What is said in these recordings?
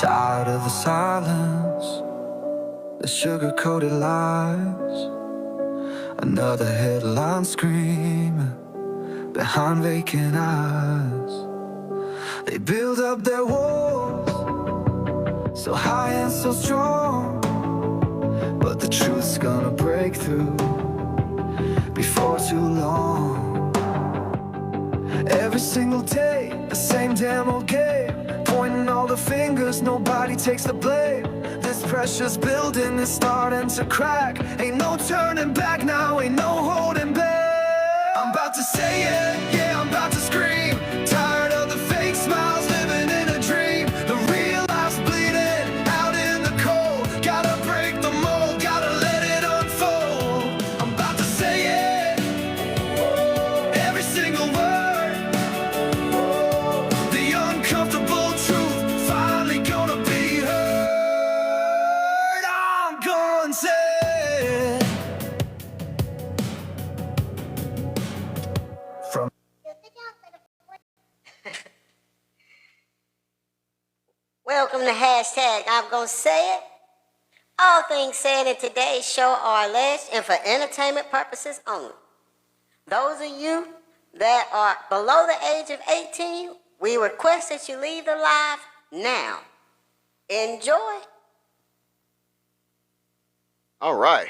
Tired of the silence, the sugar-coated lies. Another headline screaming behind vacant eyes. They build up their walls so high and so strong, but the truth's gonna break through before too long. Every single day, the same damn old game, pointing all the fingers, nobody takes the blame. This pressure's building, it's starting to crack. Ain't no turning back now, ain't no holding back. I'm about to say it, yeah, I'm about to scream. Tired of the fake smiles, living in a dream. The real life's bleeding out in the cold. Gotta break the mold, gotta let it unfold. I'm about to say it, every single word. The uncomfortable truth finally gonna be heard. I'm gonna say it. From Welcome to hashtag I'm Gonna Say It. All things said in today's show are alleged and for entertainment purposes only. Those of you that are below the age of 18, we request that you leave the live now. Enjoy. All right.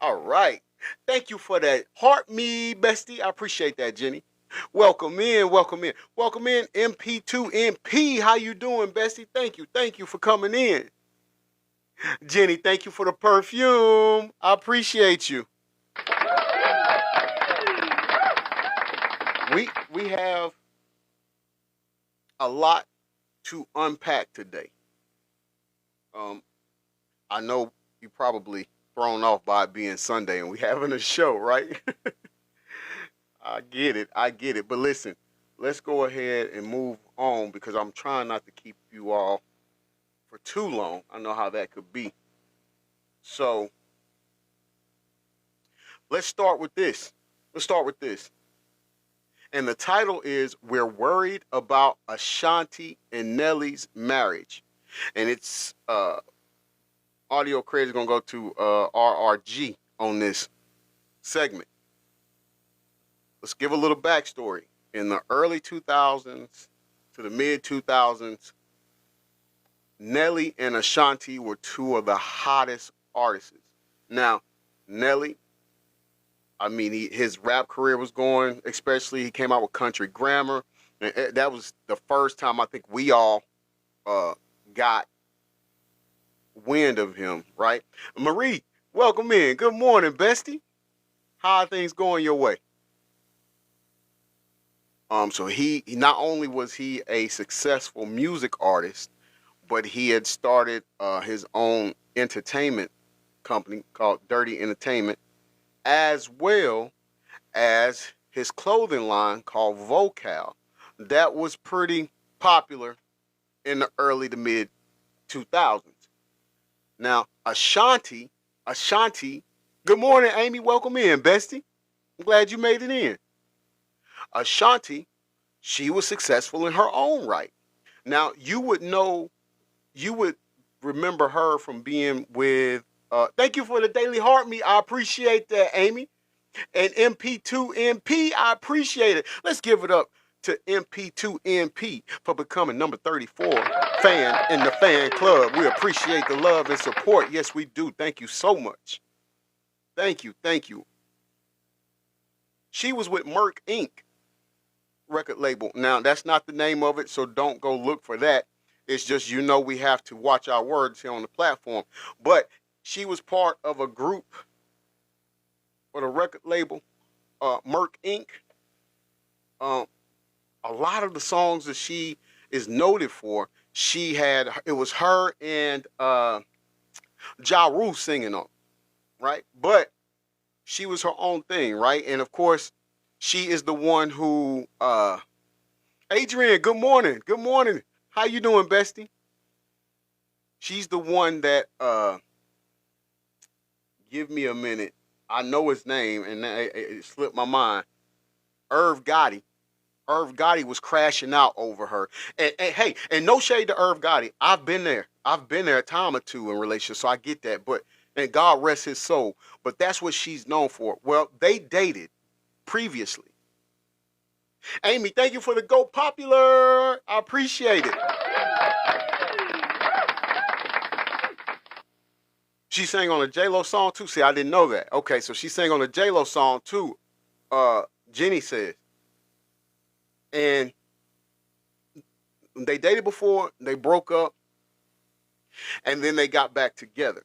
All right. Thank you for that. Heart me, bestie. I appreciate that, Jenny. Welcome in, welcome in. Welcome in, MP2MP. How you doing, bestie? Thank you. Thank you for coming in. Jenny, thank you for the perfume. I appreciate you. We have a lot to unpack today. I know you probably thrown off by it being Sunday and we having a show, right? I get it. But listen, let's go ahead and move on because I'm trying not to keep you all for too long. I know how that could be. So let's start with this. And the title is We're Worried About Ashanti and Nelly's Marriage. And it's audio credit is going to go to RRG on this segment. Let's give a little backstory. In the early 2000s to the mid 2000s, Nelly and Ashanti were two of the hottest artists. Now, Nelly, I mean, his rap career was going, especially he came out with Country Grammar. And that was the first time I think we all got wind of him, right? Marie, welcome in. Good morning, bestie. How are things going your way? So he not only was he a successful music artist, but he had started his own entertainment company called Dirty Entertainment, as well as his clothing line called Vocal. That was pretty popular in the early to mid 2000s. Now, Ashanti, good morning, Amy. Welcome in, bestie. I'm glad you made it in. Ashanti, she was successful in her own right. Now, you would remember her from being with, thank you for the daily heart me. I appreciate that, Amy. And MP2MP, I appreciate it. Let's give it up to MP2MP for becoming number 34 fan in the fan club. We appreciate the love and support. Yes, we do. Thank you so much. Thank you. She was with Merc Inc. record label. Now, that's not the name of it, so don't go look for that. It's just, we have to watch our words here on the platform. But she was part of a group or the record label, Merc Inc. A lot of the songs that she is noted for, it was her and Ja Rule singing on, right? But she was her own thing, right? And of course, she is the one who, Adrian, good morning. Good morning. How you doing, bestie? She's the one that, give me a minute. I know his name, and it slipped my mind. Irv Gotti. Irv Gotti was crashing out over her. And hey, and no shade to Irv Gotti. I've been there. I've been there a time or two in relationships, so I get that. But and God rest his soul. But that's what she's known for. Well, they dated previously. Amy, thank you for the Go Popular. I appreciate it. She sang on a J-Lo song too. See, I didn't know that. Okay, so she sang on a J-Lo song too. Jenny says. And they dated before, they broke up, and then they got back together.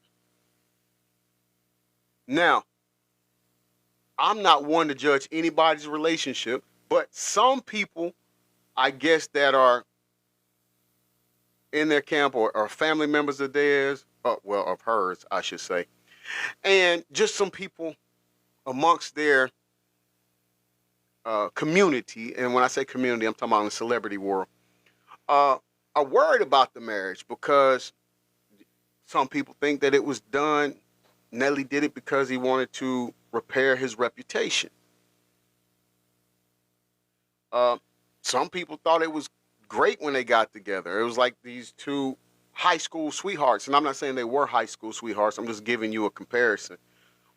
Now, I'm not one to judge anybody's relationship, but some people, I guess, that are in their camp or family members of theirs, well, of hers, I should say, and just some people amongst their community, and when I say community, I'm talking about in the celebrity world, are worried about the marriage because some people think that it was done. Nelly did it because he wanted to repair his reputation. Some people thought it was great when they got together. It was like these two high school sweethearts, and I'm not saying they were high school sweethearts. I'm just giving you a comparison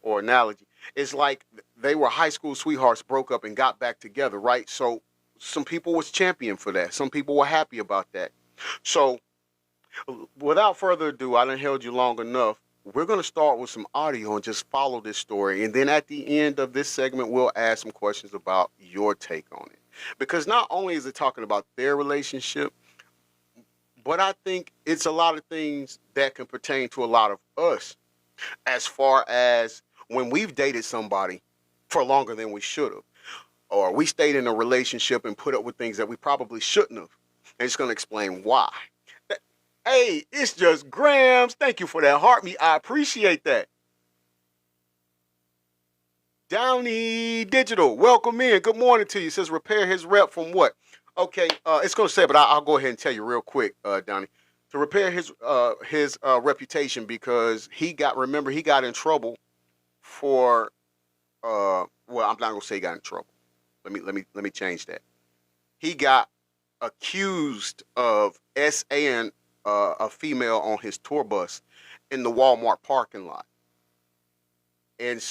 or analogy. It's like they were high school sweethearts, broke up and got back together, right? So some people was champion for that. Some people were happy about that. So without further ado, I done held you long enough. We're going to start with some audio and just follow this story. And then at the end of this segment, we'll ask some questions about your take on it. Because not only is it talking about their relationship, but I think it's a lot of things that can pertain to a lot of us as far as when we've dated somebody for longer than we should have, or we stayed in a relationship and put up with things that we probably shouldn't have. And it's going to explain why. Hey, it's just Grams. Thank you for that heart me. I appreciate that. Downey Digital, welcome in. Good morning to you. It says repair his rep from what? Okay, it's going to say, but I'll go ahead and tell you real quick, Downey. To repair his reputation because he got in trouble for well, I'm not gonna say he got in trouble. Let me change that. He got accused of SAing a female on his tour bus in the Walmart parking lot. And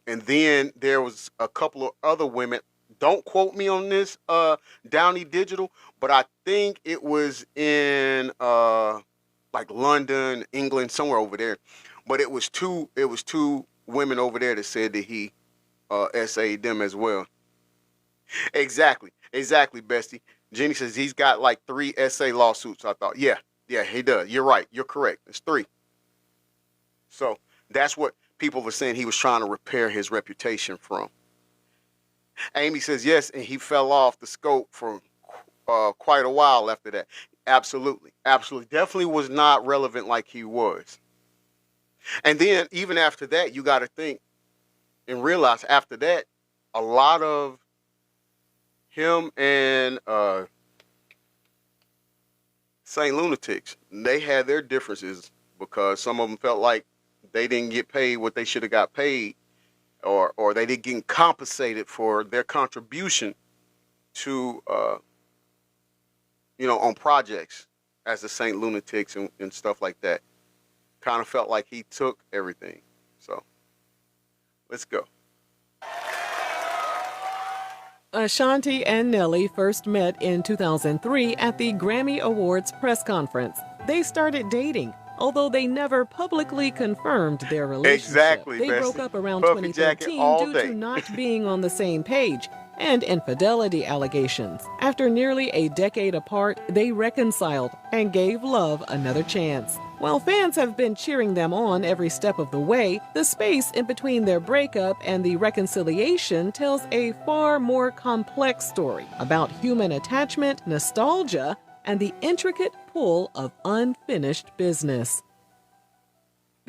then there was a couple of other women. Don't quote me on this, Downey Digital, but I think it was in like London, England, somewhere over there. But it was two women over there that said that he SA'd them as well. Exactly, Bestie. Jenny says he's got like 3 SA lawsuits. I thought, yeah, he does. You're right. You're correct. It's 3. So that's what people were saying he was trying to repair his reputation from. Amy says yes, and he fell off the scope for quite a while after that. Absolutely. Definitely was not relevant like he was. And then even after that, you got to think and realize after that, a lot of him and Saint Lunatics, they had their differences because some of them felt like they didn't get paid what they should have got paid, or they didn't get compensated for their contribution to on projects as the Saint Lunatics and stuff like that. Kind of felt like he took everything. So let's go. Ashanti and Nelly first met in 2003 at the Grammy Awards press conference. They started dating, although they never publicly confirmed their relationship. Exactly, they Bessie. broke up around Puffy jacket 2013 all due day. to not being on the same page and infidelity allegations. After nearly a decade apart, they reconciled and gave love another chance. While fans have been cheering them on every step of the way, the space in between their breakup and the reconciliation tells a far more complex story about human attachment, nostalgia, and the intricate pull of unfinished business.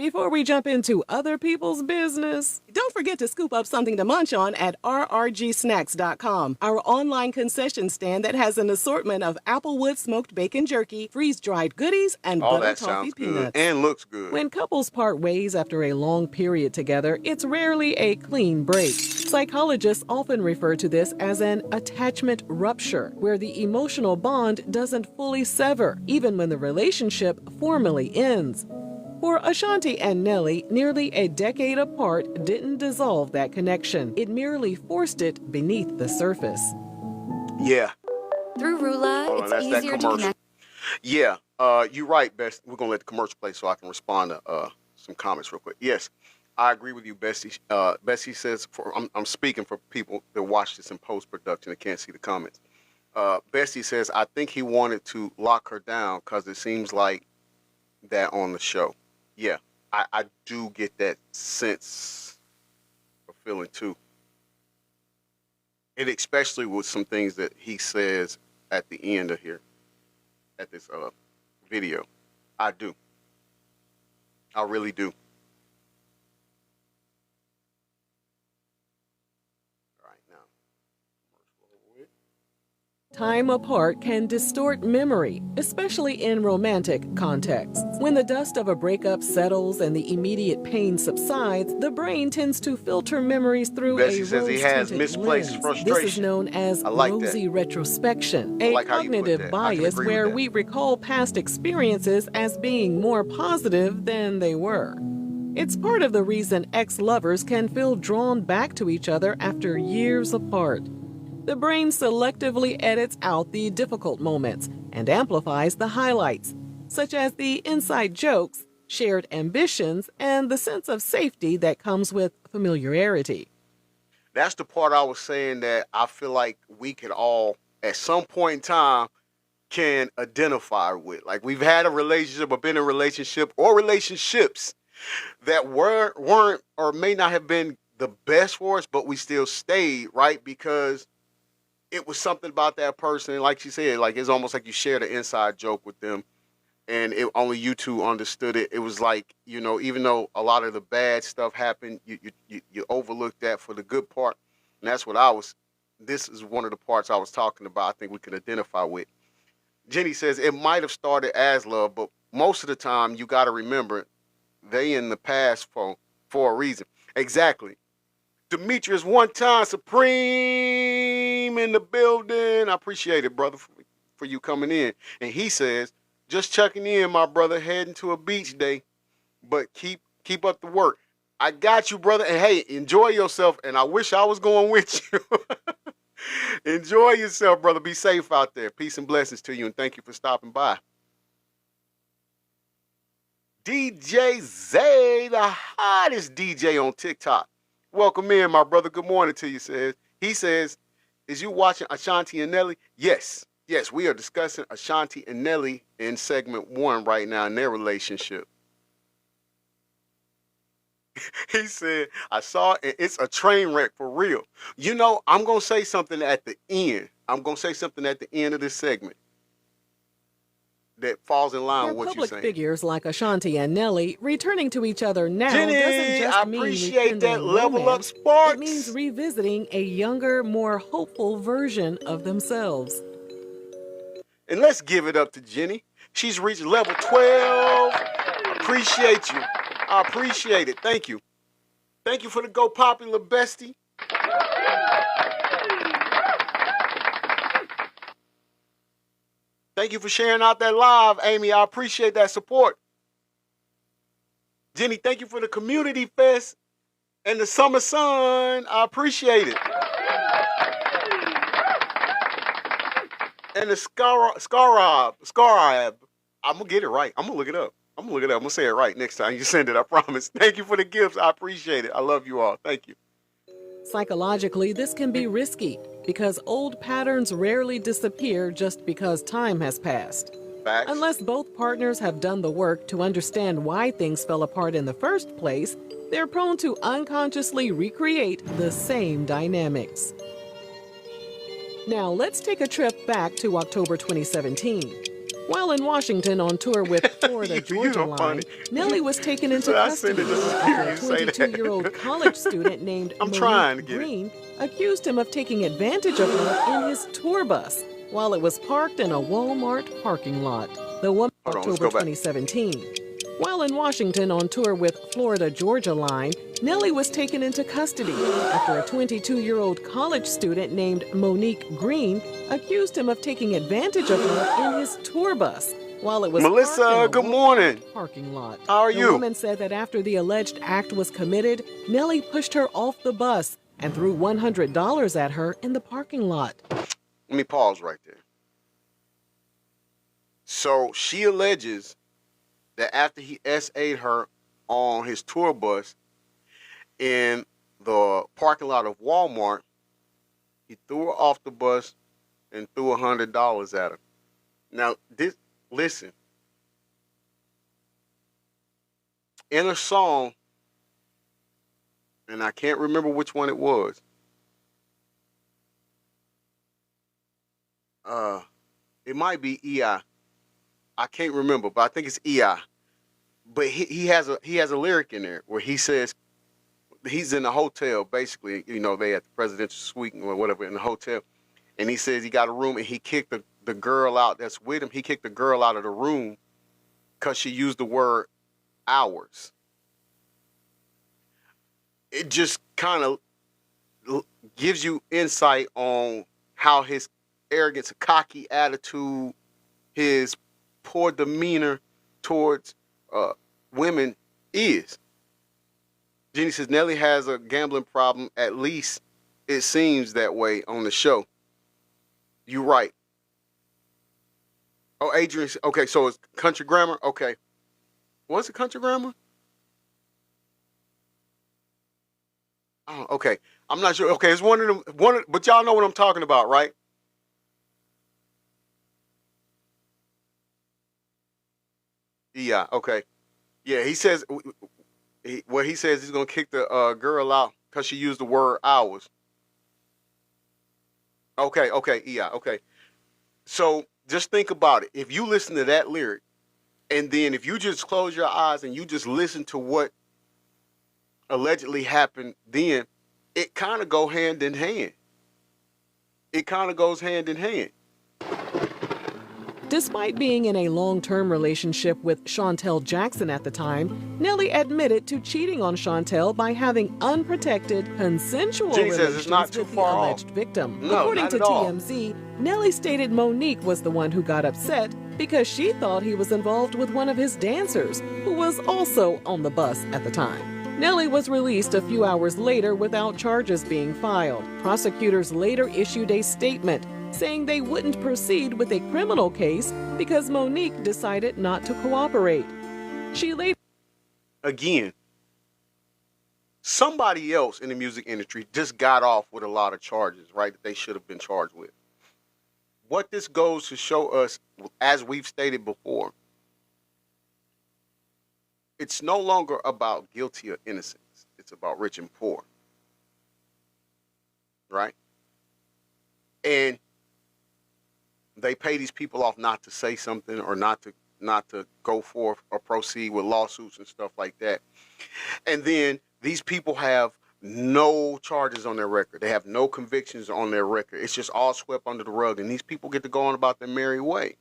Before we jump into other people's business, don't forget to scoop up something to munch on at rrgsnacks.com, our online concession stand that has an assortment of Applewood smoked bacon jerky, freeze-dried goodies, and All butter that toffee sounds good peanuts. and looks good. When couples part ways after a long period together, it's rarely a clean break. Psychologists often refer to this as an attachment rupture, where the emotional bond doesn't fully sever, even when the relationship formally ends. For Ashanti and Nelly, nearly a decade apart didn't dissolve that connection. It merely forced it beneath the surface. Yeah. Through Rula, Hold on, it's that's that easier to commercial. connect. Yeah, you're right, Best. We're gonna let the commercial play so I can respond to some comments real quick. Yes, I agree with you, Bessie. Bessie says, I'm speaking for people that watch this in post production and can't see the comments. Bessie says, I think he wanted to lock her down because it seems like that on the show. Yeah, I do get that sense of feeling too. And especially with some things that he says at the end of here, at this video. I do. I really do. All right, now. Time apart can distort memory, especially in romantic contexts. When the dust of a breakup settles and the immediate pain subsides, the brain tends to filter memories through Bessie a says he has rose-tinted misplaced lens. frustration. This is known as I like rosy retrospection, I a like how you put cognitive that. I can bias agree with where that. we recall past experiences as being more positive than they were. It's part of the reason ex-lovers can feel drawn back to each other after years apart. The brain selectively edits out the difficult moments and amplifies the highlights, such as the inside jokes, shared ambitions, and the sense of safety that comes with familiarity. That's the part I was saying that I feel like we could all, at some point in time, can identify with. Like we've had a relationship or been in a relationship or relationships that weren't or may not have been the best for us, but we still stayed, right? Because it was something about that person, like you said, like it's almost like you shared an inside joke with them, and only you two understood it. It was like, you know, even though a lot of the bad stuff happened, you overlooked that for the good part, and that's what this is one of the parts I was talking about. I think we could identify with. Jenny says it might have started as love, but most of the time you got to remember they in the past for a reason. Exactly. Demetrius, one time Supreme in the building. I appreciate it, brother, for you coming in. And he says, just checking in, my brother, heading to a beach day, but keep up the work. I got you, brother. And hey, enjoy yourself. And I wish I was going with you. Enjoy yourself, brother. Be safe out there. Peace and blessings to you. And thank you for stopping by. DJ Zay, the hottest DJ on TikTok. Welcome in, my brother. Good morning to you, He says, is you watching Ashanti and Nelly? Yes, we are discussing Ashanti and Nelly in segment 1 right now in their relationship. He said, I saw it. It's a train wreck for real. You know, I'm going to say something at the end. I'm going to say something at the end of this segment that falls in line For with what you're public saying. figures like Ashanti and Nelly, returning to each other now Jenny, doesn't just I mean appreciate that. rekindling Level up romance. Sparks. It means revisiting a younger, more hopeful version of themselves. And let's give it up to Jenny. She's reached level 12. Appreciate you. I appreciate it. Thank you. Thank you for the Go Popular, bestie. Thank you for sharing out that live, Amy. I appreciate that support. Jenny, thank you for the community fest and the summer sun. I appreciate it. And the Scarab. I'm going to get it right. I'm going to look it up. I'm going to say it right next time you send it, I promise. Thank you for the gifts. I appreciate it. I love you all. Thank you. Psychologically, this can be risky because old patterns rarely disappear just because time has passed. Facts. Unless both partners have done the work to understand why things fell apart in the first place, they're prone to unconsciously recreate the same dynamics. Now, let's take a trip back to October 2017. While in Washington on tour with Florida Georgia so Line, funny. Nelly was taken into So I said custody it just to after hear a you say that. 22-year-old college student named I'm trying to Monique get it. Green accused him of taking advantage of her in his tour bus while it was parked in a Walmart parking lot. The woman Hold on, let's October go back. 2017. While in Washington on tour with Florida Georgia Line, Nelly was taken into custody after a 22-year-old college student named Monique Green accused him of taking advantage of her in his tour bus while it was Melissa, parked in a good morning. Walmart parking lot. How are The you? woman said that after the alleged act was committed, Nelly pushed her off the bus and threw $100 at her in the parking lot. Let me pause right there. So she alleges that after he SA'd her on his tour bus in the parking lot of Walmart, he threw her off the bus and threw $100 at her. Now, listen. In a song, and I can't remember which one it was. It might be EI. I can't remember, but I think it's EI. But he has a lyric in there where he says he's in a hotel, basically, they at the presidential suite or whatever in the hotel, and he says he got a room and he kicked the girl out that's with him. He kicked the girl out of the room because she used the word ours. It just kind of gives you insight on how his arrogance, cocky attitude, his poor demeanor towards women is. Jenny says Nelly has a gambling problem. At least it seems that way on the show. You're right. Oh, Adrian. Okay, so it's country grammar. Okay, what's it, country grammar? Oh, okay. I'm not sure. Okay, it's one of them. But y'all know what I'm talking about, right? Yeah. Okay. Yeah. He says. He says he's gonna kick the girl out because she used the word ours. Okay. Okay. Yeah. Okay. So just think about it. If you listen to that lyric, and then if you just close your eyes and you just listen to what allegedly happened, then it kind of go hand in hand. It kind of goes hand in hand. Despite being in a long-term relationship with Chantel Jackson at the time, Nelly admitted to cheating on Chantel by having unprotected, consensual Jenny says relations it's not too with the far off. alleged victim. No, According not to at all. TMZ, Nelly stated Monique was the one who got upset because she thought he was involved with one of his dancers, who was also on the bus at the time. Nelly was released a few hours later without charges being filed. Prosecutors later issued a statement saying they wouldn't proceed with a criminal case because Monique decided not to cooperate. She later... Again, somebody else in the music industry just got off with a lot of charges, right, that they should have been charged with. What this goes to show us, as we've stated before, it's no longer about guilty or innocence. It's about rich and poor. Right? And they pay these people off not to say something or not to go forth or proceed with lawsuits and stuff like that. And then these people have no charges on their record. They have no convictions on their record. It's just all swept under the rug, and these people get to go on about their merry way.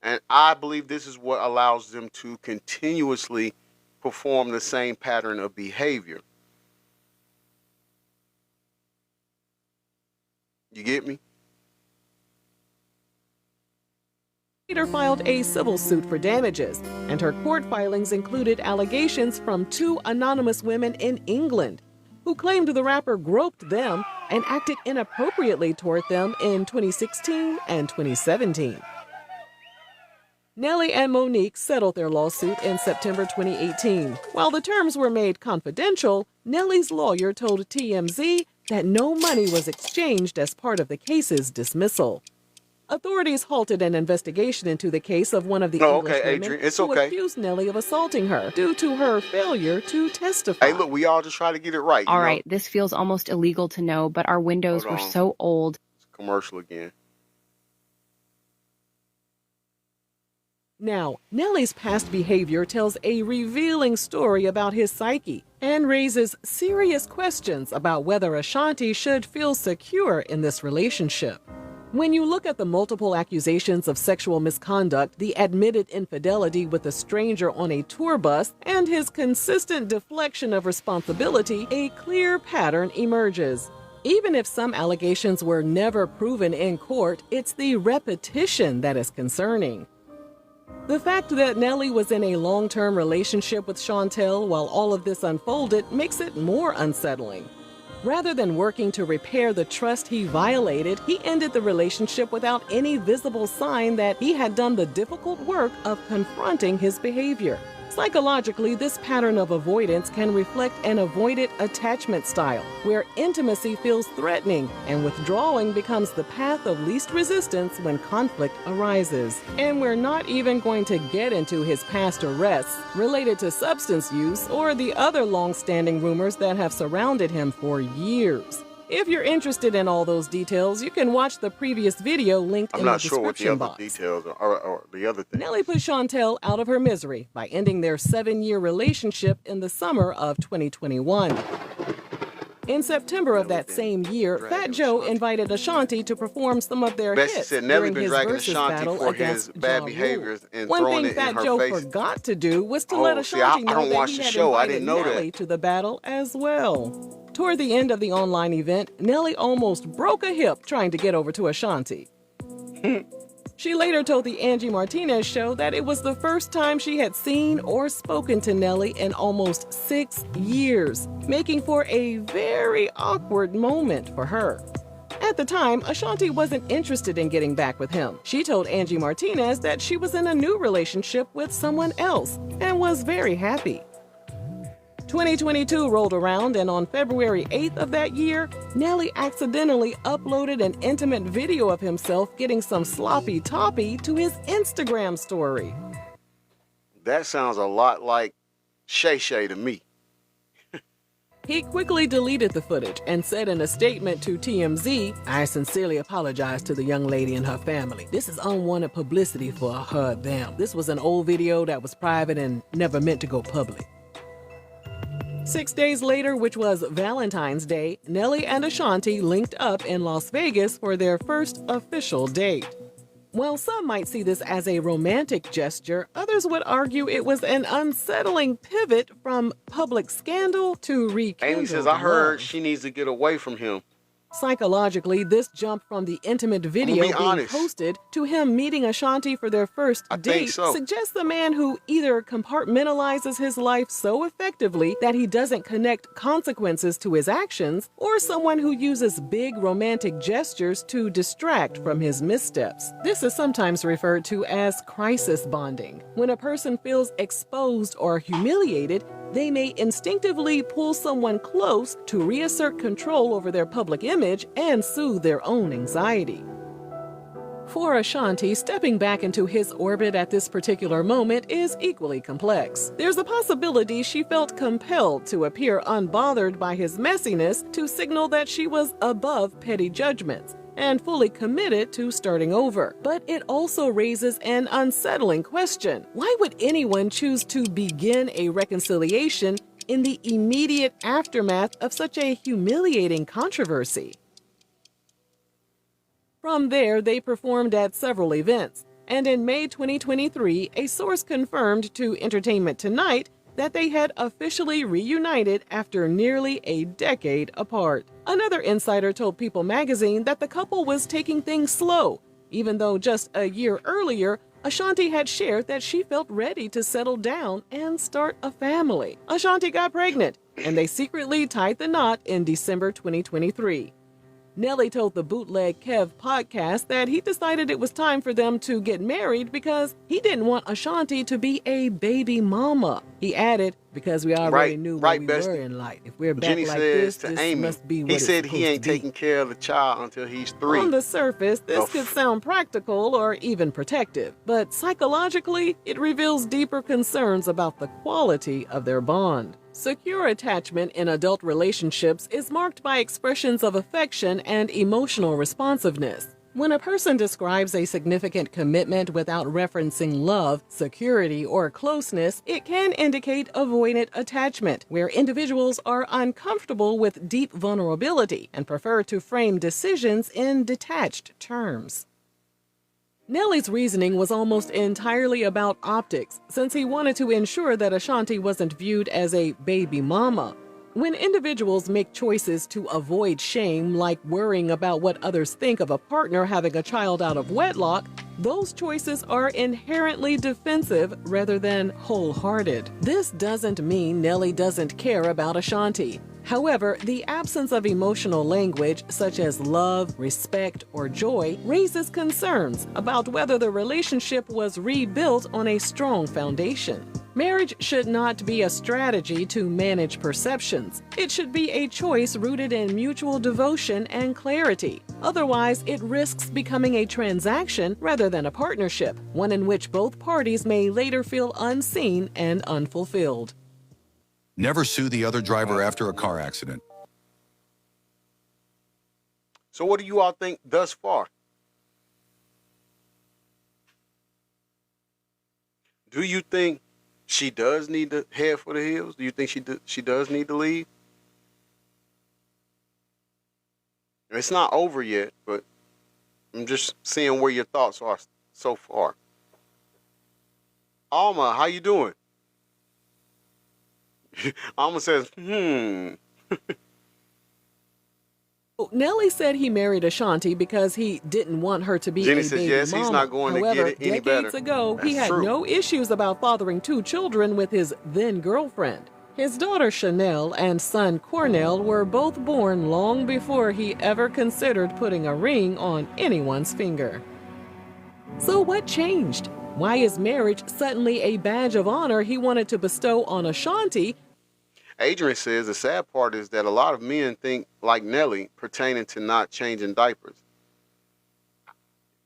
And I believe this is what allows them to continuously perform the same pattern of behavior. You get me? later filed a civil suit for damages, and her court filings included allegations from two anonymous women in England who claimed the rapper groped them and acted inappropriately toward them in 2016 and 2017. Nelly and Monique settled their lawsuit in September 2018. While the terms were made confidential, Nelly's lawyer told TMZ that no money was exchanged as part of the case's dismissal. Authorities halted an investigation into the case of one of the English women Adrian, it's who okay. accused Nelly of assaulting her due to her failure to testify. Hey, look, we all just try to get it right. All right, this feels almost illegal to know, but our windows Hold were on. so old. It's a commercial again. Now, Nelly's past behavior tells a revealing story about his psyche and raises serious questions about whether Ashanti should feel secure in this relationship. When you look at the multiple accusations of sexual misconduct, the admitted infidelity with a stranger on a tour bus, and his consistent deflection of responsibility, a clear pattern emerges. Even if some allegations were never proven in court, it's the repetition that is concerning. The fact that Nelly was in a long-term relationship with Chantel while all of this unfolded makes it more unsettling. Rather than working to repair the trust he violated, he ended the relationship without any visible sign that he had done the difficult work of confronting his behavior. Psychologically, this pattern of avoidance can reflect an avoided attachment style, where intimacy feels threatening and withdrawing becomes the path of least resistance when conflict arises. And we're not even going to get into his past arrests related to substance use or the other long-standing rumors that have surrounded him for years. If you're interested in all those details, you can watch the previous video linked in the description box. I'm not sure what the other details are, or the other thing. Nelly put Chantel out of her misery by ending their 7-year relationship in the summer of 2021. In September of that same year, Fat Joe invited Ashanti to perform some of their hits said Nelly during been his dragging versus Ashanti battle for against his bad Ja behaviors Rule. and One throwing thing it Fat in her Joe face. forgot to do was to let Ashanti I know don't that watch he the had show. I invited didn't know Nelly that. to the battle as well. Toward the end of the online event, Nelly almost broke a hip trying to get over to Ashanti. She later told the Angie Martinez show that it was the first time she had seen or spoken to Nelly in almost 6 years, making for a very awkward moment for her. At the time, Ashanti wasn't interested in getting back with him. She told Angie Martinez that she was in a new relationship with someone else and was very happy. 2022 rolled around, and on February 8th of that year, Nelly accidentally uploaded an intimate video of himself getting some sloppy toppy to his Instagram story. That sounds a lot like Shay Shay to me. He quickly deleted the footage and said in a statement to TMZ, "I sincerely apologize to the young lady and her family. This is unwanted publicity for her, them. This was an old video that was private and never meant to go public." 6 days later, which was Valentine's Day, Nelly and Ashanti linked up in Las Vegas for their first official date. While some might see this as a romantic gesture, others would argue it was an unsettling pivot from public scandal to rekindled Amy says, I heard love. she needs to get away from him. Psychologically, this jump from the intimate video being honest. posted to him meeting Ashanti for their first date suggests a man who either compartmentalizes his life so effectively that he doesn't connect consequences to his actions, or someone who uses big romantic gestures to distract from his missteps. This is sometimes referred to as crisis bonding. When a person feels exposed or humiliated, they may instinctively pull someone close to reassert control over their public image and soothe their own anxiety. For Ashanti, stepping back into his orbit at this particular moment is equally complex. There's a possibility she felt compelled to appear unbothered by his messiness to signal that she was above petty judgments and fully committed to starting over. But it also raises an unsettling question. Why would anyone choose to begin a reconciliation in the immediate aftermath of such a humiliating controversy? From there, they performed at several events, and in May 2023, a source confirmed to Entertainment Tonight that they had officially reunited after nearly a decade apart. Another insider told People magazine that the couple was taking things slow, even though just a year earlier, Ashanti had shared that she felt ready to settle down and start a family. Ashanti got pregnant, and they secretly tied the knot in December 2023. Nelly told the Bootleg Kev podcast that he decided it was time for them to get married because he didn't want Ashanti to be a baby mama. He added, because we already knew where we were in life. If we're back Jenny like says this Amy, must be what he it's said he ain't supposed to be. taking care of the child until he's 3. On the surface, this could sound practical or even protective, but psychologically, it reveals deeper concerns about the quality of their bond. Secure attachment in adult relationships is marked by expressions of affection and emotional responsiveness. When a person describes a significant commitment without referencing love, security, or closeness, it can indicate avoidant attachment, where individuals are uncomfortable with deep vulnerability and prefer to frame decisions in detached terms. Nelly's reasoning was almost entirely about optics, since he wanted to ensure that Ashanti wasn't viewed as a baby mama. When individuals make choices to avoid shame, like worrying about what others think of a partner having a child out of wedlock, those choices are inherently defensive rather than wholehearted. This doesn't mean Nelly doesn't care about Ashanti. However, the absence of emotional language such as love, respect, or joy raises concerns about whether the relationship was rebuilt on a strong foundation. Marriage should not be a strategy to manage perceptions. It should be a choice rooted in mutual devotion and clarity. Otherwise, it risks becoming a transaction rather than a partnership, one in which both parties may later feel unseen and unfulfilled. Never sue the other driver after a car accident. So what do you all think thus far? Do you think she does need to head for the hills? Do you think she does need to leave? It's not over yet, but I'm just seeing where your thoughts are so far. Alma, how you doing? Alma says, Nelly said he married Ashanti because he didn't want her to be Jenny a says, baby yes, mama. he's not going However, to get it any better. decades ago, he That's had true. no issues about fathering 2 children with his then-girlfriend. His daughter Chanel and son Cornell were both born long before he ever considered putting a ring on anyone's finger. So what changed? Why is marriage suddenly a badge of honor he wanted to bestow on Ashanti? Adrian says the sad part is that a lot of men think like Nelly pertaining to not changing diapers.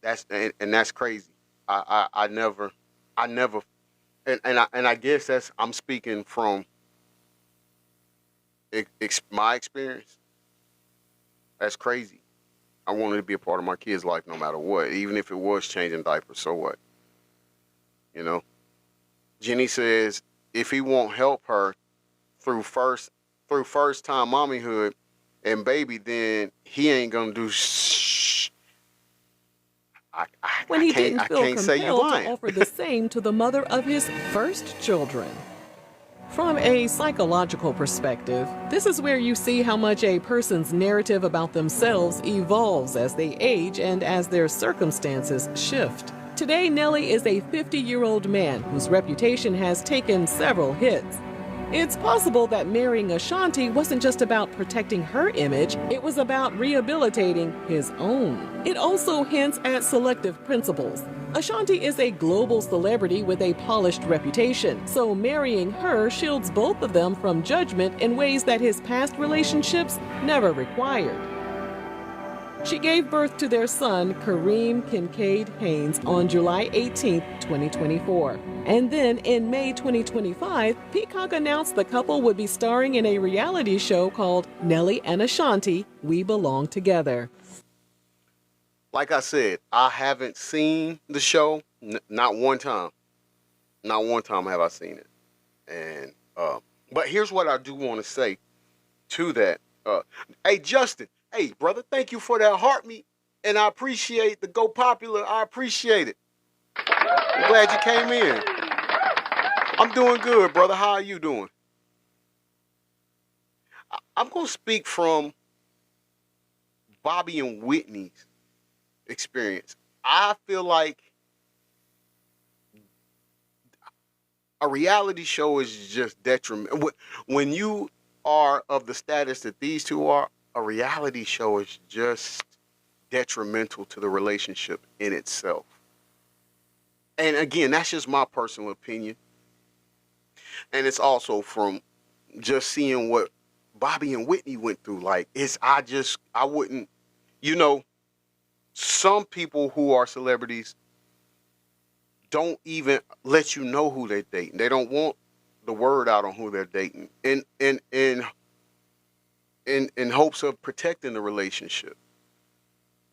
That's crazy. I never, and I guess I'm speaking from my experience. That's crazy. I wanted to be a part of my kid's life no matter what, even if it was changing diapers. So what? You know. Jenny says if he won't help her through first time mommyhood and baby, then he ain't gonna do shh. When he didn't feel can't say you compelled to lying. offer the same to the mother of his first children. From a psychological perspective, this is where you see how much a person's narrative about themselves evolves as they age and as their circumstances shift. Today, Nelly is a 50-year-old man whose reputation has taken several hits. It's possible that marrying Ashanti wasn't just about protecting her image, it was about rehabilitating his own. It also hints at selective principles. Ashanti is a global celebrity with a polished reputation, so marrying her shields both of them from judgment in ways that his past relationships never required. She gave birth to their son, Kareem Kincaid Haynes, on July 18, 2024. And then in May 2025, Peacock announced the couple would be starring in a reality show called Nelly and Ashanti, We Belong Together. Like I said, I haven't seen the show, not one time. Not one time have I seen it. And but here's what I do want to say to that. Hey, Justin. Hey, brother, thank you for that heart meet. And I appreciate the Go Popular. I appreciate it. I'm glad you came in. I'm doing good, brother. How are you doing? I'm going to speak from Bobby and Whitney's experience. I feel like a reality show is just detrimental. When you are of the status that these two are, a reality show is just detrimental to the relationship in itself. And again, that's just my personal opinion. And it's also from just seeing what Bobby and Whitney went through. Like, I wouldn't, some people who are celebrities don't even let you know who they're dating. They don't want the word out on who they're dating. In hopes of protecting the relationship.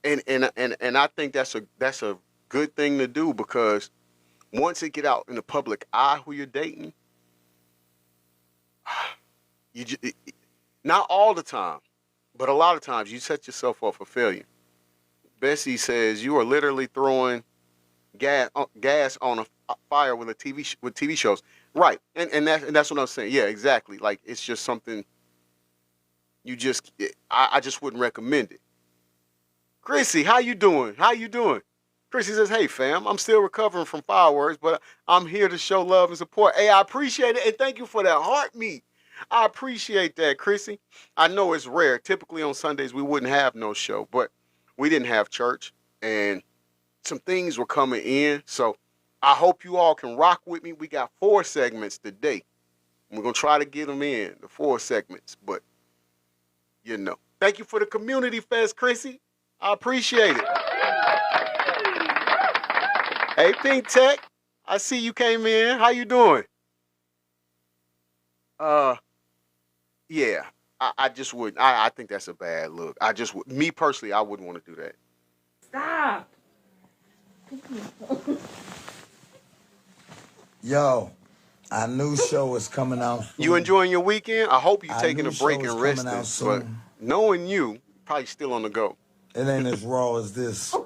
And I think that's a good thing to do, because once it get out in the public eye who you're dating, not all the time, but a lot of times you set yourself up for failure. Bessie says you are literally throwing gas on a fire with with TV shows, right? And that's what I'm saying. Yeah, exactly. Like, it's just something I just wouldn't recommend it. Chrissy, how you doing? How you doing? Chrissy says, hey fam, I'm still recovering from fireworks, but I'm here to show love and support. Hey, I appreciate it, and thank you for that heart meat. I appreciate that, Chrissy. I know it's rare. Typically on Sundays we wouldn't have no show, but we didn't have church, and some things were coming in. So I hope you all can rock with me. We got 4 segments today. We're going to try to get them in, the 4 segments. But, thank you for the community fest, Chrissy. I appreciate it. Hey, Pink Tech, I see you came in. How you doing? Yeah, I just wouldn't. I think that's a bad look. Me personally, I wouldn't want to do that. Stop. Yo, our new show is coming out soon. You enjoying your weekend? I hope you're Our taking new a break show and is resting. coming out But soon. knowing you, probably still on the go. It ain't as raw as this.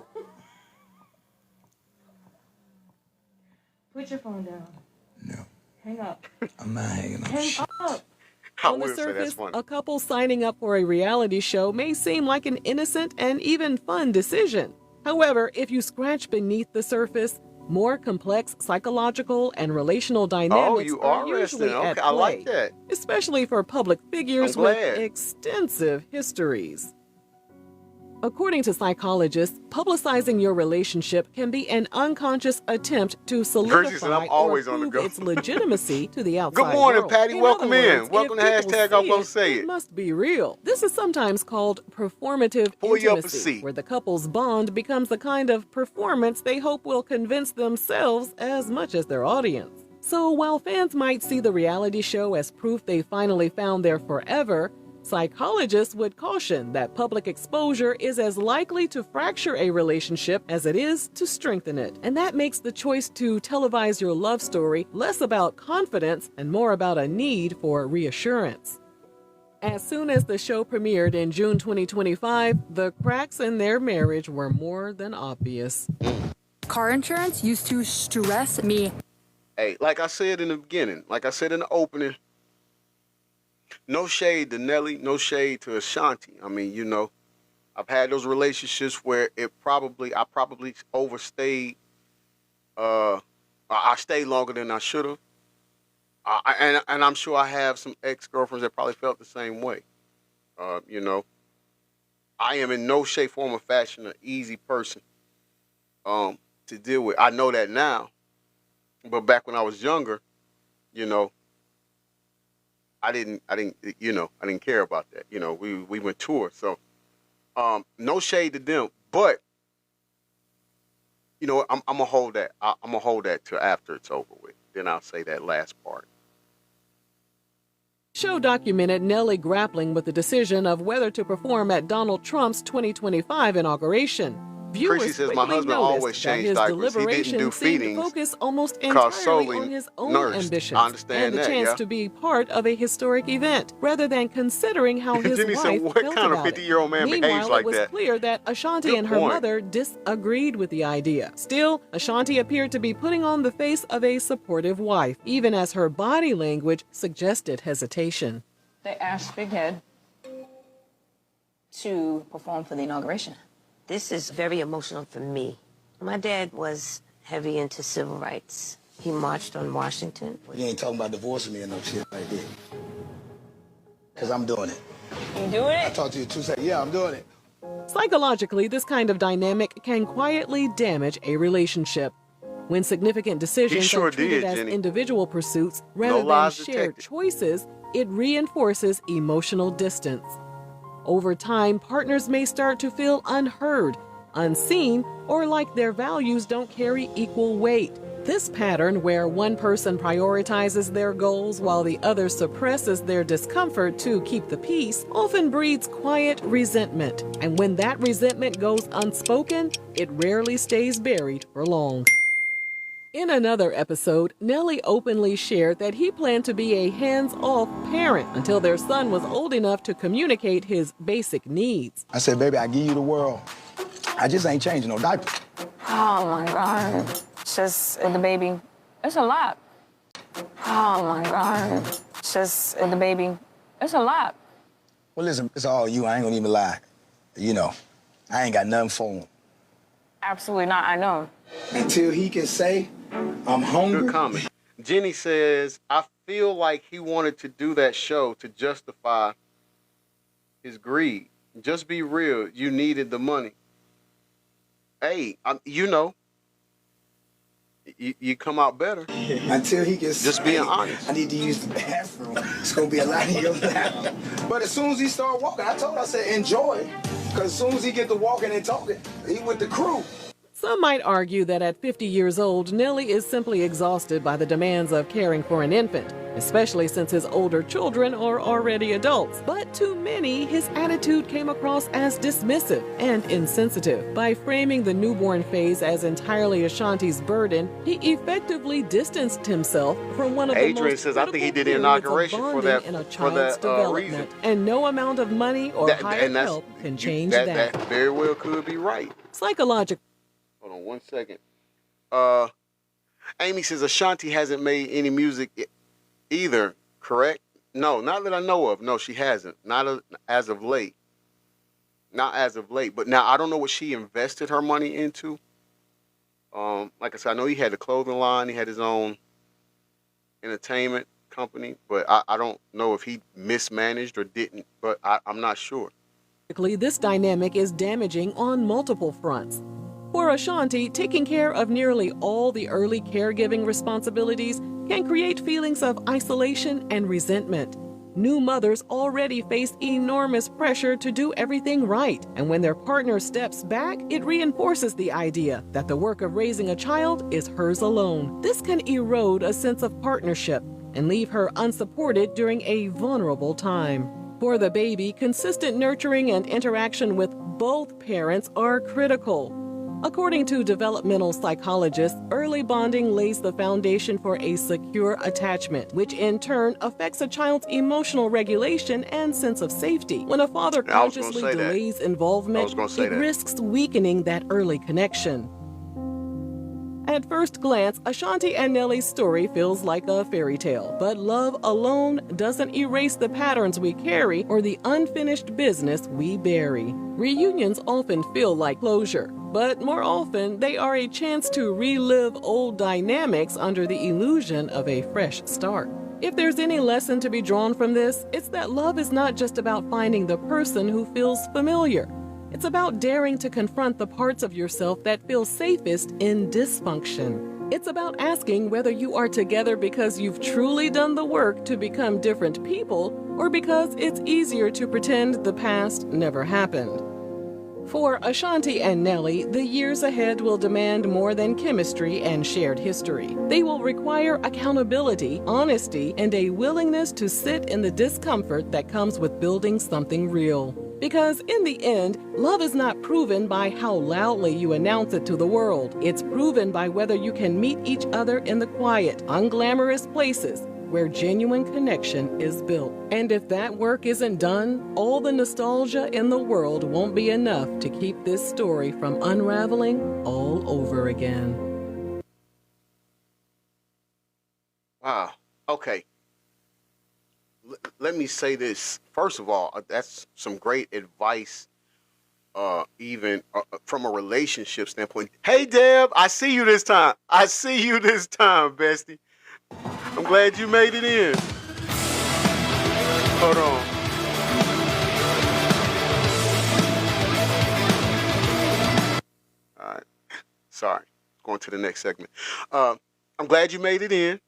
Put your phone down. No, Hang up. I'm not hanging up. Hang shit. up. I On the will say that's surface, funny. a couple signing up for a reality show may seem like an innocent and even fun decision. However, if you scratch beneath the surface, more complex psychological and relational dynamics you are are usually resting. at Okay, play, I like that. especially for public figures I'm with glad. extensive histories. According to psychologists, publicizing your relationship can be an unconscious attempt to said, solidify "I'm or always on the prove go." its legitimacy to the outside Good morning, world. Patty. In Welcome other in. words, Welcome if to people hashtag see I'm gonna say it it. must be real. This is sometimes called performative Pull you up a intimacy, seat. where the couple's bond becomes the kind of performance they hope will convince themselves as much as their audience. So while fans might see the reality show as proof they finally found their forever, psychologists would caution that public exposure is as likely to fracture a relationship as it is to strengthen it. And that makes the choice to televise your love story less about confidence and more about a need for reassurance. As soon as the show premiered in June 2025, the cracks in their marriage were more than obvious. Car insurance used to stress me. Hey, like I said in the beginning, like I said in the opening, no shade to Nelly, no shade to Ashanti. I mean, I've had those relationships where I probably overstayed. I stayed longer than I should have. And I'm sure I have some ex-girlfriends that probably felt the same way. I am in no shape, form, or fashion an easy person to deal with. I know that now, but back when I was younger, I didn't care about that. We went tour, so no shade to them, but I'm gonna hold that. I'm gonna hold that till after it's over with. Then I'll say that last part. Show documented Nelly grappling with the decision of whether to perform at Donald Trump's 2025 inauguration. Viewers Chrissy says, quickly "My husband noticed always that changed his diapers. He didn't deliberation do seemed to feedings focus almost because entirely solely on his own nursed. ambitions I understand and the that, chance yeah. to be part of a historic event, rather than considering how his Then he wife said, "What felt kind of about it." 50-year-old man behaves Meanwhile, like it was that?" clear that Ashanti Good and her point. mother disagreed with the idea. Still, Ashanti appeared to be putting on the face of a supportive wife, even as her body language suggested hesitation. They asked Big Head to perform for the inauguration. This is very emotional for me. My dad was heavy into civil rights. He marched on Washington. You ain't talking about divorcing me or no shit like that. Because I'm doing it. You doing I it? talked to you 2 seconds. Yeah, I'm doing it. Psychologically, this kind of dynamic can quietly damage a relationship. When significant decisions sure are treated did, as Jenny. individual pursuits rather than lies shared detected. choices, it reinforces emotional distance. Over time, partners may start to feel unheard, unseen, or like their values don't carry equal weight. This pattern, where one person prioritizes their goals while the other suppresses their discomfort to keep the peace, often breeds quiet resentment. And when that resentment goes unspoken, it rarely stays buried for long. In another episode, Nelly openly shared that he planned to be a hands-off parent until their son was old enough to communicate his basic needs. I said, baby, I give you the world. I just ain't changing no diaper. Oh my God. It's just the baby. It's a lot. Oh my God. It's just the baby. It's a lot. Well, listen, it's all you. I ain't gonna even lie. You know, I ain't got nothing for him. Absolutely not, I know. Until he can say, I'm hungry. Good comment. Jenny says, I feel like he wanted to do that show to justify his greed. Just be real. You needed the money. Hey, you know, you come out better. Until he can say, just being honest. I need to use the bathroom. It's gonna be a lot of your lap. But as soon as he started walking, I told him, I said, enjoy. Because as soon as he get to walking and talking, he with the crew. Some might argue that at 50 years old, Nelly is simply exhausted by the demands of caring for an infant, especially since his older children are already adults. But to many, his attitude came across as dismissive and insensitive. By framing the newborn phase as entirely Ashanti's burden, he effectively distanced himself from one of the Adrian most says, I think he did the critical periods of inauguration for that, bonding in a for child's that development, reason. and no amount of money or hired help can change that. That very well could be right. Psychological. Hold on 1 second. Amy says Ashanti hasn't made any music either, correct? No, not that I know of. No, she hasn't. Not as of late. Not as of late. But now I don't know what she invested her money into. Like I said, I know he had a clothing line. He had his own entertainment company. But I don't know if he mismanaged or didn't. But I'm not sure. This dynamic is damaging on multiple fronts. For Ashanti, taking care of nearly all the early caregiving responsibilities can create feelings of isolation and resentment. New mothers already face enormous pressure to do everything right, and when their partner steps back, it reinforces the idea that the work of raising a child is hers alone. This can erode a sense of partnership and leave her unsupported during a vulnerable time. For the baby, consistent nurturing and interaction with both parents are critical. According to developmental psychologists, early bonding lays the foundation for a secure attachment, which in turn affects a child's emotional regulation and sense of safety. When a father consciously delays involvement, it risks weakening that early connection. At first glance, Ashanti and Nelly's story feels like a fairy tale, but love alone doesn't erase the patterns we carry or the unfinished business we bury. Reunions often feel like closure, but more often they are a chance to relive old dynamics under the illusion of a fresh start. If there's any lesson to be drawn from this, it's that love is not just about finding the person who feels familiar. It's about daring to confront the parts of yourself that feel safest in dysfunction. It's about asking whether you are together because you've truly done the work to become different people or because it's easier to pretend the past never happened. For Ashanti and Nelly, the years ahead will demand more than chemistry and shared history. They will require accountability, honesty, and a willingness to sit in the discomfort that comes with building something real. Because in the end, love is not proven by how loudly you announce it to the world. It's proven by whether you can meet each other in the quiet, unglamorous places where genuine connection is built. And if that work isn't done, all the nostalgia in the world won't be enough to keep this story from unraveling all over again. Wow. Okay. Let me say this. First of all, that's some great advice, even from a relationship standpoint. Hey, Deb, I see you this time. I see you this time, bestie. I'm glad you made it in. Hold on. All right. Sorry. Going to the next segment. I'm glad you made it in.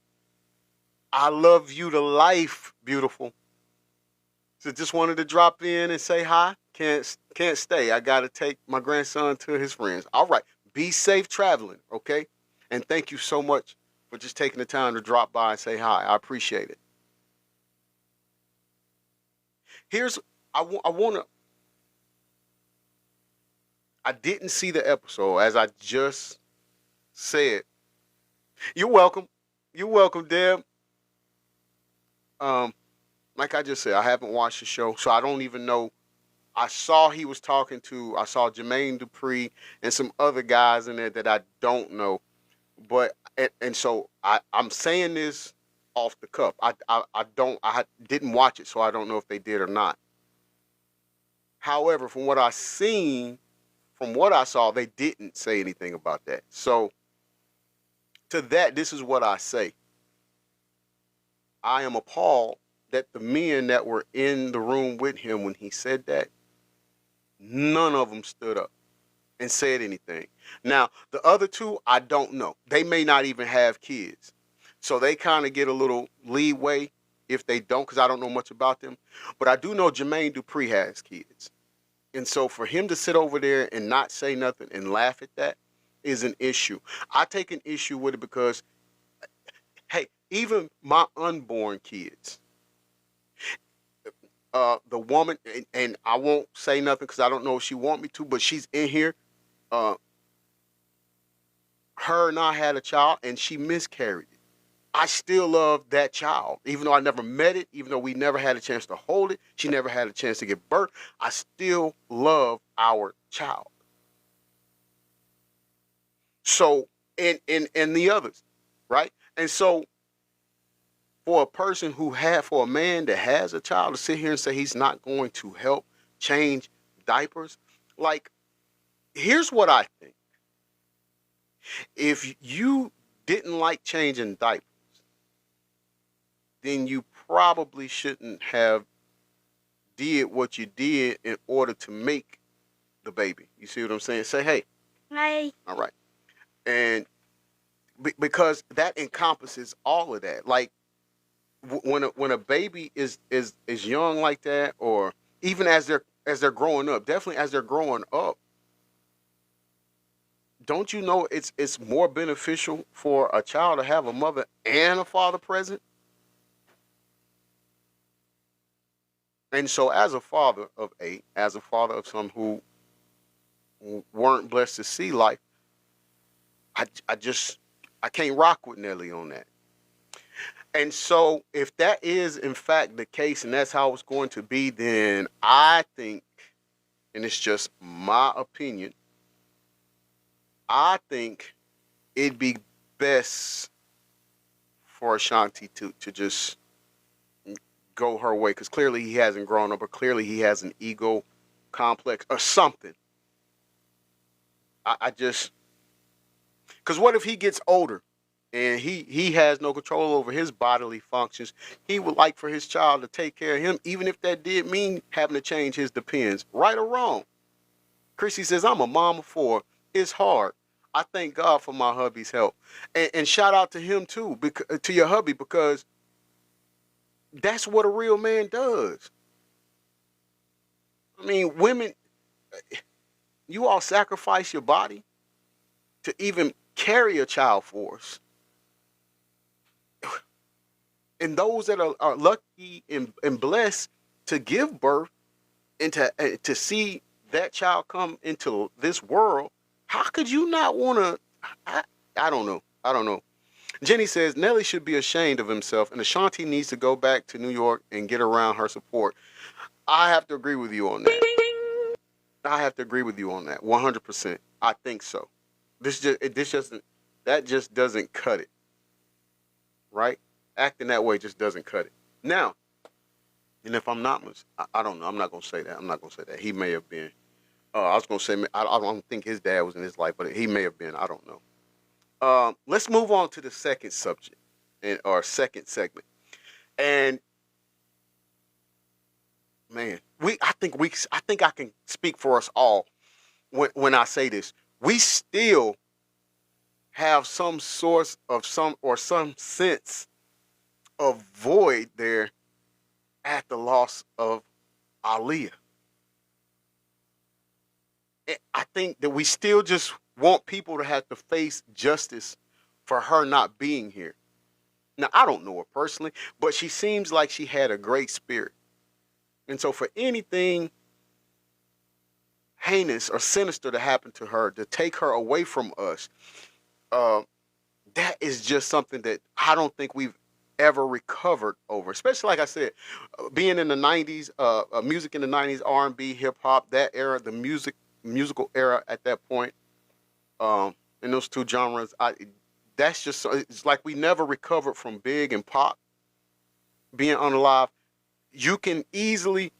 I love you to life, beautiful. So just wanted to drop in and say hi. Can't stay. I got to take my grandson to his friends. All right. Be safe traveling, okay? And thank you so much for just taking the time to drop by and say hi. I appreciate it. I didn't see the episode, as I just said. You're welcome. You're welcome, Deb. Like I just said, I haven't watched the show, so I don't even know. I saw Jermaine Dupri and some other guys in there that I don't know. But and so I'm saying this off the cuff. I didn't watch it, so I don't know if they did or not. However, from what I saw, they didn't say anything about that. So to that, this is what I say. I am appalled that the men that were in the room with him when he said that, none of them stood up and said anything. Now, the other two, I don't know. They may not even have kids. So they kind of get a little leeway if they don't, because I don't know much about them. But I do know Jermaine Dupri has kids. And so for him to sit over there and not say nothing and laugh at that is an issue. I take an issue with it because, hey, even my unborn kids, the woman, and I won't say nothing because I don't know if she want me to, but she's in here. Her and I had a child, and she miscarried it. I still love that child, even though I never met it, even though we never had a chance to hold it. She never had a chance to give birth. I still love our child. So, and the others, right? And so, for a man that has a child to sit here and say he's not going to help change diapers, like, here's what I think. If you didn't like changing diapers, then you probably shouldn't have did what you did in order to make the baby. You see what I'm saying? Say, hey. Hey. All right. And because that encompasses all of that. Like, when a baby is young like that, or even as they're growing up, definitely as they're growing up, don't you know it's more beneficial for a child to have a mother and a father present? And so as a father of 8, as a father of some who weren't blessed to see life, I can't rock with Nelly on that. And so if that is in fact the case and that's how it's going to be, then I think, and it's just my opinion, I think it'd be best for Ashanti to just go her way, because clearly he hasn't grown up, or clearly he has an ego complex or something. I just, because what if he gets older and he has no control over his bodily functions? He would like for his child to take care of him, even if that did mean having to change his depends. Right or wrong? Chrissy says, I'm a mom of 4. It's hard. I thank God for my hubby's help. And shout out to him too, to your hubby, because that's what a real man does. I mean, women, you all sacrifice your body to even carry a child for us. And those that are lucky and blessed to give birth and to see that child come into this world, how could you not want to? I don't know. Jenny says, Nelly should be ashamed of himself, and Ashanti needs to go back to New York and get around her support. I have to agree with you on that. I have to agree with you on that, 100%. I think so. That just doesn't cut it, right? Acting that way just doesn't cut it. Now, and if I'm not, I don't know. I'm not gonna say that. He may have been. I was gonna say, I don't think his dad was in his life, but he may have been. I don't know. Let's move on to the second subject, or second segment. And man, I think I can speak for us all when I say this. We still have some source of some sense of void there at the loss of Aaliyah. I think that we still just want people to have to face justice for her not being here. Now, I don't know her personally, but she seems like she had a great spirit. And so for anything heinous or sinister to happen to her, to take her away from us, that is just something that I don't think we've ever recovered over. Especially, like I said, being in the 90s, music in the 90s, R&B, hip-hop, that era, the musical era at that point, in those two genres, that's just, it's like we never recovered from Big and Pop being unalive. You can easily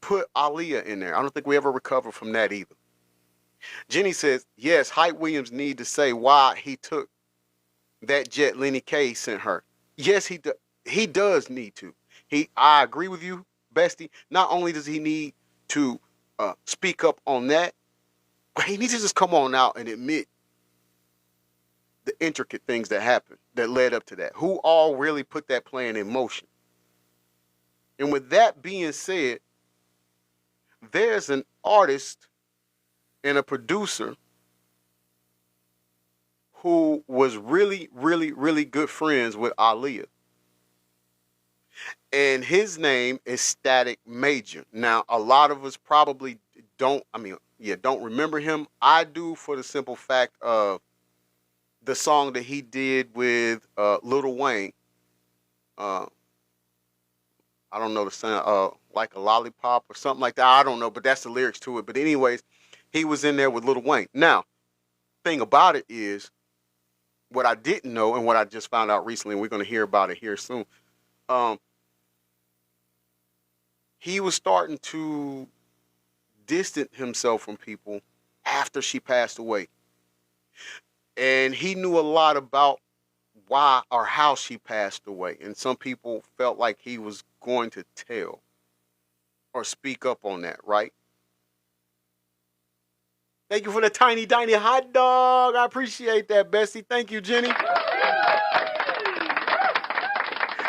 put Aaliyah in there. I don't think we ever recovered from that either. Jenny says, yes, Hype Williams need to say why he took that jet Lenny K sent her. Yes, he does need to. I agree with you, Bestie. Not only does he need to speak up on that, but he needs to just come on out and admit the intricate things that happened that led up to that. Who all really put that plan in motion? And with that being said, there's an artist and a producer who was really, really, really good friends with Aaliyah. And his name is Static Major. Now, a lot of us probably don't remember him. I do, for the simple fact of the song that he did with Lil Wayne. I don't know the sound, like a lollipop or something like that. I don't know, but that's the lyrics to it. But anyways, he was in there with Lil Wayne. Now, thing about it is, what I didn't know and what I just found out recently, and we're going to hear about it here soon, he was starting to distance himself from people after she passed away. And he knew a lot about why or how she passed away. And some people felt like he was going to tell or speak up on that, right? Thank you for the tiny hot dog. I appreciate that, Bessie. Thank you, Jenny.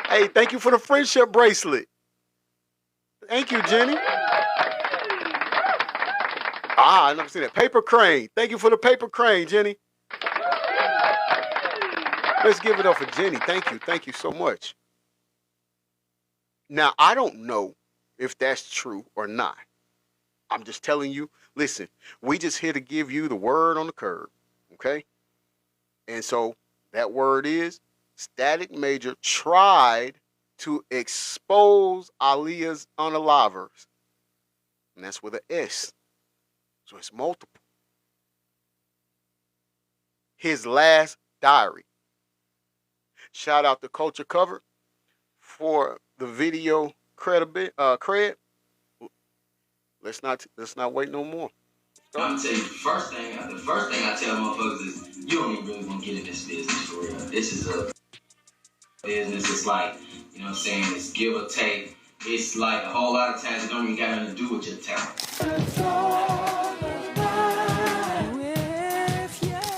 Hey, thank you for the friendship bracelet. Thank you, Jenny. I never seen that. Paper crane. Thank you for the paper crane, Jenny. Let's give it up for Jenny. Thank you. Thank you so much. Now, I don't know if that's true or not. I'm just telling you, listen, we just here to give you the word on the curb, okay? And so that word is Static Major tried to expose Aaliyah's unalivers. And that's with an S. So it's multiple. His last diary. Shout out to Culture Cover for the video cred. Let's not wait no more. I'm gonna tell you the first thing I tell motherfuckers is you don't even really want to get in this business for real. This is a business. It's like, you know what I'm saying, it's give or take. It's like a whole lot of times it don't even got nothing to do with your talent.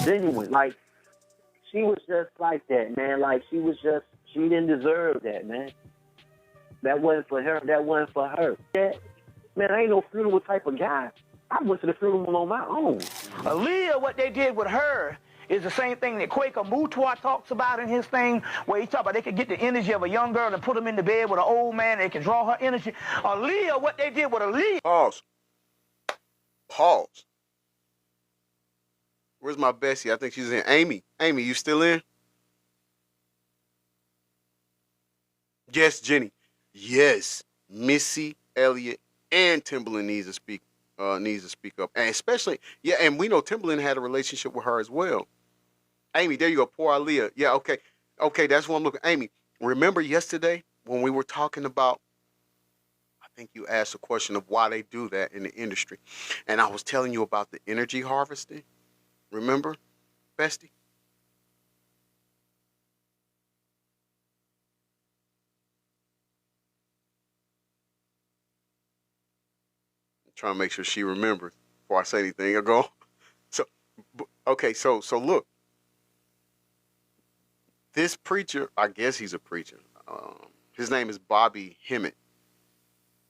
Genuine, like she was just like that, man. Like she didn't deserve that, man. That wasn't for her. That wasn't for her. That, man, I ain't no funeral type of guy. I went to the funeral on my own. Aaliyah, what they did with her is the same thing that Quaker Mutua talks about in his thing, where he talks about they could get the energy of a young girl and put them in the bed with an old man. They can draw her energy. Aaliyah, what they did with Aaliyah. Pause. Where's my Bessie? I think she's in. Amy, you still in? Yes, Jenny. Yes, Missy Elliott and Timbaland needs to speak up, and especially, yeah, and we know Timbaland had a relationship with her as well. Amy, there you go, poor Aaliyah. Yeah, okay, that's what I'm looking. Amy, remember yesterday when we were talking about, I think you asked a question of why they do that in the industry, and I was telling you about the energy harvesting. Remember, Bestie? Trying to make sure she remembers before I say anything. I go. So look. This preacher, I guess he's a preacher. His name is Bobby Hemmett.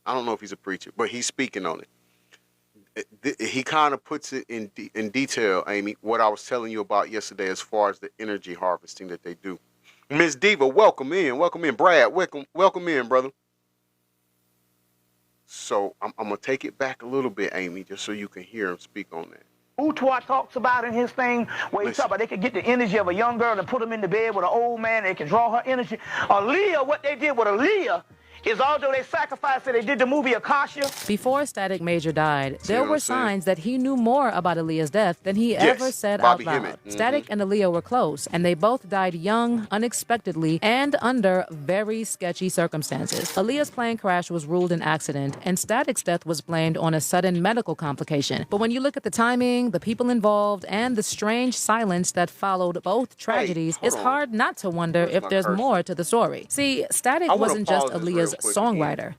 I don't know if he's a preacher, but he's speaking on it. he kind of puts it in detail, Amy, what I was telling you about yesterday as far as the energy harvesting that they do. Miss Diva, welcome in. Welcome in. Brad, welcome in, brother. So I'm going to take it back a little bit, Amy, just so you can hear him speak on that. Utua talks about in his thing where he talks about they could get the energy of a young girl and put them in the bed with an old man. They can draw her energy. Aaliyah, what they did with Aaliyah is although they sacrificed it, they did the movie Akasha. Before Static Major died, there were signs that he knew more about Aaliyah's death than he ever said Bobby out loud. Hemmett. Static and Aaliyah were close, and they both died young, unexpectedly, and under very sketchy circumstances. Aaliyah's plane crash was ruled an accident, and Static's death was blamed on a sudden medical complication. But when you look at the timing, the people involved, and the strange silence that followed both tragedies, it's hard not to wonder if there's more to the story. See, Static wasn't just Aaliyah's songwriter.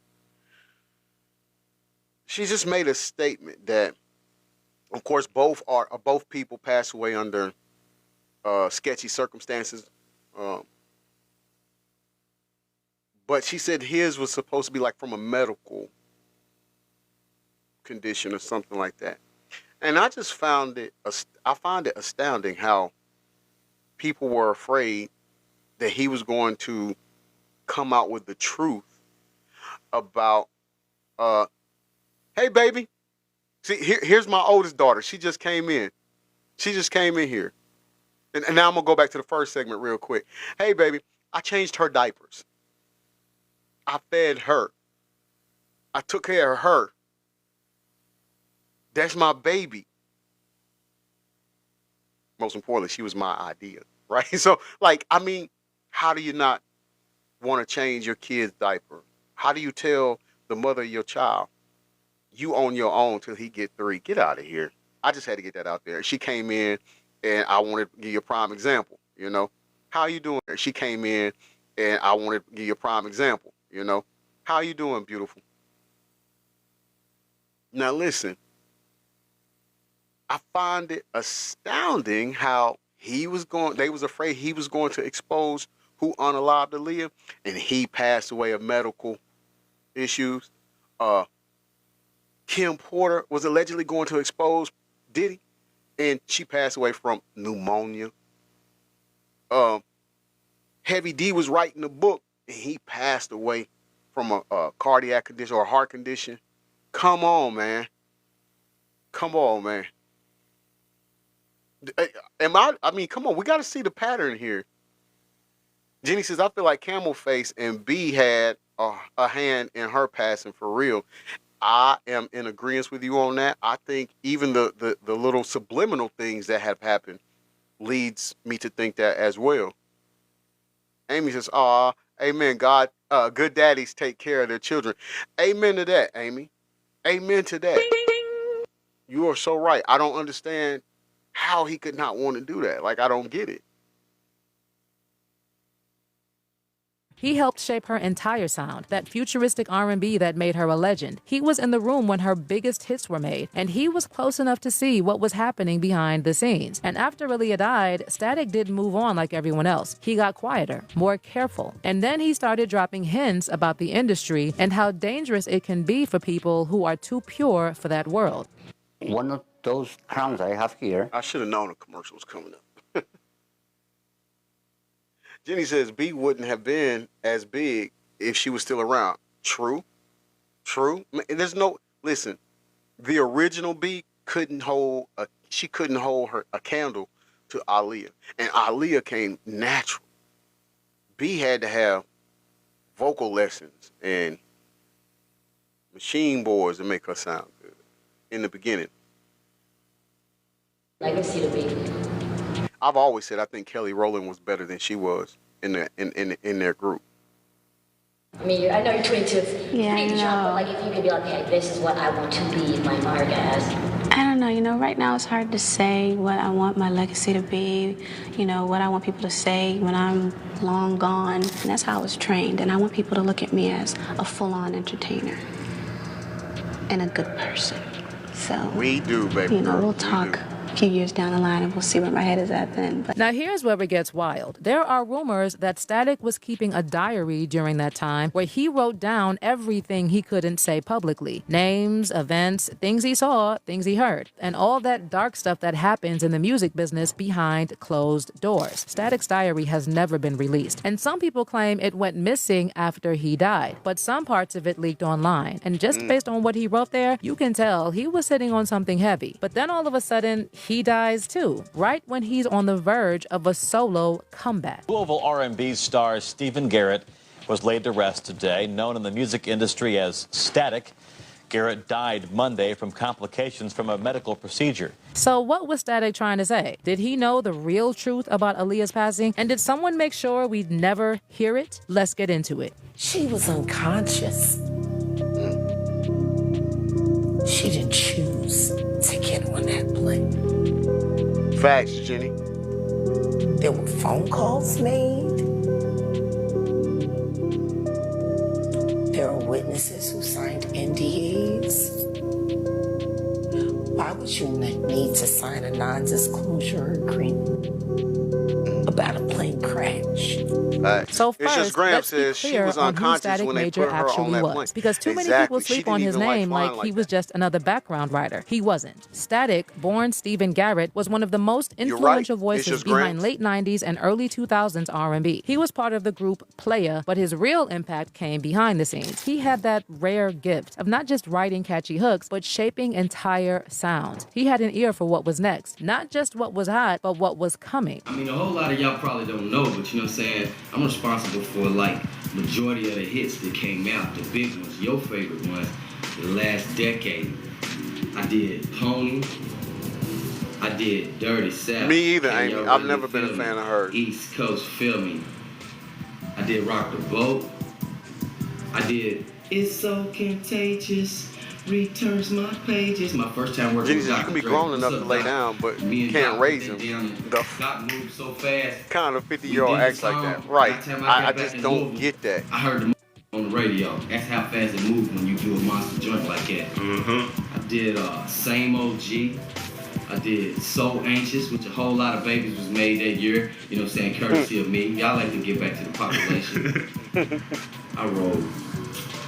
She just made a statement that, of course, both people passed away under sketchy circumstances. But she said his was supposed to be like from a medical condition or something like that. And I just found it astounding how people were afraid that he was going to come out with the truth about, hey, baby. See, here's my oldest daughter. She just came in. She just came in here. And now I'm going to go back to the first segment real quick. Hey, baby, I changed her diapers. I fed her. I took care of her. That's my baby. Most importantly, she was my idea, right? So, like, I mean, how do you not want to change your kid's diaper? How do you tell the mother of your child, you on your own till he get 3? Get out of here. I just had to get that out there. She came in, and I wanted to give you a prime example, you know. How you doing? She came in, and I wanted to give you a prime example, you know. How you doing, beautiful? Now, listen. I find it astounding how they was afraid he was going to expose who unalived Aaliyah, and he passed away of medical issues. Kim Porter was allegedly going to expose Diddy, and she passed away from pneumonia. Heavy D was writing a book, and he passed away from a cardiac condition or a heart condition. Come on, man. Come on, man. I mean, come on. We got to see the pattern here. Jenny says, I feel like Camel Face and B had a hand in her passing for real. I am in agreement with you on that. I think even the little subliminal things that have happened leads me to think that as well. Amy says, amen. God, good daddies take care of their children. Amen to that, Amy. Amen to that. You are so right. I don't understand how he could not want to do that. Like, I don't get it. He helped shape her entire sound, that futuristic R&B that made her a legend. He was in the room when her biggest hits were made, and he was close enough to see what was happening behind the scenes. And after Aaliyah died, Static didn't move on like everyone else. He got quieter, more careful, and then he started dropping hints about the industry and how dangerous it can be for people who are too pure for that world. One of those crowns I have here. I should have known a commercial was coming up. Jenny says B wouldn't have been as big if she was still around. True. True. There's no, listen, the original B couldn't hold a candle to Aaliyah. And Aaliyah came natural. B had to have vocal lessons and machine boards to make her sound good in the beginning. Legacy to be. I've always said I think Kelly Rowland was better than she was in their group. I mean, I know you're 22. Yeah, pretty jump, but like if you could be like, hey, this is what I want to leave my mark as. I don't know, right now it's hard to say what I want my legacy to be, what I want people to say when I'm long gone. And that's how I was trained, and I want people to look at me as a full-on entertainer and a good person. So we do, baby. We'll talk few years down the line, and we'll see where my head is at then. But now here's where it gets wild. There are rumors that Static was keeping a diary during that time where he wrote down everything he couldn't say publicly. Names, events, things he saw, things he heard, and all that dark stuff that happens in the music business behind closed doors. Static's diary has never been released, and some people claim it went missing after he died, but some parts of it leaked online. And just based on what he wrote there, you can tell he was sitting on something heavy. But then all of a sudden, he dies too, right when he's on the verge of a solo comeback. Louisville R&B star Stephen Garrett was laid to rest today. Known in the music industry as Static, Garrett died Monday from complications from a medical procedure. So what was Static trying to say? Did he know the real truth about Aaliyah's passing? And did someone make sure we'd never hear it? Let's get into it. She was unconscious. She didn't choose to get on that plane. Facts, Jenny. There were phone calls made. There are witnesses who signed NDAs. Why would you need to sign a non-disclosure agreement about a plane crash? So first, it's just Graham let's be says she clear was on who unconscious Static when they Major put her on actually that was, plane. because too many Exactly. people She sleep didn't on his even like name flying like like he was just another background writer. He wasn't. Static, born Stephen Garrett, was one of the most influential voices behind late 90s and early 2000s R&B. He was part of the group Playa, but his real impact came behind the scenes. He had that rare gift of not just writing catchy hooks, but shaping entire sounds. He had an ear for what was next, not just what was hot, but what was coming. I mean, a whole lot of y'all probably don't know, but you know what I'm saying? I'm responsible for, like, majority of the hits that came out, the big ones, your favorite ones, the last decade. I did Pony. I did Dirty South. Me either, Amy. I've never been a fan of hers. East Coast, Feel Me. I did Rock the Boat. I did It's So Contagious. Returns my pages. My first time working with Jesus, you Dr. can be Dre. grown enough What's to up, lay Doc? down, but Me you and can't Doc raise went them. down, Doc moved so fast. Kind of 50-year-old acts like that. Right. I just don't get that. I heard the on the radio. That's how fast it moves when you do a monster joint like that. I did Same OG. I did So Anxious, which a whole lot of babies was made that year. You know what I'm saying? Courtesy of me. Y'all like to get back to the population. I wrote.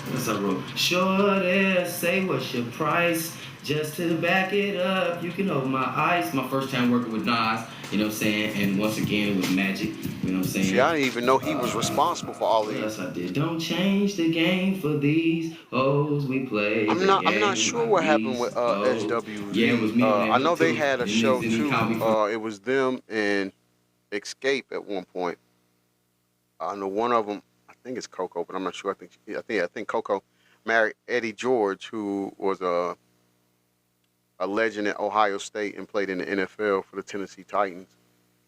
What's I wrote? Shorty, say what's your price? Just to back it up, you can open my eyes. My first time working with Nas, you know what I'm saying? And once again, it was magic, you know what I'm saying? See, I didn't even know he was responsible for all of these. Yes, I did. Don't change the game for these hoes we play. I'm not sure what happened with SWV. Yeah, it was me. I know they had a And show then he too. called me for- It was them and Escape at one point. I know one of them. I think it's Coco, but I'm not sure. I think Coco married Eddie George, who was a legend at Ohio State and played in the NFL for the Tennessee Titans.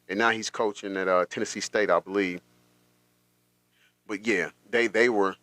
And now he's coaching at Tennessee State, I believe. But yeah, they were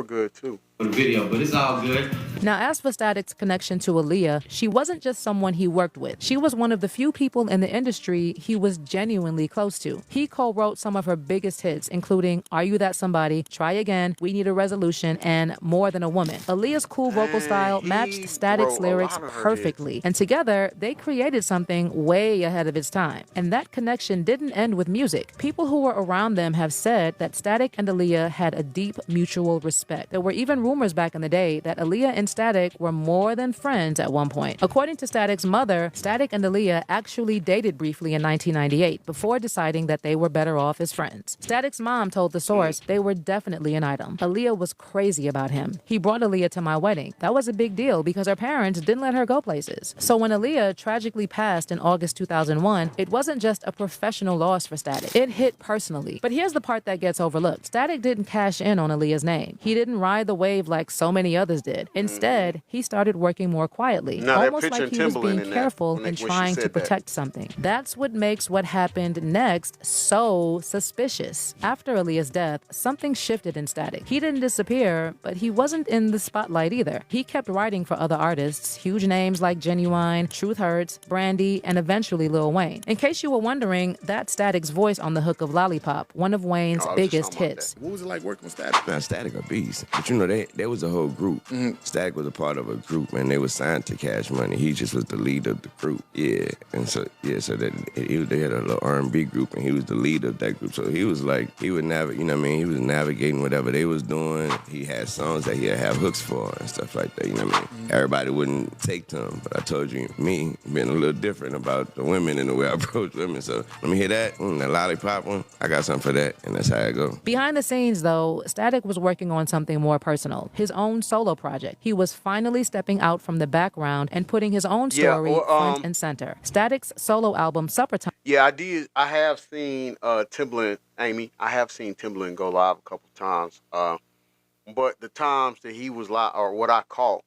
good too. The video, but it's all good. Now, as for Static's connection to Aaliyah, she wasn't just someone he worked with. She was one of the few people in the industry he was genuinely close to. He co-wrote some of her biggest hits, including Are You That Somebody, Try Again, We Need a Resolution, and More Than a Woman. Aaliyah's cool vocal style matched Static's lyrics perfectly, and together they created something way ahead of its time. And that connection didn't end with music. People who were around them have said that Static and Aaliyah had a deep mutual respect. There were even rumors back in the day that Aaliyah and Static were more than friends at one point. According to Static's mother, Static and Aaliyah actually dated briefly in 1998 before deciding that they were better off as friends. Static's mom told The Source they were definitely an item. Aaliyah was crazy about him. He brought Aaliyah to my wedding. That was a big deal because her parents didn't let her go places. So when Aaliyah tragically passed in August 2001, it wasn't just a professional loss for Static. It hit personally. But here's the part that gets overlooked. Static didn't cash in on Aaliyah's name. He didn't ride the wave like so many others did. Instead, he started working more quietly, almost like he was being careful and trying to protect something. That's what makes what happened next so suspicious. After Aaliyah's death, something shifted in Static. He didn't disappear, but he wasn't in the spotlight either. He kept writing for other artists, huge names like Genuine, Truth Hurts, Brandy, and eventually Lil Wayne. In case you were wondering, that's Static's voice on the hook of Lollipop, one of Wayne's biggest hits. What was it like working with Static? Now, Static a beast, but you know, there was a whole group. Static Static was a part of a group, and they were signed to Cash Money. He just was the leader of the group. Yeah, and so that they had a little R&B group, and he was the leader of that group. So he was like, he would navigate, you know what I mean? He was navigating whatever they was doing. He had songs that he'd have hooks for and stuff like that, you know what I mean? Everybody wouldn't take to him, but I told you, me, being a little different about the women and the way I approach women. So let me hear that, the lollipop one, I got something for that, and that's how I go. Behind the scenes, though, Static was working on something more personal, his own solo project. He was finally stepping out from the background and putting his own story front and center. Static's solo album, Suppertime. Yeah, I have seen Timbaland, Amy. I have seen Timbaland go live a couple times. But the times that he was live, or what I caught,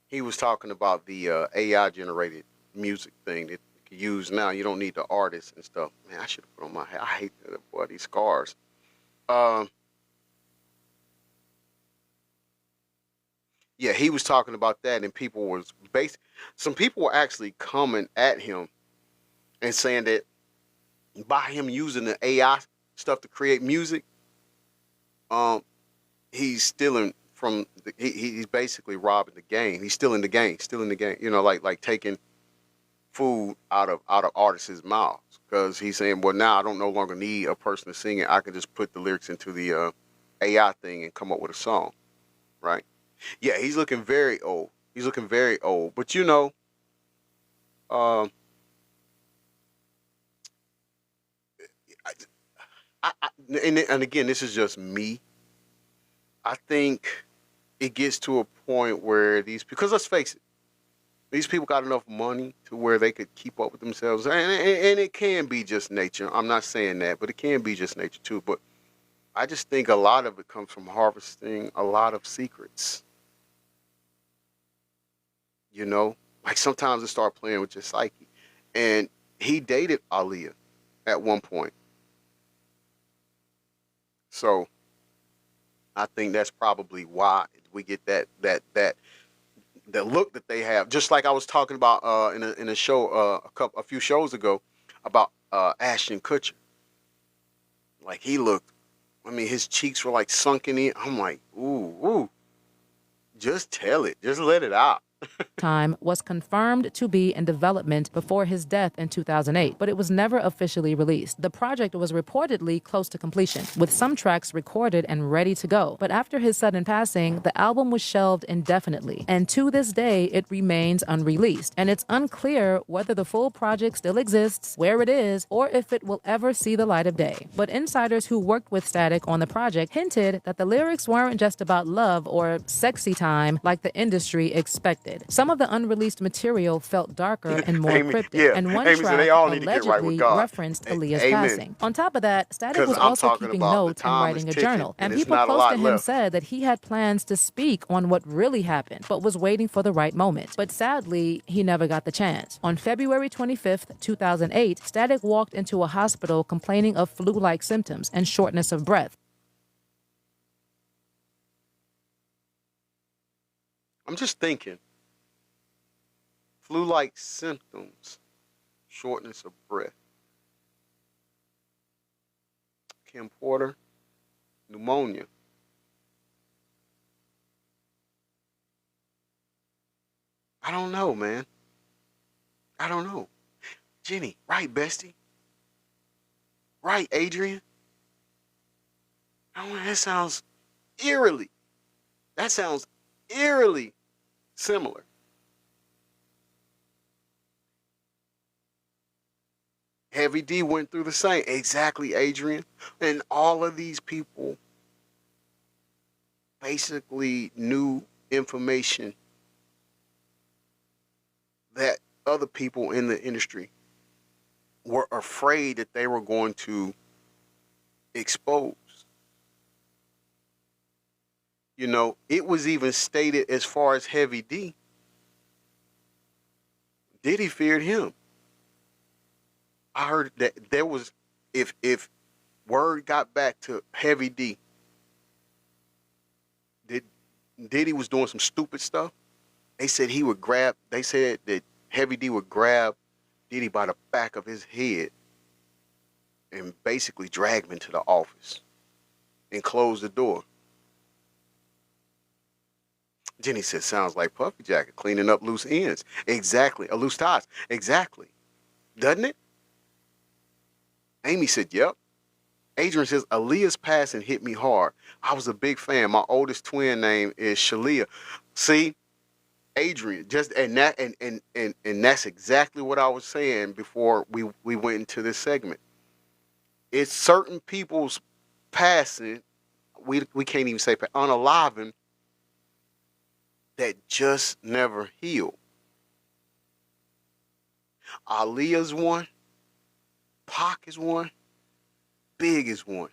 he was talking about the AI-generated music thing that you can use now. You don't need the artists and stuff. Man, I should have put on my hair. I hate that, boy, these scars. Yeah, he was talking about that, and people was some people were actually coming at him and saying that by him using the AI stuff to create music, he's stealing from he's basically robbing the game. He's stealing the game, you know, like taking food out of artists' mouths, because he's saying, well, now I don't no longer need a person to sing it. I can just put the lyrics into the AI thing and come up with a song, right? Yeah, he's looking very old. He's looking very old. But you know, and again, this is just me. I think it gets to a point where because let's face it, these people got enough money to where they could keep up with themselves, and it can be just nature. I'm not saying that, but it can be just nature too. But I just think a lot of it comes from harvesting a lot of secrets. You know, like sometimes it start playing with your psyche. And he dated Aaliyah at one point. So I think that's probably why we get that look that they have. Just like I was talking about in a show a few shows ago about Ashton Kutcher. Like he looked, I mean, his cheeks were like sunken in. I'm like, ooh, just tell it, just let it out. Time was confirmed to be in development before his death in 2008, but it was never officially released. The project was reportedly close to completion, with some tracks recorded and ready to go. But after his sudden passing, the album was shelved indefinitely, and to this day, it remains unreleased. And it's unclear whether the full project still exists, where it is, or if it will ever see the light of day. But insiders who worked with Static on the project hinted that the lyrics weren't just about love or sexy time like the industry expected. Some of the unreleased material felt darker and more cryptic, and one track allegedly referenced Aaliyah's passing. On top of that, Static was also keeping notes and writing a journal, and people close to him said that he had plans to speak on what really happened, but was waiting for the right moment. But sadly, he never got the chance. On February 25th, 2008, Static walked into a hospital complaining of flu-like symptoms and shortness of breath. I'm just thinking. Flu-like symptoms, shortness of breath. Kim Porter, pneumonia. I don't know, man. I don't know. Jenny, right, bestie? Right, Adrian? I don't know, that sounds eerily similar. Heavy D went through the same. Exactly, Adrian. And all of these people basically knew information that other people in the industry were afraid that they were going to expose. You know, it was even stated as far as Heavy D, Diddy feared him. I heard that there was, if word got back to Heavy D, that Diddy was doing some stupid stuff, they said that Heavy D would grab Diddy by the back of his head and basically drag him into the office and close the door. Jenny said, sounds like Puffy Jacket, cleaning up loose ends. Exactly. Loose ties. Exactly. Doesn't it? Amy said, yep. Adrian says, Aaliyah's passing hit me hard. I was a big fan. My oldest twin name is Shalia. See, Adrian, and that's exactly what I was saying before we went into this segment. It's certain people's passing, we can't even say unaliving, that just never heal. Aaliyah's one. Pac is one. Big is one.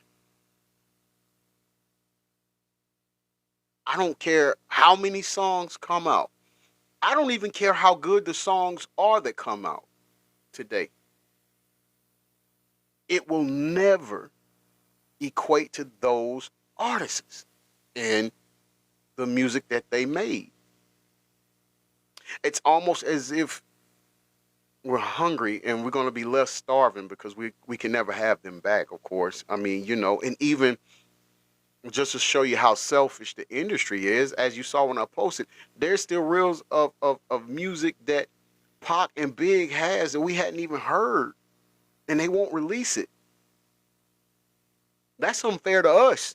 I don't care how many songs come out. I don't even care how good the songs are that come out today. It will never equate to those artists and the music that they made. It's almost as if we're hungry and we're going to be left starving because we can never have them back, of course. I mean, and even just to show you how selfish the industry is, as you saw when I posted, there's still reels of music that Pac and Big has that we hadn't even heard, and they won't release it. That's unfair to us.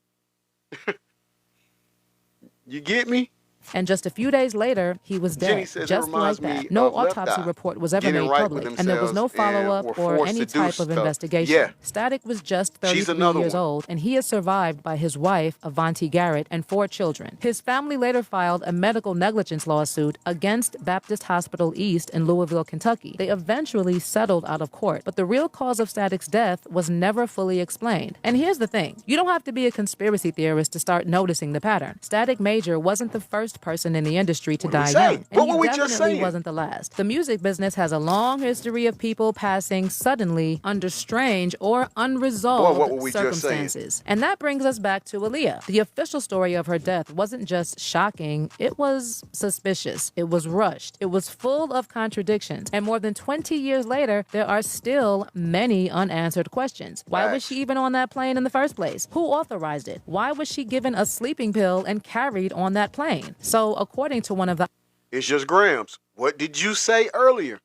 You get me? And just a few days later, he was dead, just like that. No autopsy report was ever made public, and there was no follow-up or any type of investigation. Yeah. Static was just 33 years old, and he is survived by his wife, Avanti Garrett, and 4 children. His family later filed a medical negligence lawsuit against Baptist Hospital East in Louisville, Kentucky. They eventually settled out of court, but the real cause of Static's death was never fully explained. And here's the thing. You don't have to be a conspiracy theorist to start noticing the pattern. Static Major wasn't the first person in the industry to die young, and he definitely wasn't the last. The music business has a long history of people passing suddenly under strange or unresolved circumstances. And that brings us back to Aaliyah. The official story of her death wasn't just shocking, it was suspicious. It was rushed. It was full of contradictions. And more than 20 years later, there are still many unanswered questions. Why was she even on that plane in the first place? Who authorized it? Why was she given a sleeping pill and carried on that plane? So according to one of the... It's just Grams. What did you say earlier?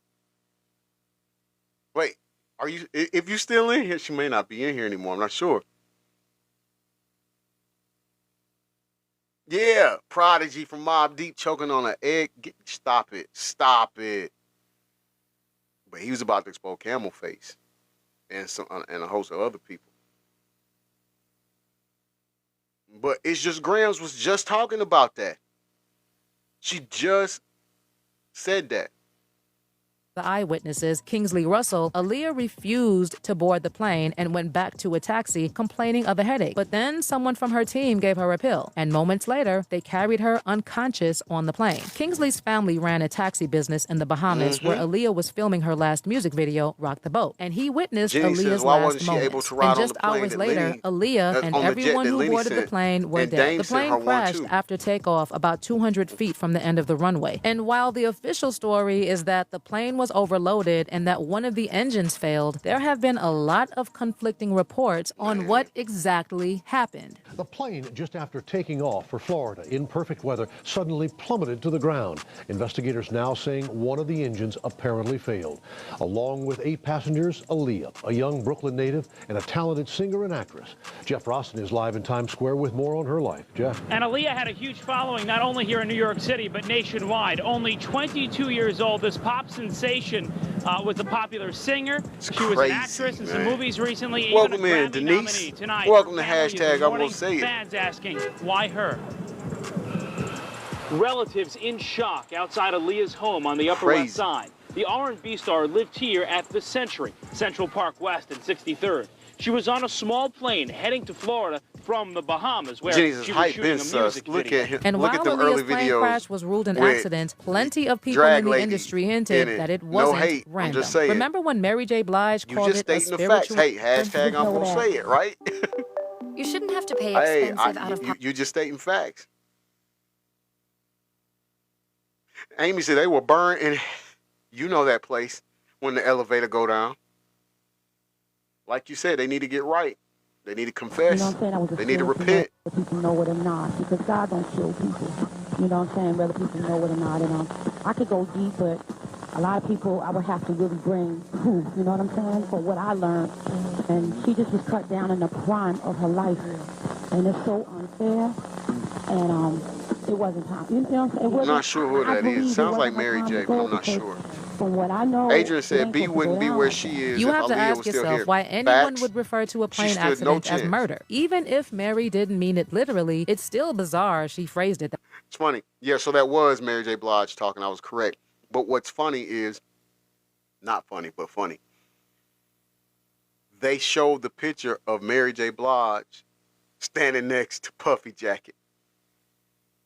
Wait, are you... If you're still in here, she may not be in here anymore. I'm not sure. Yeah, Prodigy from Mobb Deep choking on an egg. Stop it. Stop it. But he was about to expose Camel Face and a host of other people. But It's Just Grams was just talking about that. She just said that. The eyewitnesses, Kingsley Russell, Aaliyah refused to board the plane and went back to a taxi, complaining of a headache. But then someone from her team gave her a pill, and moments later, they carried her unconscious on the plane. Kingsley's family ran a taxi business in the Bahamas where Aaliyah was filming her last music video, Rock the Boat. And he witnessed Aaliyah's last moments. And just hours later, Aaliyah and everyone who boarded the plane were dead. The plane crashed after takeoff about 200 feet from the end of the runway. And while the official story is that the plane was overloaded and that one of the engines failed, there have been a lot of conflicting reports on what exactly happened. The plane, just after taking off for Florida in perfect weather, suddenly plummeted to the ground. Investigators now saying one of the engines apparently failed. Along with 8 passengers, Aaliyah, a young Brooklyn native and a talented singer and actress. Jeff Rosten is live in Times Square with more on her life. Jeff. And Aaliyah had a huge following not only here in New York City, but nationwide. Only 22 years old, this pop sensation was a popular singer. She was an actress in some movies recently. Welcome in, Denise. Welcome to hashtag I'm gonna say it. Fans asking, why her? Relatives in shock outside Aaliyah's home on the Upper West Side. The R&B star lived here at the Century, Central Park West and 63rd. She was on a small plane heading to Florida from the Bahamas, where she was shooting a music video. And while Aaliyah's plane crash was ruled an accident, plenty of people in the industry hinted that it wasn't random. Remember when Mary J. Blige called it a spiritual... Hey, hashtag I'm gonna say it, right? You shouldn't have to pay expensive out-of-pocket. You just stating facts. Amy said they were burned, and you know that place when the elevator go down. Like you said, they need to get right. They need to confess. You know what I'm saying? I was They need to scared to know repent. whether people know it or not, because God don't kill people. You know what I'm saying? Whether people know it or not. And I could go deep, but a lot of people I would have to really bring proof. You know what I'm saying? For what I learned. And she just was cut down in the prime of her life, and it's so unfair. And it wasn't time. You know what I'm saying? It I'm wasn't, not sure who that is. Sounds like Mary J, but I'm not sure. From what I know, Adrian said B wouldn't be where she is You if have to Aaliyah ask was still yourself here. why anyone Facts. would refer to a She plane stood no accident as chance. murder. Even if Mary didn't mean it literally, it's still bizarre she phrased it. It's funny. Yeah, so that was Mary J. Blige talking. I was correct. But what's funny is, not funny, but funny. They showed the picture of Mary J. Blige standing next to Puffy Jacket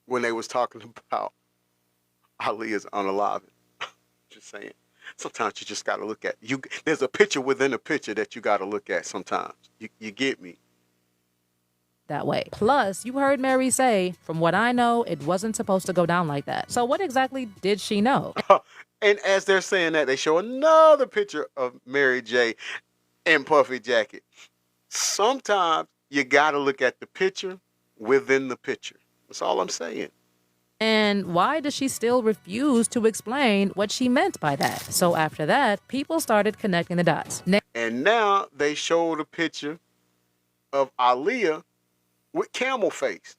when they was talking about Aaliyah's unaliving. Just saying. Sometimes you just got to look at you. There's a picture within a picture that you got to look at sometimes. You get me? That way. Plus, you heard Mary say, from what I know, it wasn't supposed to go down like that. So what exactly did she know? And as they're saying that, they show another picture of Mary J. and Puffy Jacket. Sometimes you got to look at the picture within the picture. That's all I'm saying. And why does she still refuse to explain what she meant by that? So after that, people started connecting the dots. And now they showed a picture of Aaliyah with camel face.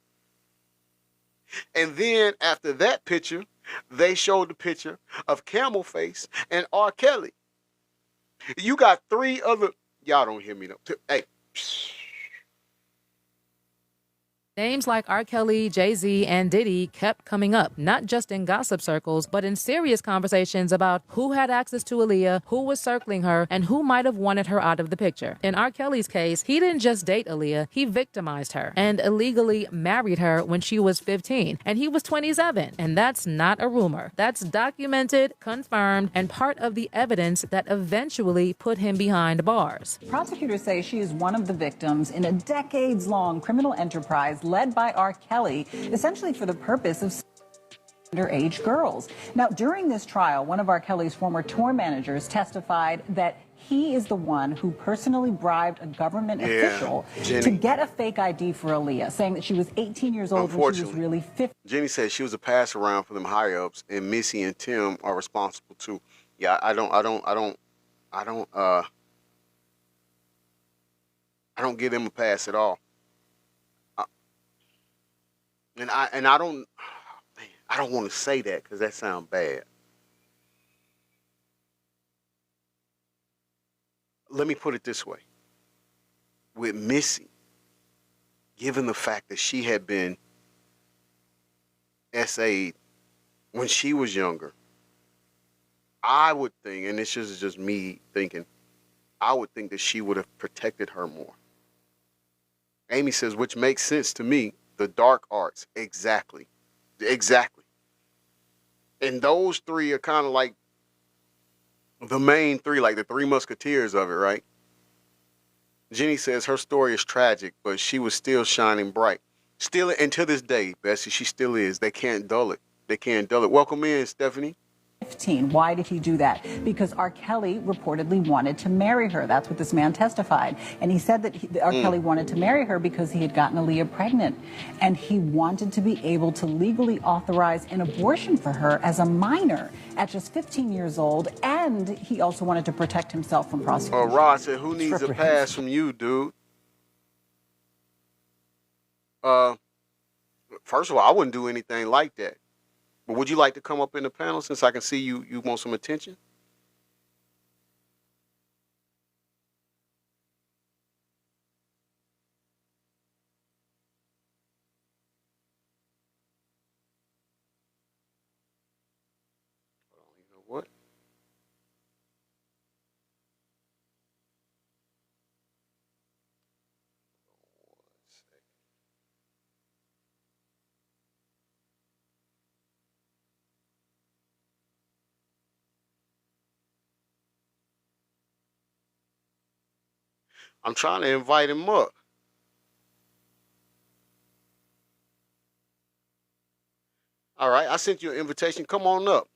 And then after that picture, they showed the picture of camel face and R. Kelly. You got three other, y'all don't hear me though. Hey. Names like R. Kelly, Jay-Z, and Diddy kept coming up, not just in gossip circles, but in serious conversations about who had access to Aaliyah, who was circling her, and who might have wanted her out of the picture. In R. Kelly's case, he didn't just date Aaliyah, he victimized her and illegally married her when she was 15, and he was 27. And that's not a rumor. That's documented, confirmed, and part of the evidence that eventually put him behind bars. Prosecutors say she is one of the victims in a decades-long criminal enterprise led by R. Kelly, essentially for the purpose of underage girls. Now, during this trial, one of R. Kelly's former tour managers testified that he is the one who personally bribed a government official to get a fake ID for Aaliyah, saying that she was 18 years old when she was really 15. Jenny said she was a pass around for them higher ups, and Missy and Tim are responsible too. Yeah, I don't give them a pass at all. And I don't want to say that because that sounds bad. Let me put it this way. With Missy, given the fact that she had been SA'd when she was younger, I would think, and this is just me thinking, I would think that she would have protected her more. Amy says, which makes sense to me. The dark arts, exactly. And those three are kind of like the main three, like the three musketeers of it, right? Jenny says her story is tragic, but she was still shining bright. Still, and to this day, Bessie, she still is. They can't dull it. Welcome in, Stephanie. 15. Why did he do that? Because R. Kelly reportedly wanted to marry her. That's what this man testified. And he said that R. Kelly wanted to marry her because he had gotten Aaliyah pregnant. And he wanted to be able to legally authorize an abortion for her as a minor at just 15 years old. And he also wanted to protect himself from prosecution. Rod said, who needs a pass from you, dude? First of all, I wouldn't do anything like that. But would you like to come up in the panel since I can see you want some attention? You know what? I'm trying to invite him up. All right, I sent you an invitation. Come on up.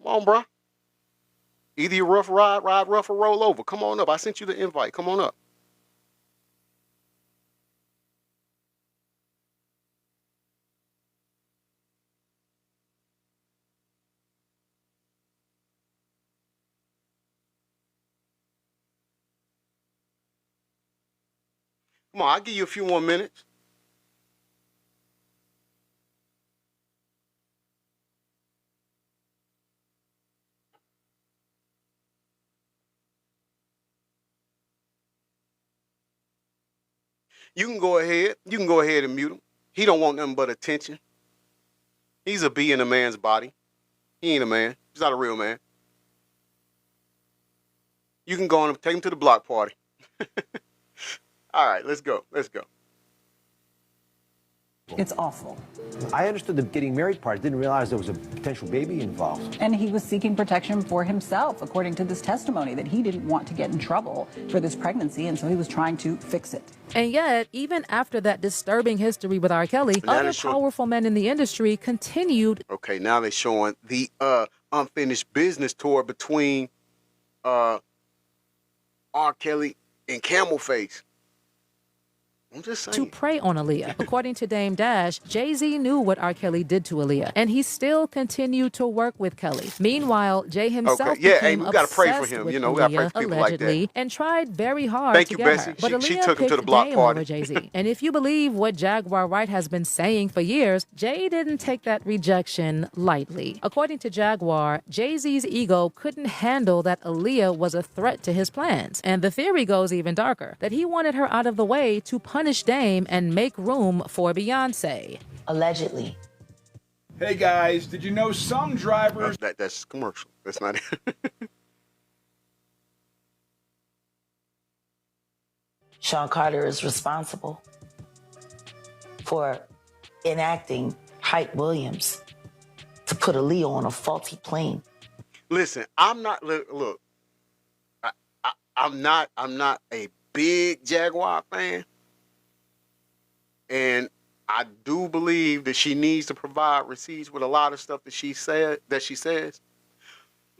Come on, bro. Either you rough ride rough, or roll over. Come on up. I sent you the invite. Come on up. Come on, I'll give you a few more minutes. You can go ahead. You can go ahead and mute him. He don't want nothing but attention. He's a bee in a man's body. He ain't a man. He's not a real man. You can go on and take him to the block party. All right, let's go. Let's go. It's awful. I understood the getting married part. Didn't realize there was a potential baby involved. And he was seeking protection for himself, according to this testimony, that he didn't want to get in trouble for this pregnancy, and so he was trying to fix it. And yet, even after that disturbing history with R. Kelly, other powerful men in the industry continued. Okay, now they're showing the unfinished business tour between R. Kelly and Camel Face. I'm just saying. To prey on Aaliyah. According to Dame Dash, Jay-Z knew what R. Kelly did to Aaliyah, and he still continued to work with Kelly. Meanwhile, Jay himself became we gotta pray for obsessed him. with You know, we gotta pray Aaliyah, for people allegedly, like that. and tried very hard to you, get Bessie. her. But Aaliyah She took him to the picked block Dame party. over Jay-Z. And if you believe what Jaguar Wright has been saying for years, Jay didn't take that rejection lightly. According to Jaguar, Jay-Z's ego couldn't handle that Aaliyah was a threat to his plans. And the theory goes even darker, that he wanted her out of the way to punish Dame and make room for Beyonce. Allegedly. Hey guys, did you know some drivers... That's commercial. That's not it. Sean Carter is responsible for enacting Hype Williams to put Aaliyah on a faulty plane. Listen, I'm not. Look, I'm not a big Jaguar fan. And I do believe that she needs to provide receipts with a lot of stuff that she says.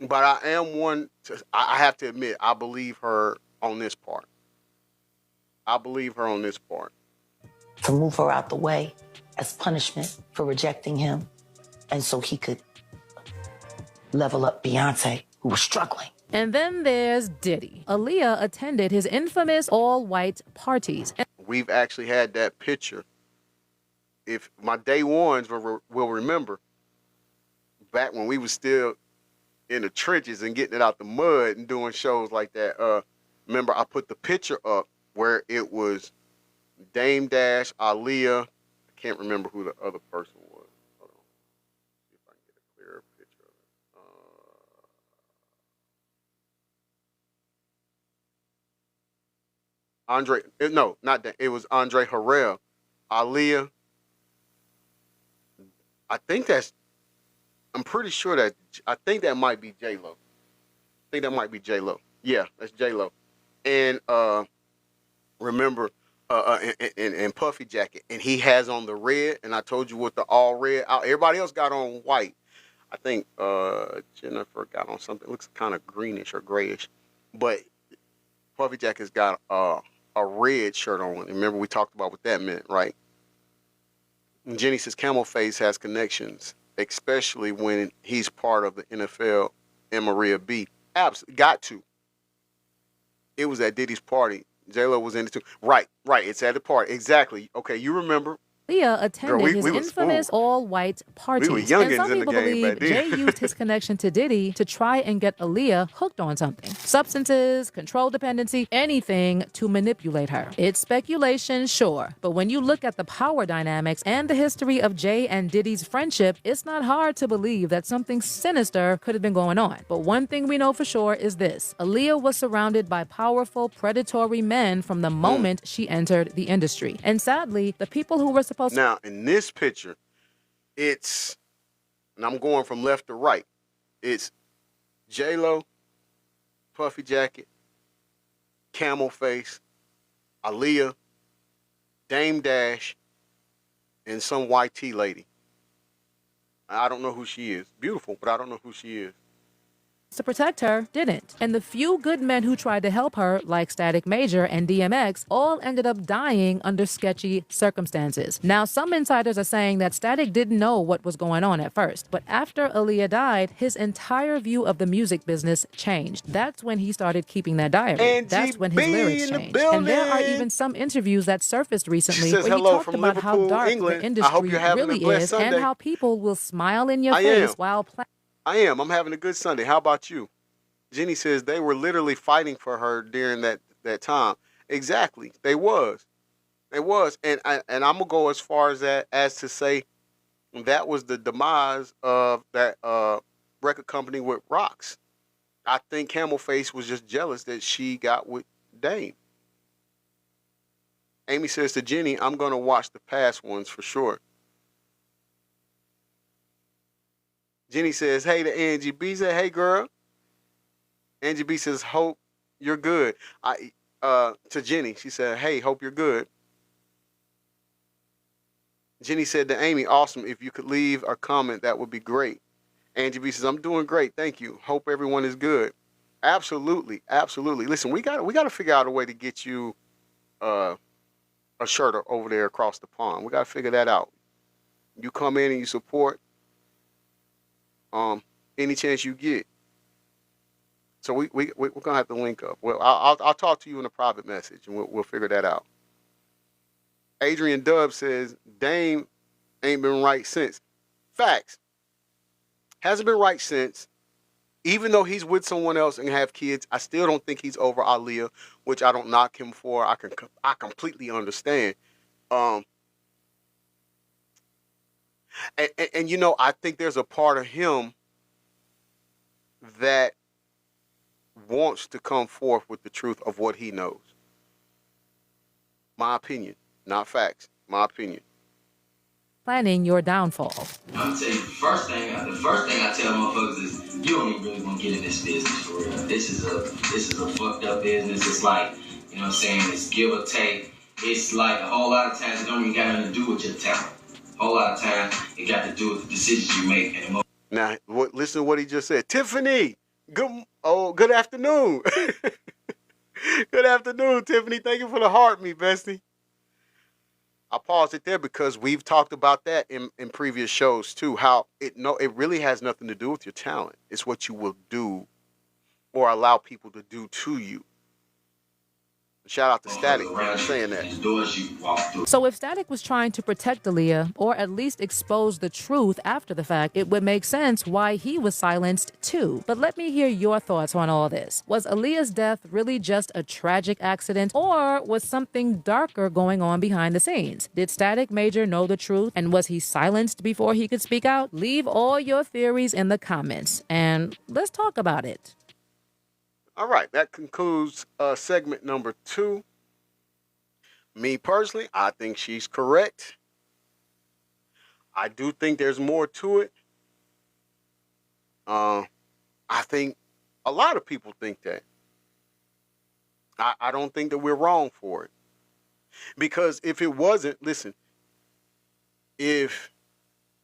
But I am one. I have to admit, I believe her on this part. To move her out the way as punishment for rejecting him, and so he could level up Beyonce, who was struggling. And then there's Diddy. Aaliyah attended his infamous all-white parties. We've actually had that picture. If my day ones will remember, back when we was still in the trenches and getting it out the mud and doing shows like that. Remember, I put the picture up where it was Dame Dash, Aaliyah. I can't remember who the other person was. Hold on. See if I can get a clearer picture of it. It was Andre Harrell, Aaliyah. I think that might be J-Lo. Yeah, that's J-Lo. And remember, and Puffy Jacket. And he has on the red, and I told you what the all red. Everybody else got on white. I think Jennifer got on something. It looks kind of greenish or grayish. But Puffy Jacket's got a red shirt on. Remember, we talked about what that meant, right? And Jenny says Camel Face has connections, especially when he's part of the NFL and Maria B. Absolutely, got to. It was at Diddy's party. J-Lo was in it too. Right. It's at the party. Exactly. Okay, you remember. Aaliyah attended his infamous all-white parties. We were youngins and some in the people game believe back then. Jay used his connection to Diddy to try and get Aaliyah hooked on something. Substances, control dependency, anything to manipulate her. It's speculation, sure, but when you look at the power dynamics and the history of Jay and Diddy's friendship, it's not hard to believe that something sinister could have been going on. But one thing we know for sure is this. Aaliyah was surrounded by powerful, predatory men from the moment she entered the industry. And sadly, the people who were supposed Now, in this picture, and I'm going from left to right, it's J-Lo, Puffy Jacket, Camel Face, Aaliyah, Dame Dash, and some YT lady. I don't know who she is. Beautiful, but I don't know who she is. to protect her didn't. And the few good men who tried to help her, like Static Major and DMX, all ended up dying under sketchy circumstances. Now, some insiders are saying that Static didn't know what was going on at first, but after Aaliyah died, his entire view of the music business changed. That's when he started keeping that diary. That's when his lyrics changed. And there are even some interviews that surfaced recently where he talked about how dark the industry really is and how people will smile in your face while playing. I am. I'm having a good Sunday. How about you? Jenny says they were literally fighting for her during that time. Exactly. They was. And I'm going to go as far as that as to say that was the demise of that record company with Rocks. I think Camel Face was just jealous that she got with Dame. Amy says to Jenny, I'm going to watch the past ones for sure. Jenny says, hey to Angie B. Said, hey, girl. Angie B says, hope you're good. To Jenny, she said, hey, hope you're good. Jenny said to Amy, awesome. If you could leave a comment, that would be great. Angie B says, I'm doing great. Thank you. Hope everyone is good. Absolutely. Absolutely. Listen, we got to figure out a way to get you a shirt over there across the pond. We got to figure that out. You come in and you support any chance you get. So we're gonna have to link up. Well, I'll talk to you in a private message and we'll figure that out. Adrian Dub says Dame ain't been right since. Facts. Hasn't been right since. Even though he's with someone else and have kids, I still don't think he's over Aaliyah, which I don't knock him for. I completely understand. And you know, I think there's a part of him that wants to come forth with the truth of what he knows. My opinion, not facts. My opinion. Planning your downfall. I'll tell you, the first thing I tell motherfuckers is you don't even really want to get in this business for real. This is a fucked up business. It's like, you know what I'm saying, it's give or take. It's like a whole lot of times it don't even got nothing to do with your talent. A whole lot of times it got to do with the decisions you make. And now, listen to what he just said. Tiffany, good afternoon. Good afternoon, Tiffany. Thank you for the heart, me bestie. I paused it there because we've talked about that in previous shows too, how it really has nothing to do with your talent. It's what you will do or allow people to do to you. Shout out to Static for saying that. So if Static was trying to protect Aaliyah, or at least expose the truth after the fact, it would make sense why he was silenced too. But let me hear your thoughts on all this. Was Aaliyah's death really just a tragic accident, or was something darker going on behind the scenes? Did Static Major know the truth, and was he silenced before he could speak out? Leave all your theories in the comments, and let's talk about it. All right, that concludes segment number 2. Me personally, I think she's correct. I do think there's more to it. I think a lot of people think that. I don't think that we're wrong for it. Because if it wasn't, listen, if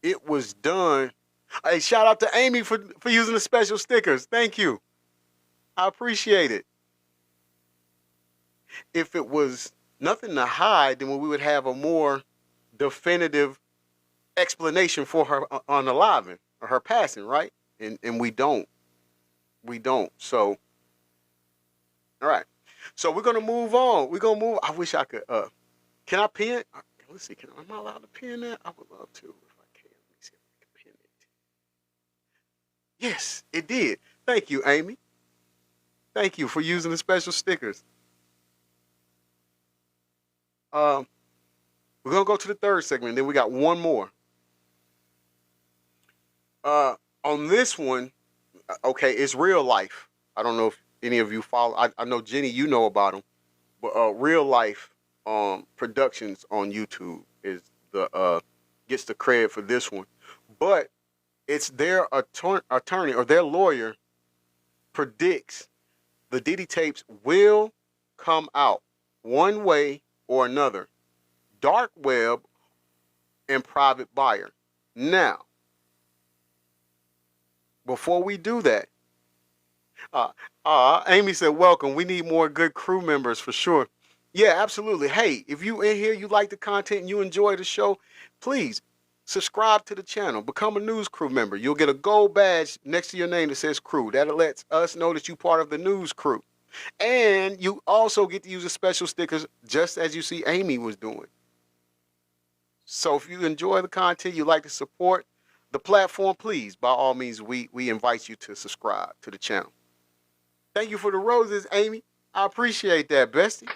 it was done, hey, shout out to Amy for using the special stickers. Thank you. I appreciate it. If it was nothing to hide, then we would have a more definitive explanation for her unaliving or her passing, right? And we don't. We don't. So, all right. So we're gonna move on. We're gonna move. I wish I could. Can I pin? Let's see. Am I allowed to pin that? I would love to if I can. Let me see if I can pin it. Yes, it did. Thank you, Amy. Thank you for using the special stickers. We're going to go to the third segment. Then we got one more. On this one, okay, it's Real Life. I don't know if any of you follow. I know, Jenny, you know about them. But Real Life Productions on YouTube is gets the credit for this one. But it's their attorney or their lawyer predicts the Diddy tapes will come out one way or another. Dark web and private buyer. Now, before we do that, Amy said, welcome. We need more good crew members for sure. Yeah, absolutely. Hey, if you in here, you like the content and you enjoy the show, please subscribe to the channel. Become a news crew member. You'll get a gold badge next to your name that says crew. That lets us know that you're part of the news crew. And you also get to use the special stickers just as you see Amy was doing. So if you enjoy the content, you like to support the platform, please, by all means, we invite you to subscribe to the channel. Thank you for the roses, Amy. I appreciate that, bestie.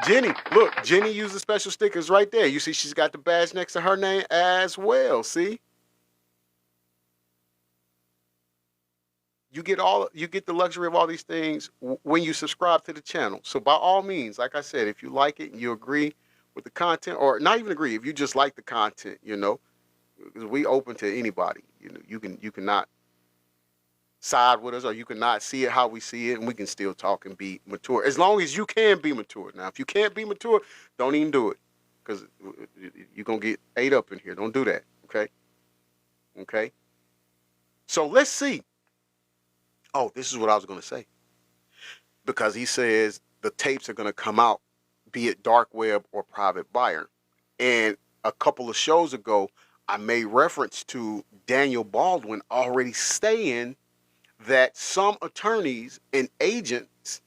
Jenny, look, Jenny used the special stickers right there. You see she's got the badge next to her name as well, see? You get the luxury of all these things when you subscribe to the channel. So by all means, like I said, if you like it and you agree with the content, or not even agree, if you just like the content, you know, we open to anybody. You know, you cannot side with us, or you cannot see it how we see it, and we can still talk and be mature. As long as you can be mature. Now, if you can't be mature, don't even do it, because you're going to get ate up in here. Don't do that, okay? Okay? So let's see. Oh, this is what I was going to say. Because he says the tapes are going to come out, be it dark web or private buyer. And a couple of shows ago, I made reference to Daniel Baldwin already saying that some attorneys and agents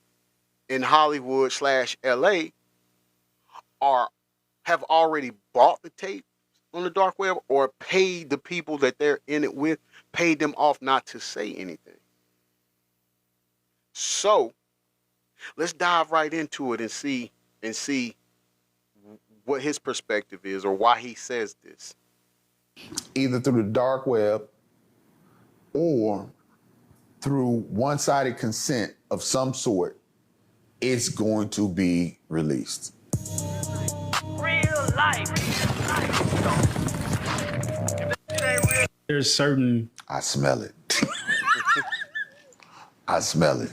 in Hollywood / LA have already bought the tape on the dark web or paid the people that they're in it with, paid them off not to say anything. So let's dive right into it and see what his perspective is or why he says this. Either through the dark web or through one-sided consent of some sort, it's going to be released. Real life. There's certain... I smell it. I smell it.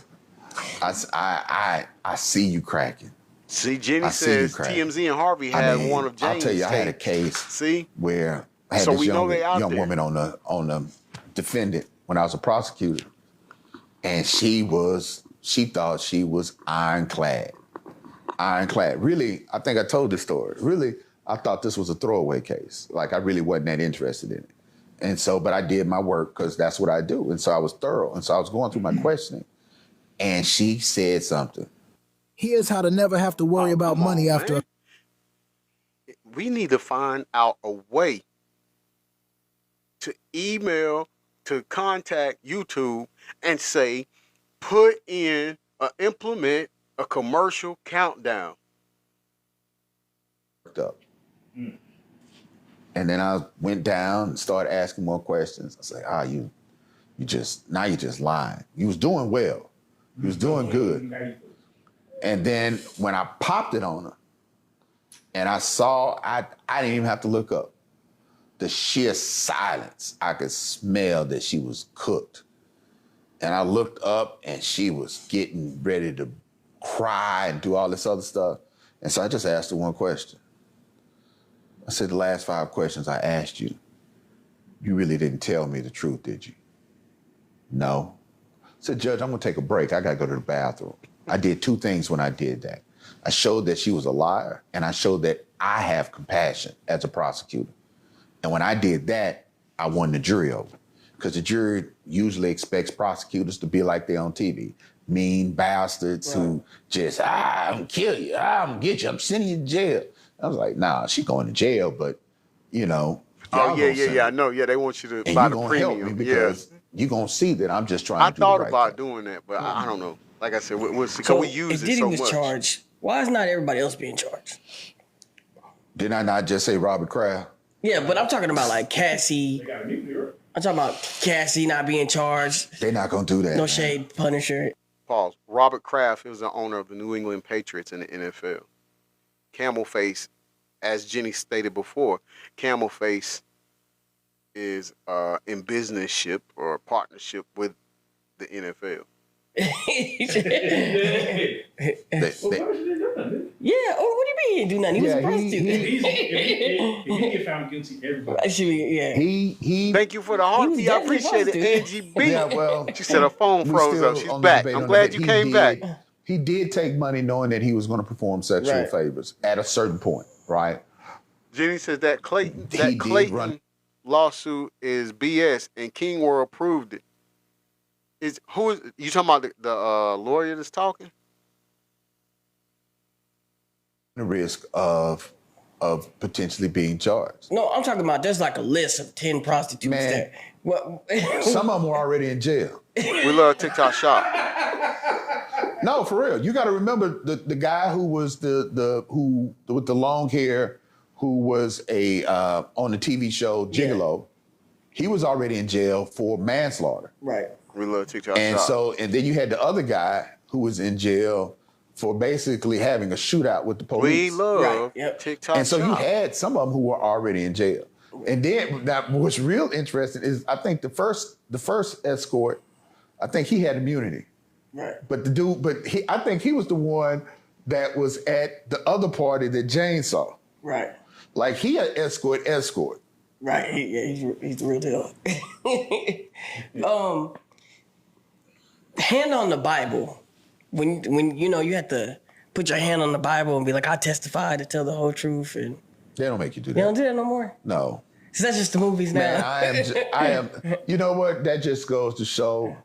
I see you cracking. See, Jenny says TMZ and Harvey had one of James' I'll tell you, I had a tapes. case where I had this young woman on the defendant when I was a prosecutor. And she thought she was ironclad. Ironclad. Really, I think I told this story. Really, I thought this was a throwaway case. Like, I really wasn't that interested in it. And so, but I did my work because that's what I do. And so I was thorough. And so I was going through my questioning. And she said something. Here's how to never have to worry about money after. We need to find out a way to email, to contact YouTube and say, implement a commercial countdown. And then I went down and started asking more questions. I was like, you're just lying. You was doing well. You was doing good. And then when I popped it on her and I saw, I didn't even have to look up. The sheer silence, I could smell that she was cooked. And I looked up and she was getting ready to cry and do all this other stuff. And so I just asked her one question. I said, the last 5 questions I asked you, you really didn't tell me the truth, did you? No. I said, Judge, I'm gonna take a break. I gotta go to the bathroom. I did 2 things when I did that. I showed that she was a liar and I showed that I have compassion as a prosecutor. And when I did that, I won the jury over. Because the jury usually expects prosecutors to be like they're on TV. Mean bastards who just, I'm gonna kill you, I'm gonna get you, I'm sending you to jail. I was like, nah, she's going to jail, but, you know. Oh, yeah, I know. Yeah, they want you to buy the premium. Help me because you're going to see that I'm just trying to do I thought the right about thing. doing that, but I don't know. Like I said, we'll see. So we use if it Diddy so was much. charged, why is not everybody else being charged? Didn't I not just say Robert Kraft? Yeah, but I'm talking about like Cassie. I'm talking about Cassie not being charged. They're not going to do that. No shade, Punisher. Pause. Robert Kraft is the owner of the New England Patriots in the NFL. Camel Face, as Jenny stated before, Camel Face is in businessship or partnership with the NFL. Yeah. Oh, what do you mean he didn't do nothing? He was a prostitute. If he get found guilty, everybody. Yeah. Thank you for the heartbeat. I appreciate it, Angie B. Yeah, well, she said her phone froze up. She's back. I'm glad you came back. He did take money knowing that he was going to perform sexual favors at a certain point, right? Jenny says that Clayton lawsuit is BS and King World proved it. Who is you talking about the lawyer that's talking? The risk of potentially being charged. No, I'm talking about there's like a list of 10 prostitutes there. Well, some of them were already in jail. We love TikTok Shop. No, for real. You got to remember the guy who was who with the long hair, who was on the TV show Gigolo. He was already in jail for manslaughter. Right. We love TikTok Shop. And then you had the other guy who was in jail for basically having a shootout with the police. We love TikTok And so Shop. you had some of them who were already in jail. And then what's real interesting is I think the first escort, I think he had immunity. Right. But I think he was the one that was at the other party that Jane saw. Right. Like he had escort. Right. He's the real deal. Hand on the Bible. When you know you have to put your hand on the Bible and be like, I testify to tell the whole truth, and they don't make you do that. They don't do that no more. No. So that's just the movies now. Man, I am. You know what? That just goes to show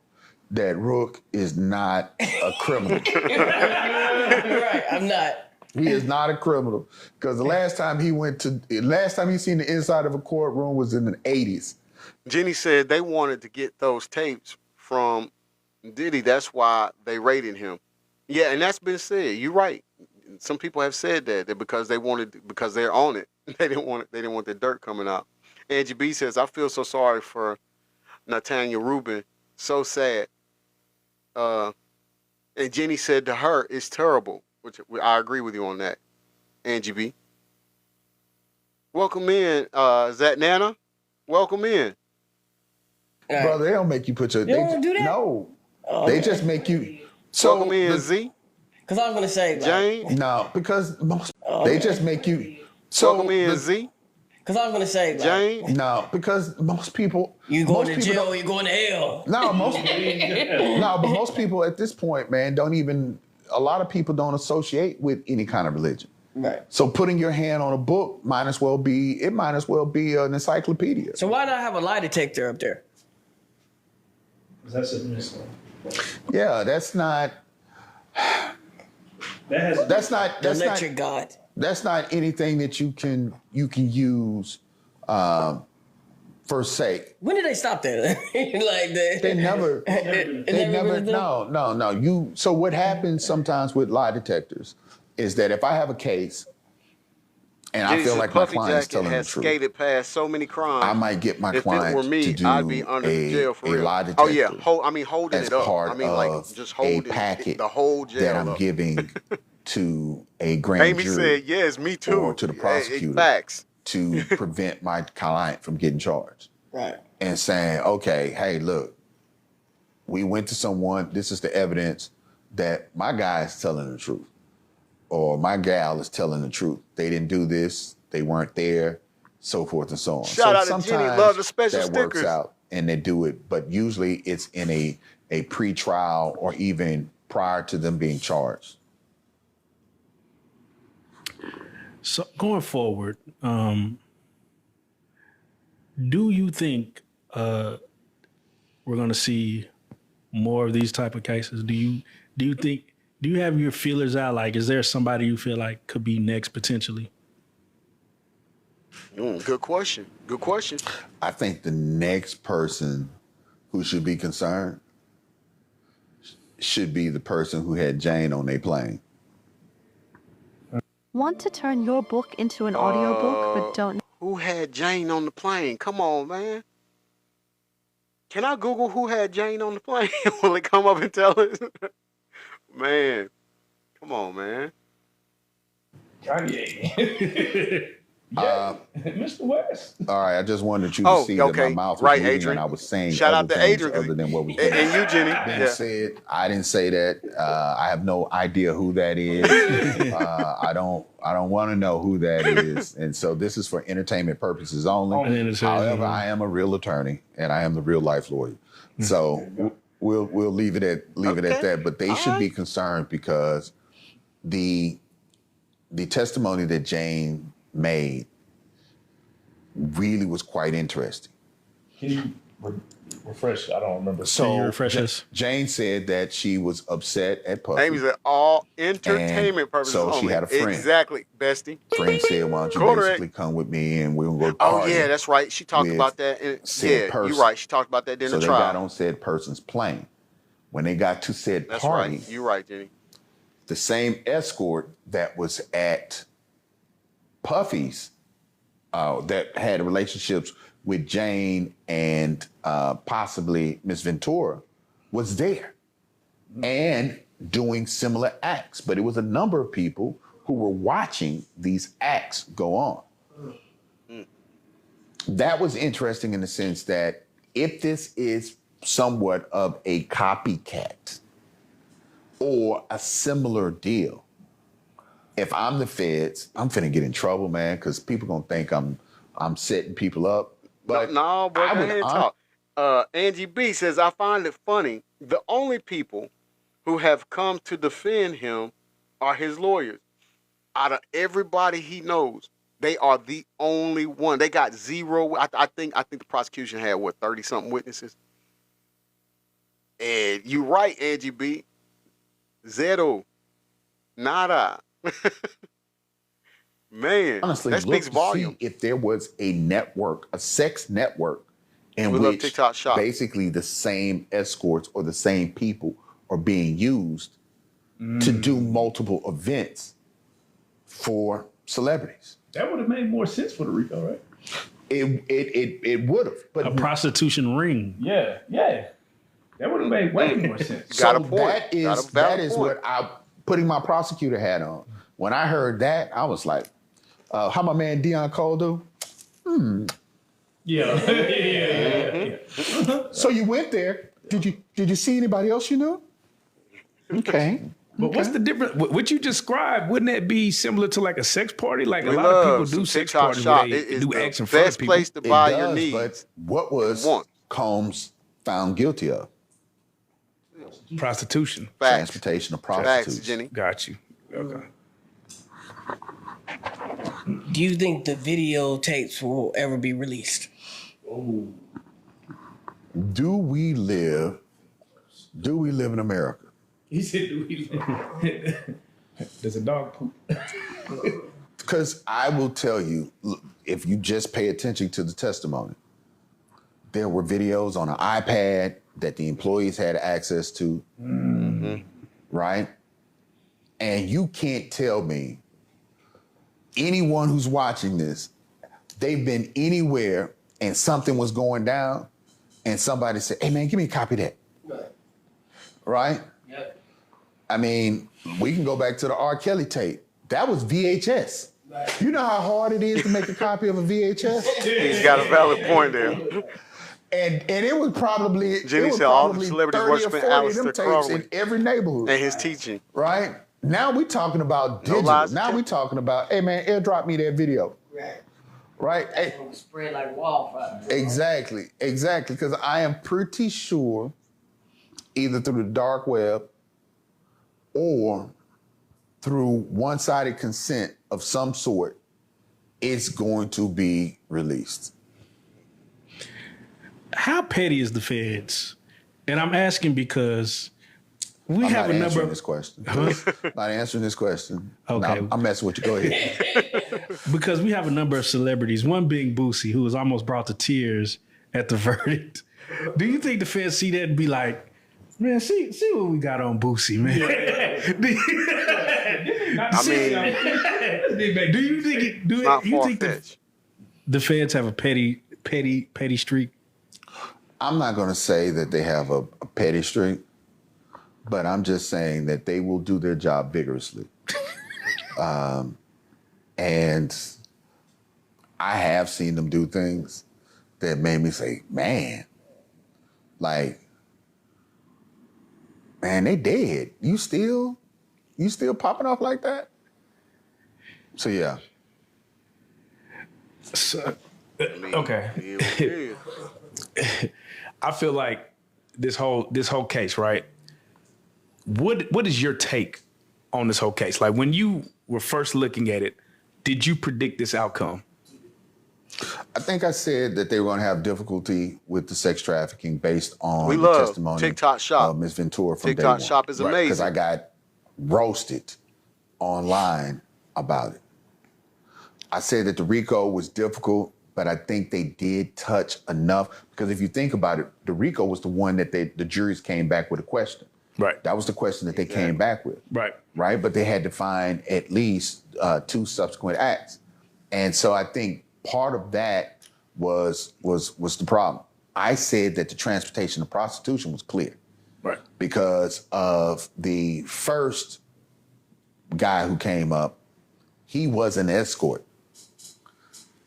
that Rook is not a criminal. Right, I'm not. He is not a criminal because the last time he seen the inside of a courtroom was in the 80s. Jenny said they wanted to get those tapes from Diddy. That's why they raided him. Yeah, and that's been said. You're right. Some people have said that because they're on it. They didn't want the dirt coming out. Angie B says, I feel so sorry for Nathaniel Rubin. So sad. And Jenny said to her, it's terrible. Which I agree with you on that, Angie B. Welcome in, is that Nana? Welcome in. Brother, they don't make you put your... They don't do that? No. Oh, they okay. just make you... So welcome in, Z. Because I was going to say... Jane? No, because they just make you... Welcome in, Z. Because I was going to say... Jane? No, because most people... You going to jail or you going to hell. No, but most people at this point, man, don't even... A lot of people don't associate with any kind of religion. Right. So putting your hand on a book might as well be an encyclopedia. So why not have a lie detector up there? That's a mistake. Yeah, that's not electric God. That's not anything that you can use for sake. When did they stop that? They never. No. So what happens sometimes with lie detectors is that if I have a case and I feel like my client's telling the truth, skated past so many crimes. I might get my client if it were me, to do I'd be under jail for a real. lie detector. Oh yeah, holding as it up. part I mean, like of just holding a packet the whole jail that I'm up. giving to a grand Amy jury. said, "Yes, me too." Or to the prosecutor. Facts. To prevent my client from getting charged. Right. And saying, okay, hey, look, we went to someone, this is the evidence that my guy is telling the truth. Or my gal is telling the truth. They didn't do this, they weren't there, so forth and so on. Shout out to Jenny, love the special that stickers. works out and they do it, but usually it's in a pre-trial or even prior to them being charged. So going forward, do you think we're going to see more of these type of cases? Do you have your feelers out? Like, is there somebody you feel like could be next potentially? Good question. Good question. I think the next person who should be concerned should be the person who had Jane on their plane. Want to turn your book into an audiobook but don't... Who had Jane on the plane? Come on, man. Can I Google who had Jane on the plane? Will it come up and tell us? Man, come on, man. Kanye. Mr. West. All right, I just wanted you to see that my mouth was moving Adrian. and I was saying Shout other out to things Adrian, other than what was and you, Jenny. being said. I didn't say that. I have no idea who that is. I don't want to know who that is. And so this is for entertainment purposes only. However, I am a real attorney and I am the real life lawyer. So we'll leave it at that. But they should be concerned because the testimony that Jane made really was quite interesting. Can you refresh? I don't remember. So Can you refresh us? Jane said that she was upset at Puffy. Amy said all entertainment purposes so only. she had a friend. Exactly, bestie. Friend said, why don't you basically come with me and we'll go Oh, party yeah, that's right. She talked about that. said person. You're right. She talked about that during So the they trial. got on said person's plane. When they got to said That's party, right. You're right, Jenny. the same escort that was at Puffy's that had relationships with Jane and possibly Miss Ventura was there and doing similar acts. But it was a number of people who were watching these acts go on. That was interesting in the sense that if this is somewhat of a copycat or a similar deal, if I'm the feds, I'm finna get in trouble, man, because people gonna think I'm setting people up. But no, boy, go ahead and talk. Angie B says, I find it funny. The only people who have come to defend him are his lawyers. Out of everybody he knows, they are the only one. They got zero. I think the prosecution had 30-something witnesses. And you're right, Angie B. Zero. Nada. Man, honestly, that speaks volume. If there was a network, a sex network, in which basically the same escorts or the same people are being used to do multiple events for celebrities. That would have made more sense for the RICO, right? It would have. But a prostitution ring. Yeah. That would have made way more sense. Got a point. That is what I'm putting my prosecutor hat on. When I heard that, I was like, how my man Dion Cole do? Yeah. So you went there. Did you see anybody else you knew? Okay. But what's the difference? What you described, wouldn't that be similar to like a sex party? Like a lot of people do sex parties where they do acts in front of people. Best place to buy your needs. But what was Combs found guilty of? Prostitution. Transportation of prostitutes. Facts, Jenny. Got you. Okay. Do you think the videotapes will ever be released? Do we live in America? He said, do we live? There's a dog poop. Because I will tell you, if you just pay attention to the testimony, there were videos on an iPad that the employees had access to, right? And you can't tell me anyone who's watching this, they've been anywhere and something was going down and somebody said, hey man, give me a copy of that. Right? Yep. I mean, we can go back to the R. Kelly tape. That was VHS. Right. You know how hard it is to make a copy of a VHS? He's got a valid point there. And it was probably Jenny said all the celebrities 30 or worshiping 40 of Alistair them tapes Crowley in every neighborhood. and his teaching. Right? Now we're talking about digital. Now we're talking about, hey man, airdrop me that video. Right? Hey. Spread like wildfire. Exactly. Because I am pretty sure either through the dark web or through one-sided consent of some sort, it's going to be released. How petty is the feds? And I'm asking because we have a number of this question. Not answering this question. Okay. No, I'm messing with you. Go ahead. Because we have a number of celebrities, one being Boosie, who was almost brought to tears at the verdict. Do you think the feds see that and be like, man, see what we got on Boosie, man? Do you think the feds have a petty streak? I'm not going to say that they have a petty streak, but I'm just saying that they will do their job vigorously. And I have seen them do things that made me say, man, like, man, they dead. You still popping off like that? So yeah. So, okay. I feel like this whole case, right? What is your take on this whole case? Like when you were first looking at it, did you predict this outcome? I think I said that they were going to have difficulty with the sex trafficking based on We the love testimony TikTok Shop. of Ms. Ventura from TikTok day one. Shop is amazing. Because I got roasted online about it. I said that the RICO was difficult, but I think they did touch enough. Because if you think about it, the RICO was the one that the juries came back with a question. Right. That was the question that they came back with. Right. Right. But they had to find at least 2 subsequent acts. And so I think part of that was the problem. I said that the transportation of prostitution was clear. Right. Because of the first guy who came up, he was an escort.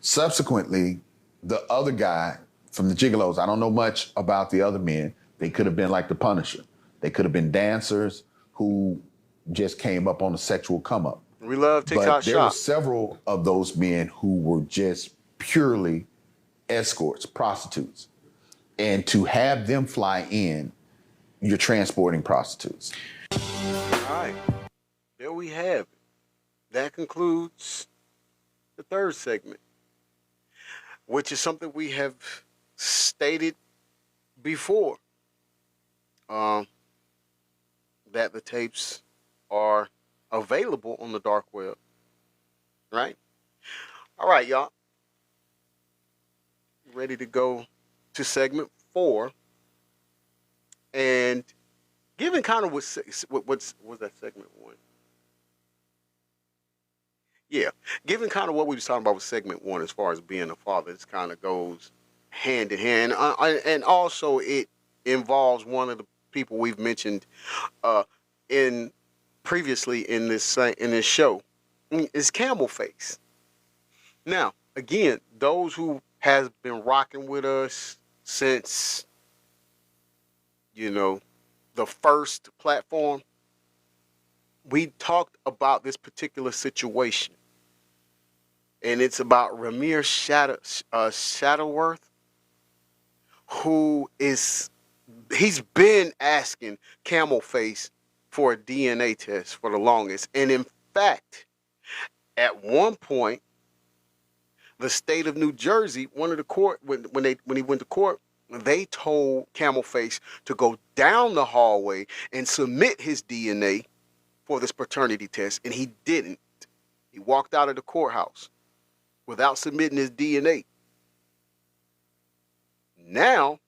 Subsequently, the other guy from the Gigolos, I don't know much about the other men. They could have been like the Punisher. They could have been dancers who just came up on a sexual come up. We love TikTok But there were Shop. several of those men who were just purely escorts, prostitutes. And to have them fly in, you're transporting prostitutes. All right. There we have it. That concludes the third segment, which is something we have stated before, that the tapes are available on the dark web, right? All right, y'all. Ready to go to segment 4. And given kind of what's that segment 1? Yeah, given kind of what we were talking about with segment 1 as far as being a father, this kind of goes hand in hand. And also it involves one of the people we've mentioned previously in this show, is Camel Face. Now, again, those who has been rocking with us since, the first platform, we talked about this particular situation. And it's about Raymir Shuttleworth, he's been asking Camel Face for a DNA test for the longest. And in fact, at one point, the state of New Jersey, one of the court, when he went to court, they told Camel Face to go down the hallway and submit his DNA for this paternity test, and he didn't. He walked out of the courthouse without submitting his DNA. Now,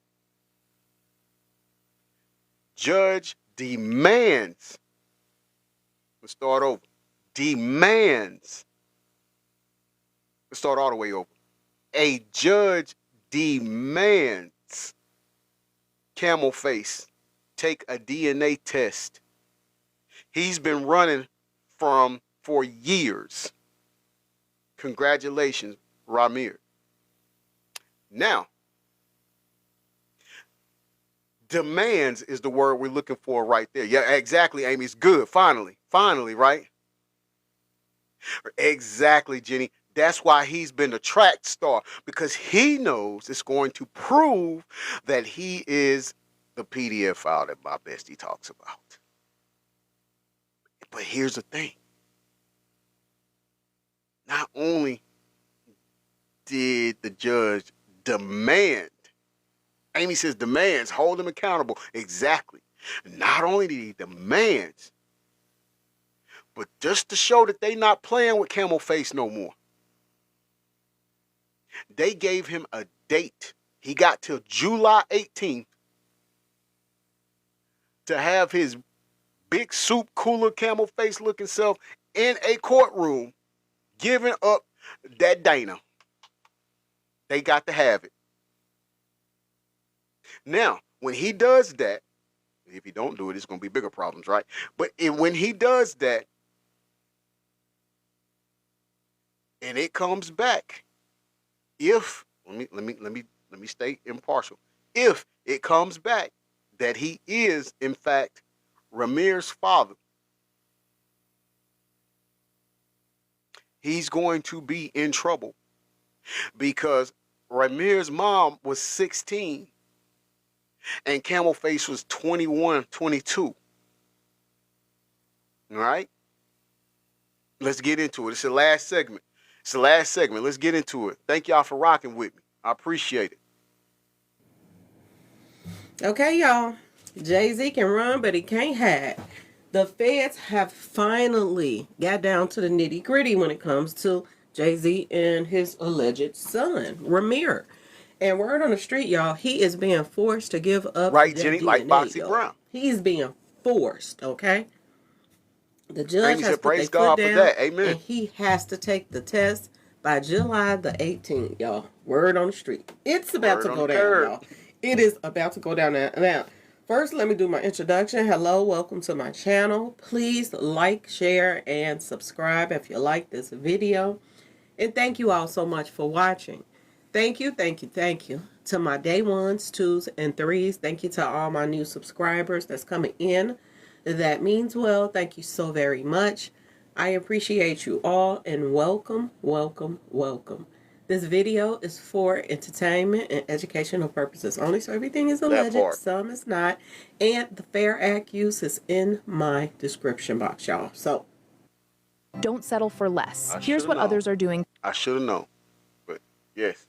judge demands, let's start over, demands, let's start all the way over. A judge demands Camel Face take a DNA test he's been running for years. Congratulations, Raymir. Now, demands is the word we're looking for right there. Yeah, exactly, Amy. It's good. Finally, right? Exactly, Jenny. That's why he's been a track star, because he knows it's going to prove that he is the pedophile that my bestie talks about. But here's the thing. Not only did the judge demand, Amy says demands, hold him accountable. Exactly. Not only did he demand, but just to show that they not playing with Camel Face no more, they gave him a date. He got till July 18th to have his big soup cooler Camel Face looking self in a courtroom giving up that Dana. They got to have it. Now, when he does that, if he don't do it, it's going to be bigger problems, right? But when he does that, and it comes back if let me stay impartial. If it comes back that he is in fact Raymir's father, he's going to be in trouble because Raymir's mom was 16 and Camel Face was 21, 22. All right? Let's get into it. It's the last segment. Let's get into it. Thank y'all for rocking with me. I appreciate it. Okay, y'all. Jay-Z can run, but he can't hide. The feds have finally got down to the nitty-gritty when it comes to Jay-Z and his alleged son, Raymir. And word on the street, y'all, he is being forced to give up right, that Jenny, DNA, like Boxy Brown. He's being forced, okay? The judge has put praise their God foot down, for that. Amen. and he has to take the test by July the 18th, y'all. Word on the street. It's about to go down, y'all. It is about to go down now. First, let me do my introduction. Hello, welcome to my channel. Please like, share, and subscribe if you like this video. And thank you all so much for watching. Thank you to my day ones, twos, and threes. Thank you to all my new subscribers that's coming in. That means well. Thank you so very much. I appreciate you all, and welcome, welcome, welcome. This video is for entertainment and educational purposes only, so everything is alleged, some is not, and the Fair Act use is in my description box, y'all. So don't settle for less. Here's what others are doing. I should have known, but yes.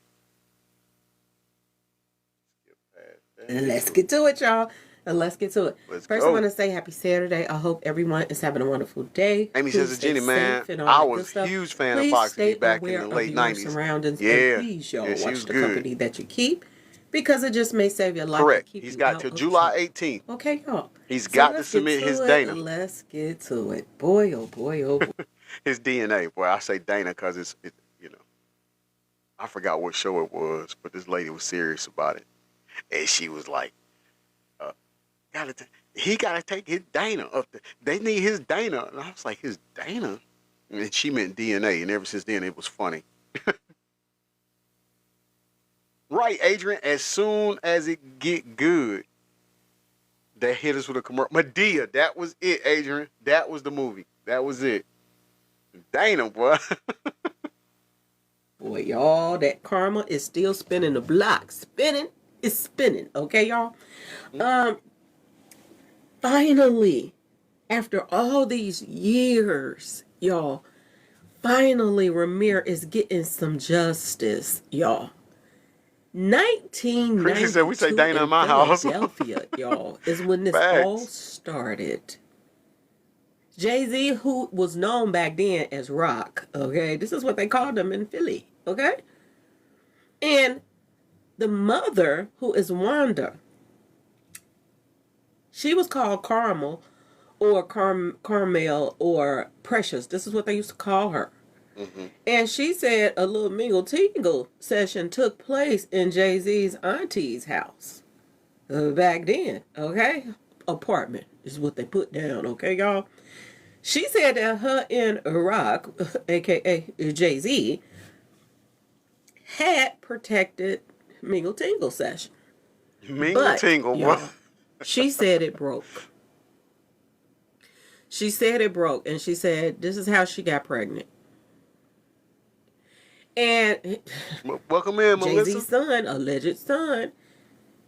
Let's get to it, y'all. Let's get to it. First, I want to say happy Saturday. I hope everyone is having a wonderful day. Amy says to Jenny, man, I was a huge fan of Foxy back in the late 90s. Surroundings, and please, y'all, watch the company that you keep, because it just may save your life. Correct. He's got till July 18th. Okay, y'all. He's got to submit his Dana. Let's get to it. Boy, oh boy, oh boy. His DNA. Boy, I say Dana because it's I forgot what show it was, but this lady was serious about it. And she was like, he gotta take his Dana up there. They need his Dana. And I was like, his Dana? And she meant DNA, and ever since then it was funny. Right, Adrian, as soon as it get good, they hit us with a commercial. Medea, that was it, Adrian. That was the movie. That was it. Dana, boy. Boy, y'all, that karma is still spinning the block. Spinning is spinning, okay, y'all? Finally, after all these years, y'all, finally Raymir is getting some justice, y'all. 1992 said we say Dana in my house. Philadelphia, y'all, is when this all started. Jay-Z, who was known back then as Rock, okay? This is what they called him in Philly, okay? And the mother, who is Wanda, she was called Carmel or Carmel or Precious. This is what they used to call her. Mm-hmm. And she said a little mingle-tingle session took place in Jay-Z's auntie's house back then, okay? Apartment is what they put down, okay, y'all? She said that her and Rock, a.k.a. Jay-Z, had protected mingle-tingle session. Mingle-tingle, what? She said it broke. She said it broke, and she said this is how she got pregnant. And welcome in, Melissa. Jay-Z's son, alleged son,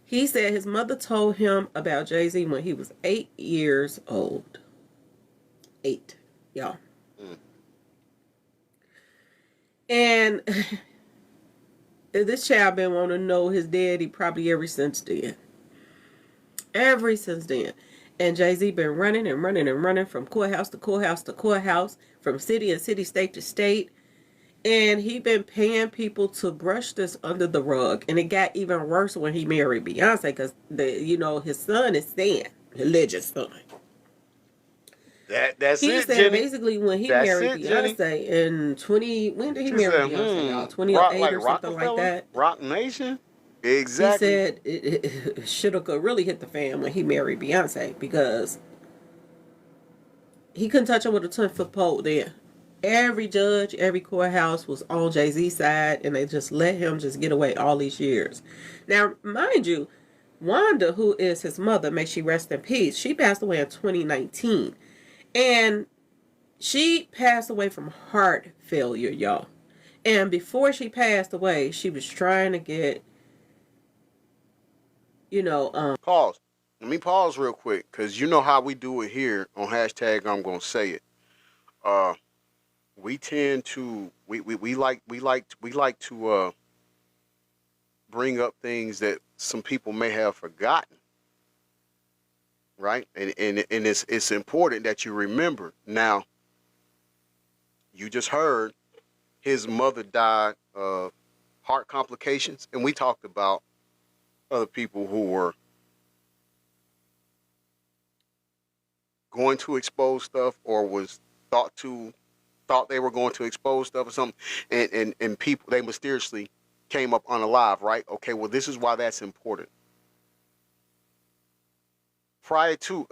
he said his mother told him about Jay-Z when he was 8 years old. 8, y'all. And this child been wanting to know his daddy probably ever since then. Ever since then. And Jay-Z been running and running and running from courthouse to courthouse to courthouse, from city and city, state to state. And he been paying people to brush this under the rug. And it got even worse when he married Beyonce, because his son is Stan, alleged son. That's he it, said Jenny. Basically when he married Beyonce in when did he marry Beyonce, y'all? 2008 or something like that. Rock Nation? Exactly. He said it should have really hit the fan when he married Beyonce, because he couldn't touch her with a 10-foot pole then. every judge, every courthouse was on Jay-Z's side, and they just let him just get away all these years. Now, mind you, Wanda, who is his mother, may she rest in peace, she passed away in 2019. And she passed away from heart failure, y'all. And before she passed away, she was trying to get, Pause. Let me pause real quick, because you know how we do it here on hashtag I'm gonna say it. We tend to we like to bring up things that some people may have forgotten, right? And it's important that you remember. Now, you just heard his mother died of heart complications, and we talked about other people who were going to expose stuff or was thought they were going to expose stuff or something, and people, they mysteriously came up unalive, right? Okay, well, this is why that's important. Prior to,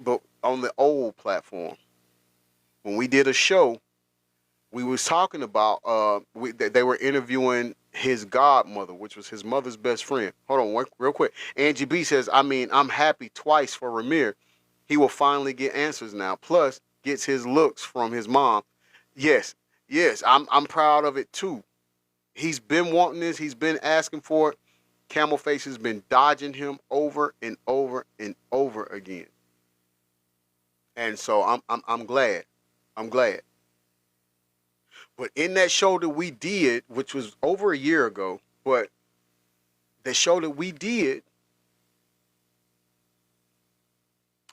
but on the old platform, when we did a show, we was talking about, they were interviewing his godmother, which was his mother's best friend. Hold on, real quick. Angie B says, I'm happy twice for Raymir. He will finally get answers now. Plus, gets his looks from his mom. Yes, I'm proud of it too. He's been wanting this. He's been asking for it. Camel Face has been dodging him over and over and over again. And so I'm glad. I'm glad. But in that show that we did, which was over a year ago, but the show that we did,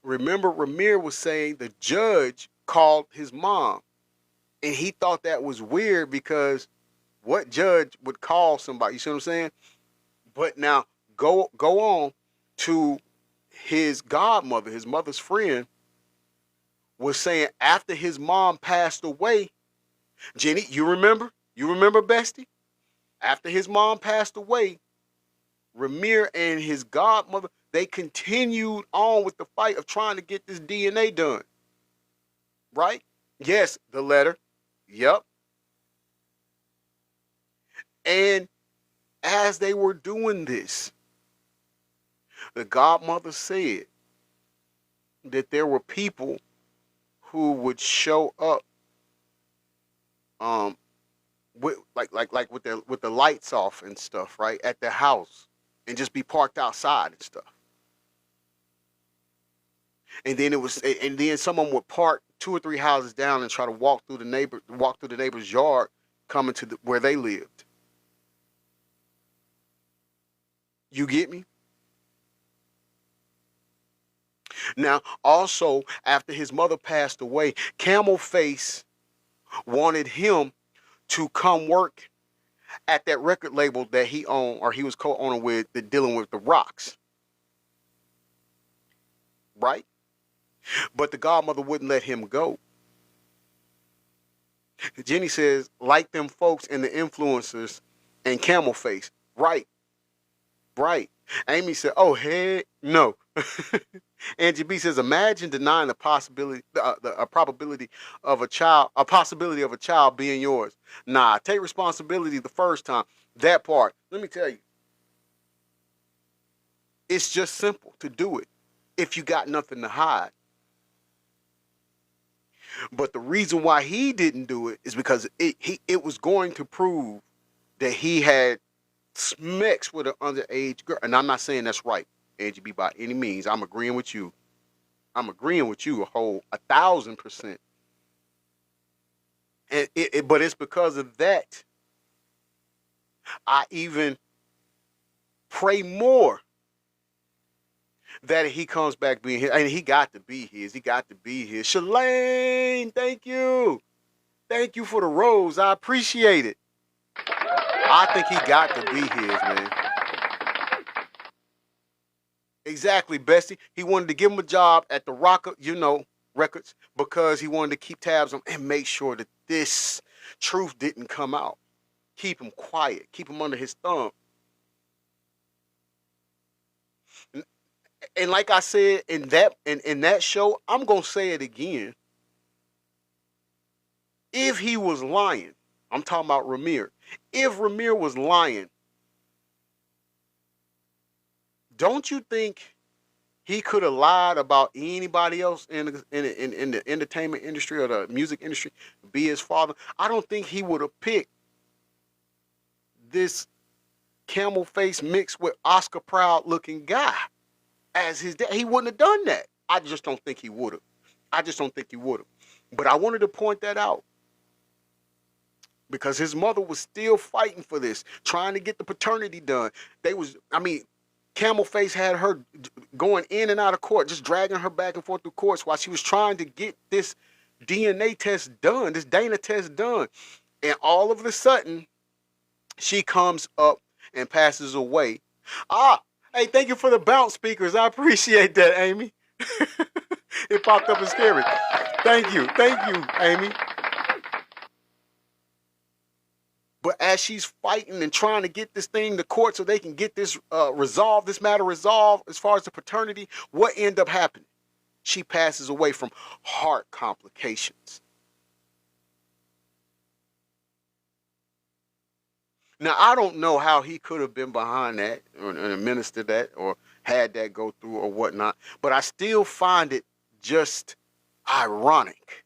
remember Raymir was saying the judge called his mom, and he thought that was weird because what judge would call somebody? You see what I'm saying? But now go on to his godmother, his mother's friend, was saying after his mom passed away, Jenny, you remember? You remember, Bestie? After his mom passed away, Raymir and his godmother, they continued on with the fight of trying to get this DNA done. Right? Yes, the letter. Yep. And as they were doing this, the godmother said that there were people who would show up with with the lights off and stuff, right, at their house, and just be parked outside and stuff. And then someone would park 2 or 3 houses down and try to walk through the neighbor's yard, coming to where they lived. You get me? Now, also, after his mother passed away, Camel Face wanted him to come work at that record label that he owned, or he was co-owner with, dealing with the rocks. Right? But the godmother wouldn't let him go. Jenny says, like them folks and the influencers and Camel Face. Right. Right. Amy said, oh, heck no. Angie B says, imagine denying the possibility, a probability of a child being yours. Nah, take responsibility the first time. That part, let me tell you, it's just simple to do it if you got nothing to hide. But the reason why he didn't do it is because it was going to prove that he had smexed with an underage girl. And I'm not saying that's right, Angie B, by any means. I'm agreeing with you. I'm agreeing with you 1,000%. And but it's because of that I even pray more that he comes back being his. And he got to be his. He got to be his. Shalane, thank you. Thank you for the rose. I appreciate it. I think he got to be his, man. Exactly, Bestie. He wanted to give him a job at the Rocker, Records, because he wanted to keep tabs on and make sure that this truth didn't come out. Keep him quiet. Keep him under his thumb. And like I said in that show, I'm gonna say it again. if he was lying, I'm talking about Raymir. If Raymir was lying, don't you think he could have lied about anybody else in the entertainment industry or the music industry, be his father? I don't think he would have picked this camel face mixed with Oscar proud looking guy as his dad. He wouldn't have done that. I just don't think he would have. But I wanted to point that out because his mother was still fighting for this, trying to get the paternity done. Camel Face had her going in and out of court, just dragging her back and forth through courts while she was trying to get this DNA test done, this Dana test done. And all of a sudden, she comes up and passes away. Hey, thank you for the bounce speakers. I appreciate that, Amy. It popped up and scared me. Thank you, Amy. But as she's fighting and trying to get this thing to court so they can get this matter resolved as far as the paternity, what ended up happening? She passes away from heart complications. Now, I don't know how he could have been behind that or administered that or had that go through or whatnot, but I still find it just ironic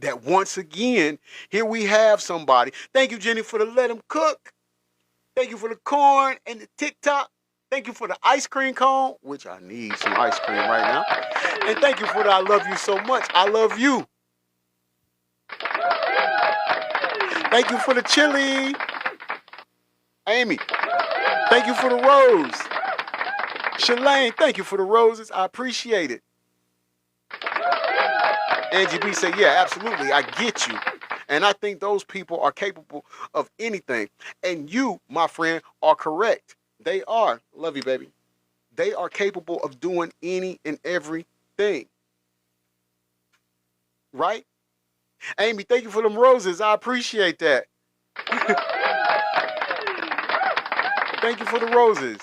that once again, here we have somebody. Thank you, Jenny, for the let him cook. Thank you for the corn and the TikTok. Thank you for the ice cream cone, which I need some ice cream right now. And thank you for the I love you so much. I love you. Thank you for the chili. Amy, thank you for the rose. Shalane, thank you for the roses. I appreciate it. Angie B said, yeah, absolutely. I get you. And I think those people are capable of anything. And you, my friend, are correct. They are. Love you, baby. They are capable of doing any and everything. Right? Amy, thank you for them roses. I appreciate that. Thank you for the roses.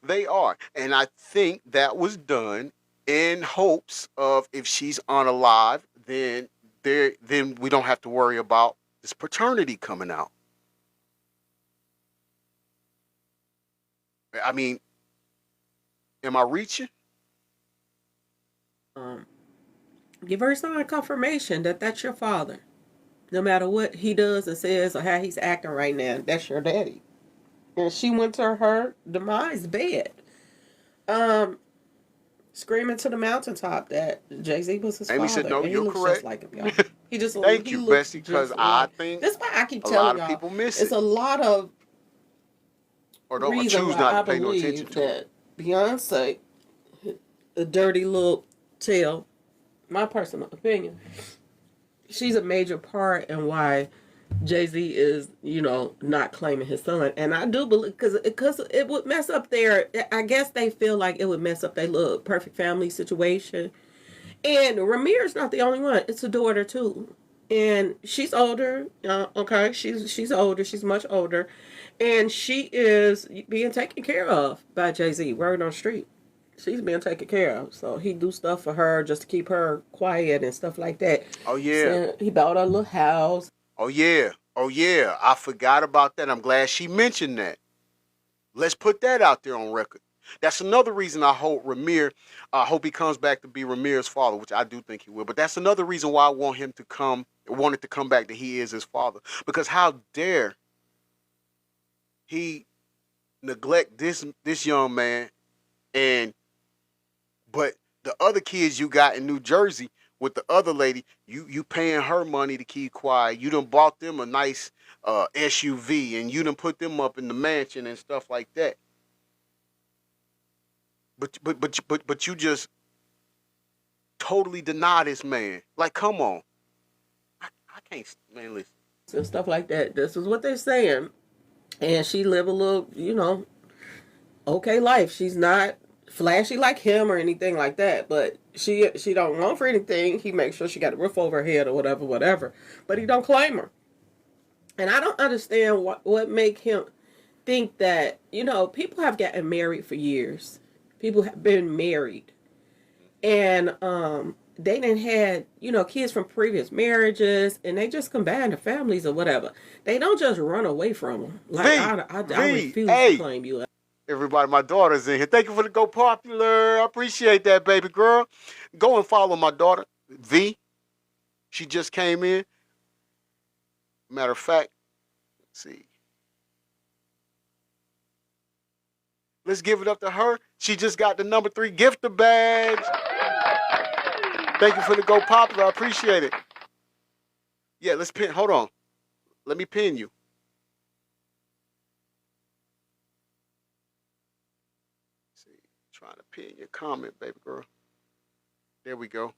They are. And I think that was done in hopes of if she's unalive, then we don't have to worry about this paternity coming out. I mean, am I reaching? Give her some confirmation that that's your father. No matter what he does and says or how he's acting right now, that's your daddy. And she went to her demise bed. Screaming to the mountaintop that Jay-Z was his Amy father. said, no, and you're correct. Just like him, y'all. He just Thank you, Bessie, because I think that's why I keep a telling lot y'all. of people miss it's it. a lot of or don't reason choose why not I to pay no attention believe to that Beyonce, a dirty little tail, my personal opinion, she's a major part in why Jay-Z is, not claiming his son. And I do believe, because it would mess up I guess they feel like it would mess up their little perfect family situation. And Raymir's not the only one. It's a daughter too. And she's older, okay? She's older. She's much older. And she is being taken care of by Jay-Z, word on the street. She's being taken care of. So he do stuff for her just to keep her quiet and stuff like that. Oh, yeah. So he bought her a little house. Oh, yeah. I forgot about that. I'm glad she mentioned that. Let's put that out there on record. That's another reason I hope he comes back to be Raymir's father, which I do think he will. But that's another reason why I wanted to come back that he is his father. Because how dare he neglect this young man, but the other kids you got in New Jersey with the other lady, you paying her money to keep quiet. You done bought them a nice SUV, and you done put them up in the mansion and stuff like that. But you just totally deny this man. Like, come on. I can't, man, listen. And stuff like that. This is what they're saying. And she live a little, okay life. She's not flashy like him or anything like that, but she don't want for anything. He makes sure she got a roof over her head or whatever. But he don't claim her. And I don't understand what make him think that, people have gotten married for years. People have been married. And they didn't had, kids from previous marriages, and they just combined the families or whatever. They don't just run away from them. Like, I refuse to claim you. Everybody, my daughter's in here. Thank you for the Go Popular. I appreciate that, baby girl. Go and follow my daughter, V. She just came in. Matter of fact, let's see. Let's give it up to her. She just got the number 3 gifter badge. Thank you for the Go Popular. I appreciate it. Yeah, let's pin. Hold on. Let me pin you. Let's see, trying to pin your comment, baby girl. There we go.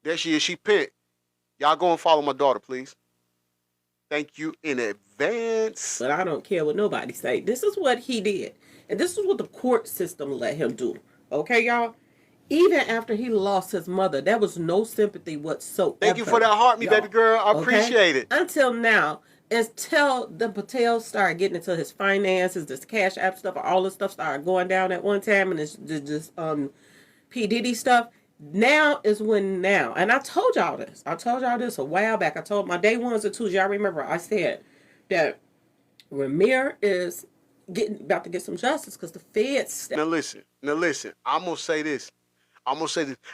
There she is. She pinned. Y'all go and follow my daughter, please. Thank you in advance. But I don't care what nobody say. This is what he did. And this is what the court system let him do. Okay, y'all? Even after he lost his mother, there was no sympathy whatsoever. Thank you for that heart, me baby girl. I appreciate it. Until now, until the Patels started getting into his finances, this Cash App stuff, all this stuff started going down at one time, and it's just P. Diddy stuff. Now is when now. And I told y'all this. I told y'all this a while back. I told my day ones or twos. Y'all remember I said that Raymir is about to get some justice because the feds. Now listen. I'm gonna say this.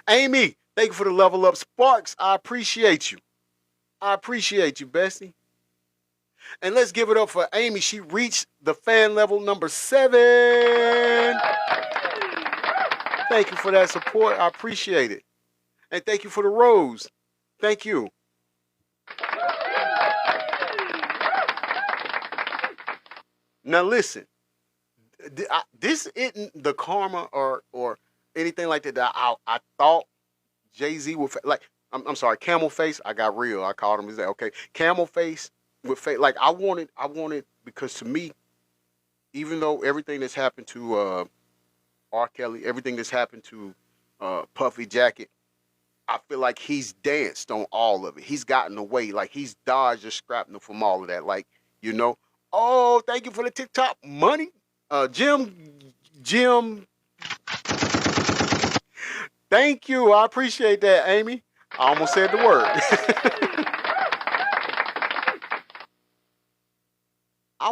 Amy, thank you for the level up sparks. I appreciate you. Bestie. And let's give it up for Amy. She reached the fan level number 7. Thank you for that support. I appreciate it. And thank you for the rose. Thank you. Now listen, this isn't the karma or anything like that. I thought Jay-Z would I'm sorry, Camel Face. I got real. I called him. He's like, okay, Camel Face with face. Like I wanted because to me, even though everything that's happened to R. Kelly, everything that's happened to Puffy Jacket, I feel like he's danced on all of it. He's gotten away. Like he's dodged or scrapped from all of that. Like, oh, thank you for the TikTok money. Jim. Thank you. I appreciate that, Amy. I almost said the word. I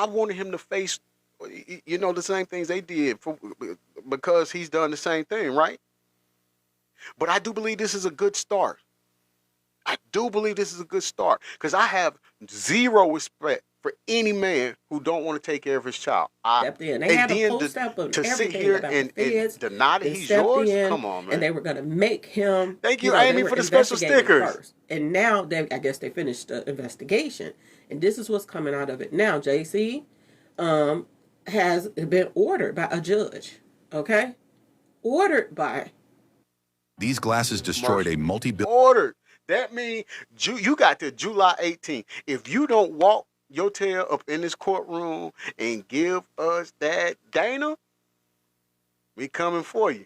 wanted him to face, the same things they did because he's done the same thing, right? But I do believe this is a good start. Because I have zero respect for any man who don't want to take care of his child. They had a post up of to sit everything here about and the feds. deny that he's yours? Come on, man. And they were going to make him. Thank you, Amy, for the special stickers. First. And now, I guess they finished the investigation. And this is what's coming out of it now. Jay-Z has been ordered by a judge. Okay? Ordered by. These glasses destroyed a multi-billion. Ordered. That means you got to July 18th. If you don't walk your tail up in this courtroom and give us that Dana, we coming for you.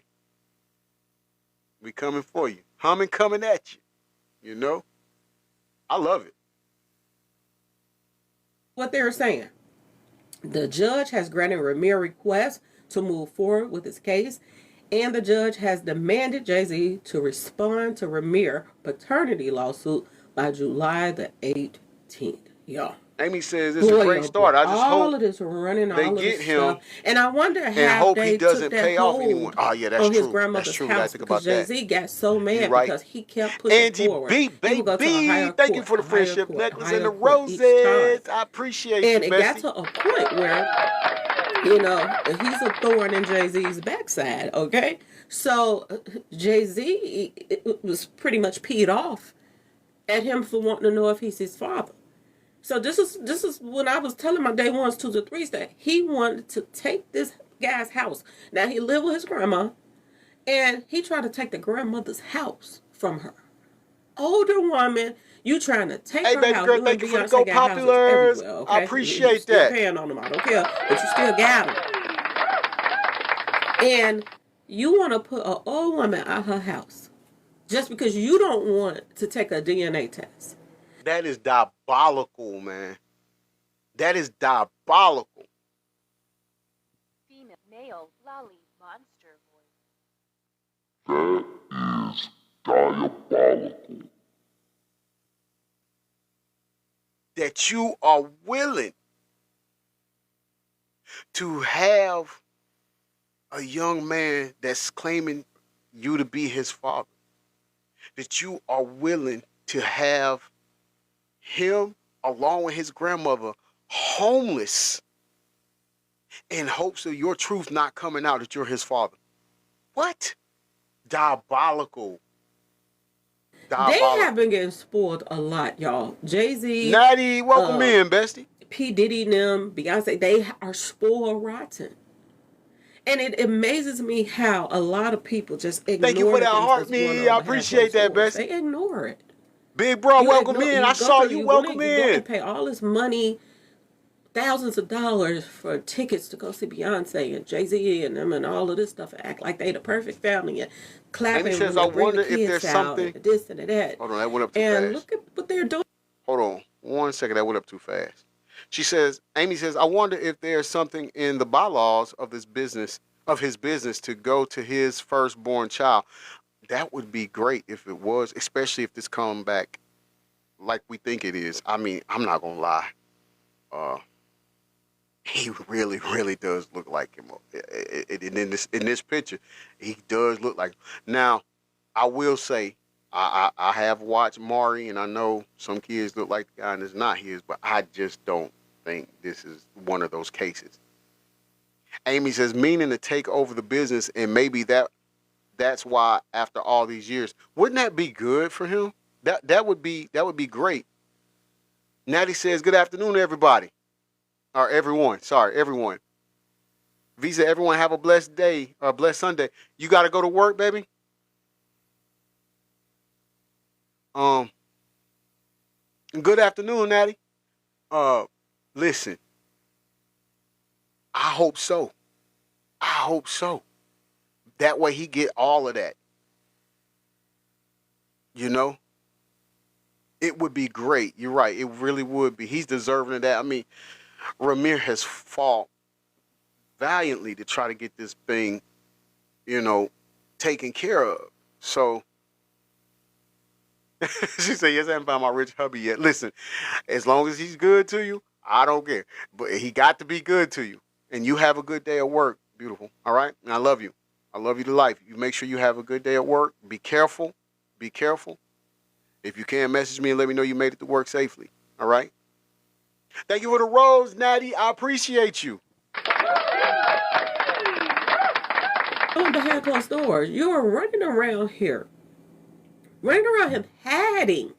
Humming coming at you. I love it. What they're saying. The judge has granted Raymir request to move forward with his case, and the judge has demanded Jay-Z to respond to Raymir paternity lawsuit by July the 18th. Y'all. Amy says it's a great start. I just all hope of this running, they all of get this him stuff. And I wonder and how hope they he doesn't took that pay off hold anyone. Oh yeah, that's on true. his grandmother's That's true. house Think about because that. Jay-Z got so mad Right. because he kept pushing Angie forward. B, He would go to a baby, higher thank you court, for the a higher friendship court, necklace a and the higher court each time. roses. I appreciate And you, it got Bessie. to a point where, he's a thorn in Jay-Z's backside, okay? So Jay-Z was pretty much peed off at him for wanting to know if he's his father. So this is when I was telling my day ones, twos, or threes that he wanted to take this guy's house. Now he lived with his grandma, and he tried to take the grandmother's house from her. Older woman, you trying to take her baby house. girl, thank you for the Go Populars. Okay? I appreciate you still that. Paying on them, I don't care, but you still got them. And you want to put an old woman out her house just because you don't want to take a DNA test. That is diabolical, man. That is diabolical. Female, male, lolly, monster voice. That is diabolical. That you are willing to have a young man that's claiming you to be his father. That you are willing to have him along with his grandmother homeless in hopes of your truth not coming out that you're his father. What? Diabolical. They have been getting spoiled a lot, y'all. Jay-Z, Natty, welcome in, bestie. P. Diddy, them, Beyonce, they are spoiled rotten. And it amazes me how a lot of people just ignore. Thank you for that heart, me. I appreciate that, bestie. They ignore it. Big bro, welcome in. I saw you. Welcome in. You go and pay all this money, thousands of dollars for tickets to go see Beyonce and Jay-Z and them and all of this stuff, and act like they the perfect family and clapping Amy says, when I they bring wonder the if kids there's out something. and this and that. Hold on, that went up too fast. And look at what they're doing. Hold on. 1 second, that went up too fast. She says, Amy says, I wonder if there's something in the bylaws of his business to go to his firstborn child. That would be great if it was, especially if this come back like we think it is. I mean, I'm not gonna lie. He really, really does look like him. In this picture, he does look like him. Now, I will say, I have watched Maury, and I know some kids look like the guy and it's not his, but I just don't think this is one of those cases. Amy says, meaning to take over the business, and maybe that's why after all these years, wouldn't that be good for him? That would be great. Natty says, good afternoon, everybody. Or everyone. Sorry, everyone. Visa, everyone have a blessed day or a blessed Sunday. You got to go to work, baby? Good afternoon, Natty. Listen. I hope so. I hope so. That way he get all of that. You know? It would be great. You're right. It really would be. He's deserving of that. I mean, Raymir has fought valiantly to try to get this thing, taken care of. So, she said, yes, I haven't found my rich hubby yet. Listen, as long as he's good to you, I don't care. But he got to be good to you. And you have a good day at work. Beautiful. All right? And I love you. I love you to life. You make sure you have a good day at work. Be careful. Be careful. If you can, message me and let me know you made it to work safely. All right? Thank you for the rose, Natty. I appreciate you. On behind closed doors, you're running around here. Running around him hiding,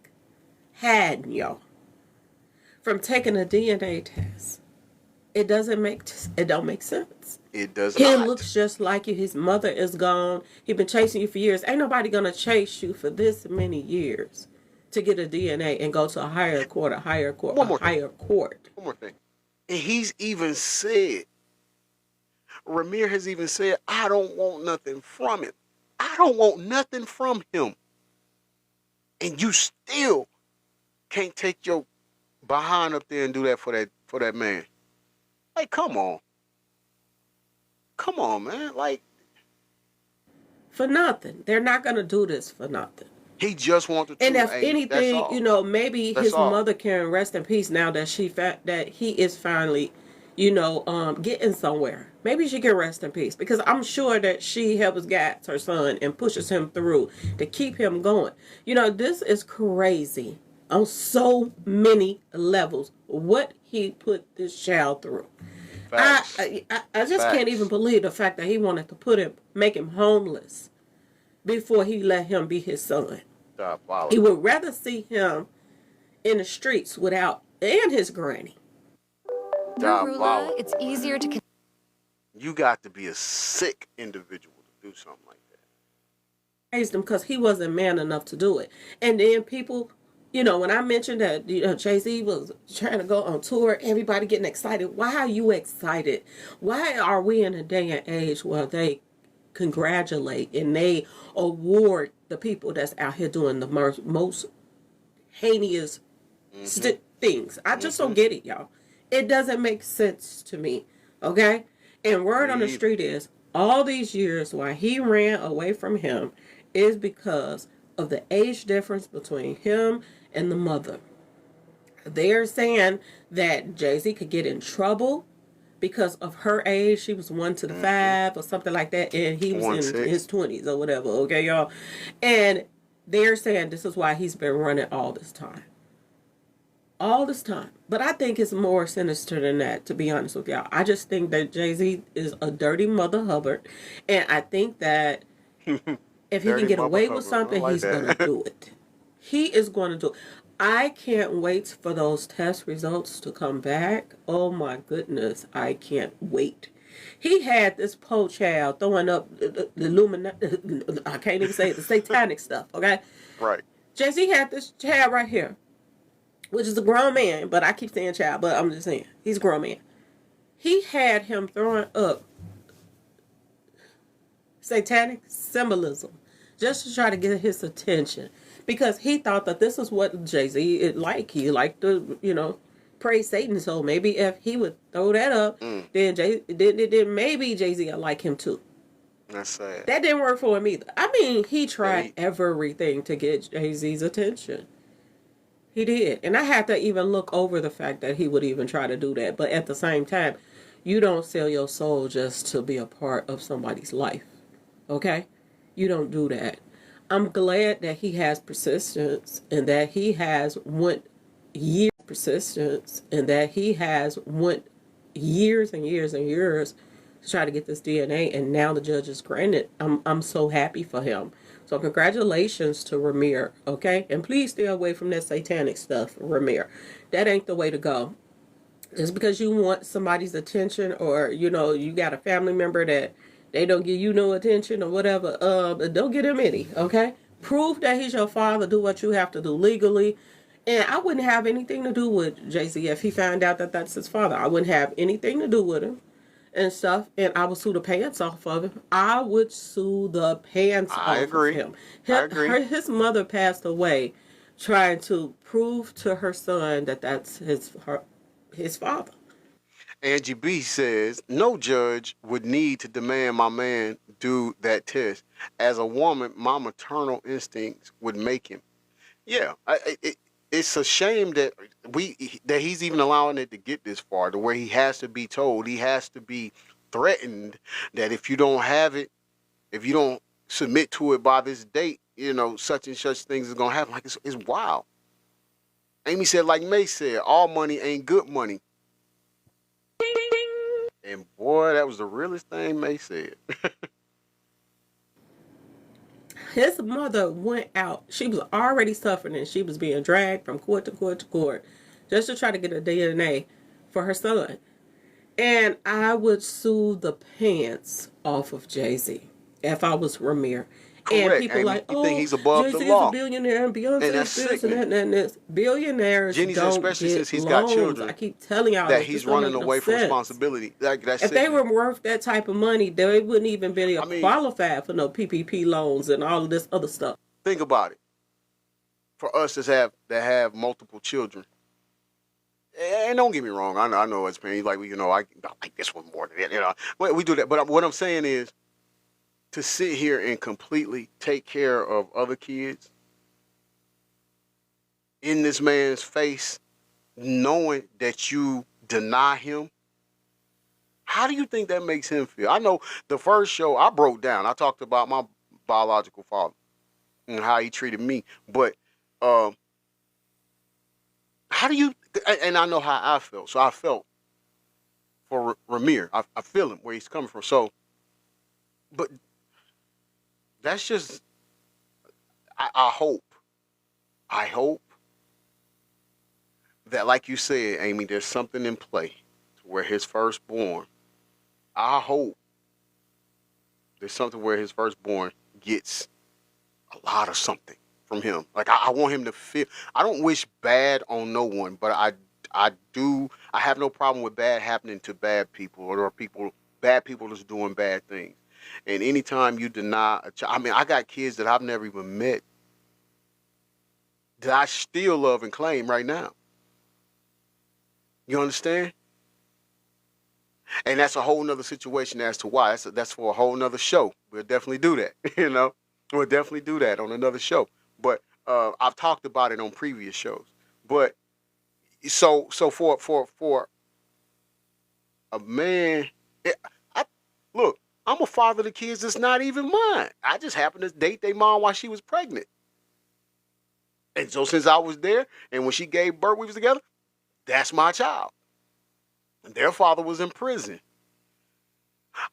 y'all, from taking a DNA test. It don't make sense. It does He not. looks just like you. His mother is gone. He's been chasing you for years. Ain't nobody gonna chase you for this many years to get a DNA and go to a higher court. One more thing. And he's even said, Raymir has even said, I don't want nothing from him. I don't want nothing from him. And you still can't take your behind up there and do that for that man. Like, come on. Come on, man. Like, for nothing. They're not gonna do this for nothing. He just wants to. And if anything, maybe his mother can rest in peace now that he is finally, getting somewhere. Maybe she can rest in peace because I'm sure that she helps guide her son and pushes him through to keep him going. This is crazy on so many levels. What he put this child through. I just can't even believe the fact that he wanted to make him homeless before he let him be his son. He would rather see him in the streets and his granny. It's easier to. You got to be a sick individual to do something like that. Raised him because he wasn't man enough to do it. And then people, when I mentioned that Jay-Z was trying to go on tour, everybody getting excited. Why are you excited? Why are we in a day and age where they congratulate and they award the people that's out here doing the most heinous things? I just don't get it, y'all. It doesn't make sense to me, okay? And word on the street is all these years why he ran away from him is because of the age difference between him and the mother. They're saying that Jay-Z could get in trouble because of her age. She was 1 to the 5 or something like that, and he was in his 20s or whatever, okay, y'all? And they're saying this is why he's been running all this time. All this time. But I think it's more sinister than that, to be honest with y'all. I just think that Jay-Z is a dirty Mother Hubbard, and I think that if he can get away with something, he's going to do it. He is going to do it. I can't wait for those test results to come back. Oh my goodness, I can't wait. He had this poor child throwing up the I can't even say it, the satanic stuff, okay? Right. Jay-Z had this child right here, which is a grown man, but I keep saying child, but I'm just saying, he's a grown man. He had him throwing up satanic symbolism just to try to get his attention. Because he thought that this is what Jay-Z liked. He liked to, praise Satan. So maybe if he would throw that up, then maybe Jay-Z would like him too. That's sad. That didn't work for him either. I mean, he tried everything to get Jay-Z's attention. He did. And I had to even look over the fact that he would even try to do that. But at the same time, you don't sell your soul just to be a part of somebody's life. Okay? You don't do that. I'm glad that he has persistence and that he has went years and years and years to try to get this DNA, and now the judge is granted. I'm so happy for him. So congratulations to Raymir, okay? And please stay away from that satanic stuff, Raymir. That ain't the way to go. Just because you want somebody's attention, or you got a family member that they don't give you no attention or whatever, don't get him any, okay? Prove that he's your father. Do what you have to do legally. And I wouldn't have anything to do with Jay-Z if he found out that that's his father. I wouldn't have anything to do with him and stuff. And I would sue the pants off of him. I would sue the pants off of him. I agree. His mother passed away trying to prove to her son that that's his father. Angie B says, no judge would need to demand my man do that test. As a woman, my maternal instincts would make him. Yeah, it's a shame that he's even allowing it to get this far, to where he has to be told, he has to be threatened that if you don't have it, if you don't submit to it by this date, such and such things is going to happen. Like, it's wild. Amy said, like May said, all money ain't good money. And boy, that was the realest thing May said. His mother went out. She was already suffering, and she was being dragged from court to court to court just to try to get a DNA for her son. And I would sue the pants off of Jay-Z if I was Raymir. Correct. And people like, you think he's above Jay-Z the law. is a billionaire, and Beyonce's this and that and this. Billionaires Jenny's, don't especially get since he's loans. got children, I keep telling y'all that he's running away from responsibility. That's if they were worth that type of money, they wouldn't even be qualified for no PPP loans and all of this other stuff. Think about it. For us that have multiple children, and don't get me wrong, I know as parents, like I like this one more than that, we do that. But what I'm saying is, to sit here and completely take care of other kids in this man's face, knowing that you deny him, how do you think that makes him feel? I know the first show I broke down, I talked about my biological father and how he treated me, but how do you, and I know how I felt, so I felt for Raymir. I feel him where he's coming from. So, but that's just, I hope that, like you said, Amy, there's something in play to where his firstborn, I hope there's something where his firstborn gets a lot of something from him. Like, I want him to feel, I don't wish bad on no one, but I have no problem with bad happening to bad people, or bad people that's doing bad things. And anytime you deny a child, I got kids that I've never even met that I still love and claim right now. You understand? And that's a whole nother situation as to why. That's for a whole nother show. We'll definitely do that. We'll definitely do that on another show. But I've talked about it on previous shows. But so for a man, look, I'm a father to kids that's not even mine. I just happened to date their mom while she was pregnant. And so since I was there, and when she gave birth, we was together, that's my child. And their father was in prison.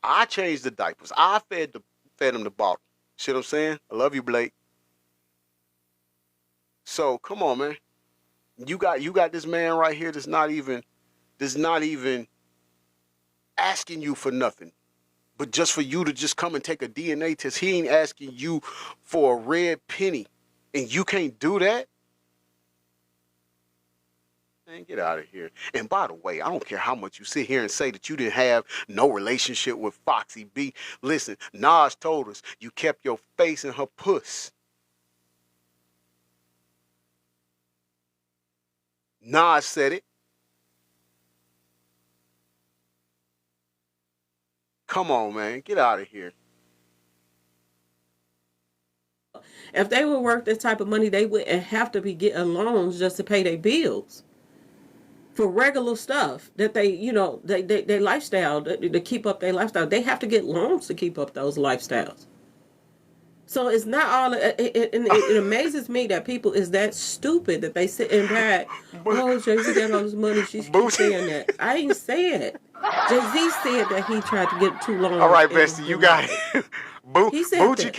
I changed the diapers. I fed him the bottle. See what I'm saying? I love you, Blake. So come on, man. You got this man right here that's not even asking you for nothing, but just for you to just come and take a DNA test. He ain't asking you for a red penny, and you can't do that. Man, get out of here. And by the way, I don't care how much you sit here and say that you didn't have no relationship with Foxy B. Listen, Nas told us you kept your face in her puss. Nas said it. Come on, man. Get out of here. If they would work this type of money, they wouldn't have to be getting loans just to pay their bills. For regular stuff that they lifestyle, to keep up their lifestyle. They have to get loans to keep up those lifestyles. So it's not all, it amazes me that people is that stupid that they sit in back, oh, Jay-Z got all this money, she's saying that. I ain't saying it. Jay-Z said that he tried to get too long. All right, Bestie, you got it. Boochie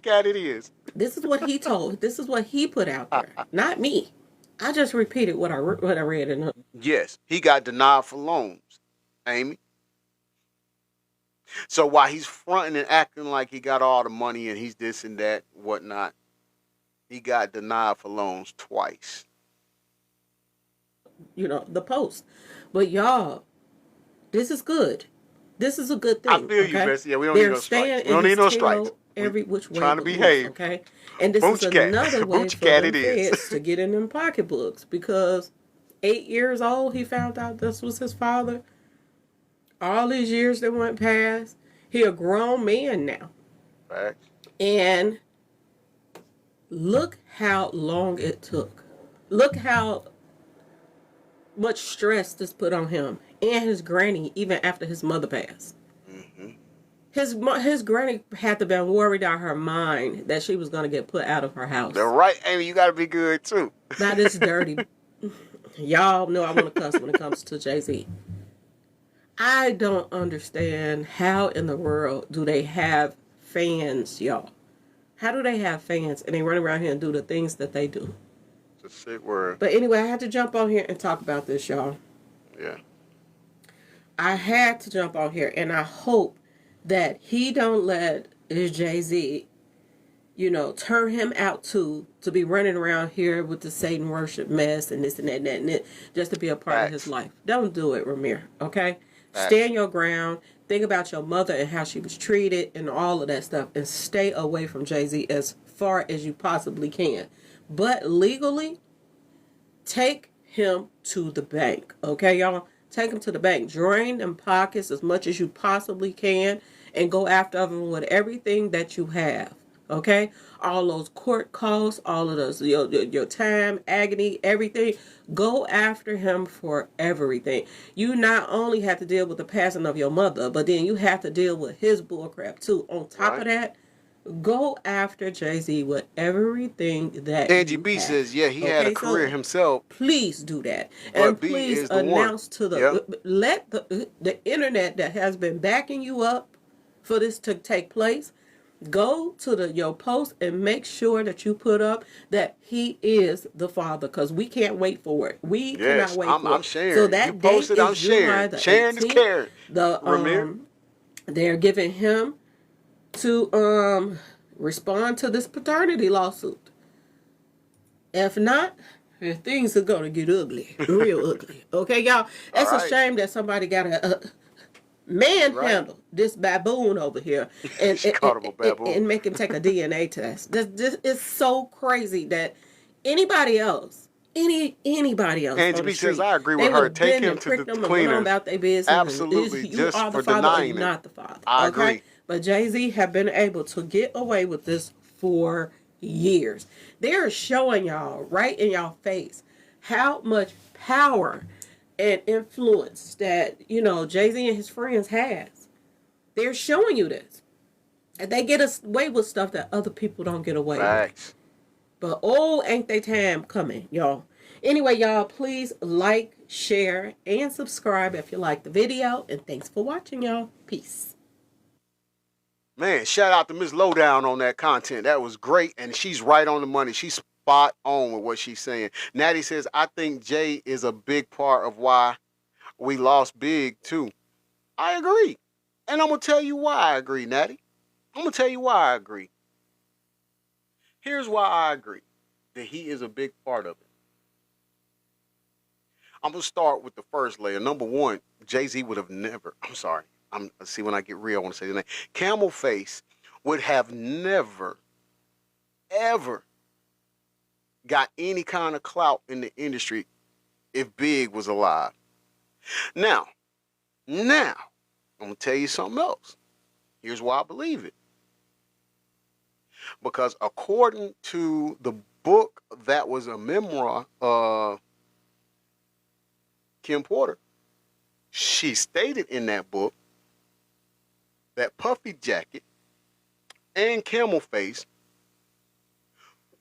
Cat it is. This is what he told. This is what he put out there, not me. I just repeated what I read in her. Yes, he got denied for loans, Amy. So while he's fronting and acting like he got all the money and he's this and that, whatnot, he got denied for loans twice. The post. But y'all, this is good. This is a good thing. I feel you, Bessie. Yeah, we don't need no strikes. We don't need no strikes. Every which way trying to behave. Okay, and this is another way for them feds to get in them pocketbooks, because 8 years old he found out this was his father. All these years that went past, he a grown man now. Right. And look how long it took. Look how much stress this put on him and his granny, even after his mother passed. His granny had to be worried out of her mind that she was going to get put out of her house. They're right, Amy. You got to be good, too. That is dirty. Y'all know I want to cuss when it comes to Jay-Z. I don't understand how in the world do they have fans, y'all. How do they have fans and they run around here and do the things that they do? It's a sick word. But anyway, I had to jump on here and talk about this, y'all. Yeah. I had to jump on here, and I hope that he don't let his Jay-Z, turn him out to be running around here with the Satan worship mess and this and that and that, and that just to be a part of his life. Don't do it, Raymir, okay? Stand your ground. Think about your mother and how she was treated and all of that stuff, and stay away from Jay-Z as far as you possibly can. But legally, take him to the bank, okay, y'all? Take him to the bank. Drain them pockets as much as you possibly can and go after them with everything that you have. Okay? All those court costs, all of those, your time, agony, everything. Go after him for everything. You not only have to deal with the passing of your mother, but then you have to deal with his bullcrap too. On top of that, go after Jay-Z with everything that Angie B says, yeah, he had a career himself. Please do that. And please announce to let the internet that has been backing you up for this to take place, go to your post and make sure that you put up that he is the father, because we can't wait for it. We cannot wait for it. I'm sharing. So that date is July the 18th. Sharing is caring. They're giving him to respond to this paternity lawsuit. If not, things are going to get ugly, real ugly. Okay, y'all? It's a shame that somebody got to manhandle this baboon over here and make him take a DNA test. This is so crazy that anybody else, anybody else. Angie B says, I agree with her. Take him to the cleaner. About their business. Absolutely, You just are the for father denying or it. not the father. I agree. But Jay-Z have been able to get away with this for years. They're showing y'all right in y'all face how much power and influence that, Jay-Z and his friends has. They're showing you this. And they get away with stuff that other people don't get away with. But oh, ain't they time coming, y'all. Anyway, y'all, please like, share, and subscribe if you like the video. And thanks for watching, y'all. Peace. Man, shout out to Miss Lowdown on that content. That was great. And she's right on the money. She's spot on with what she's saying. Natty says, I think Jay is a big part of why we lost Big, too. I agree. And I'm going to tell you why I agree, Natty. I'm going to tell you why I agree. Here's why I agree that he is a big part of it. I'm going to start with the first layer. Number one, Jay-Z would have never, see, when I get real, I want to say the name. Camel Face would have never, ever got any kind of clout in the industry if Big was alive. Now, I'm going to tell you something else. Here's why I believe it. Because according to the book that was a memoir of Kim Porter, she stated in that book that Puffy Jacket and Camel Face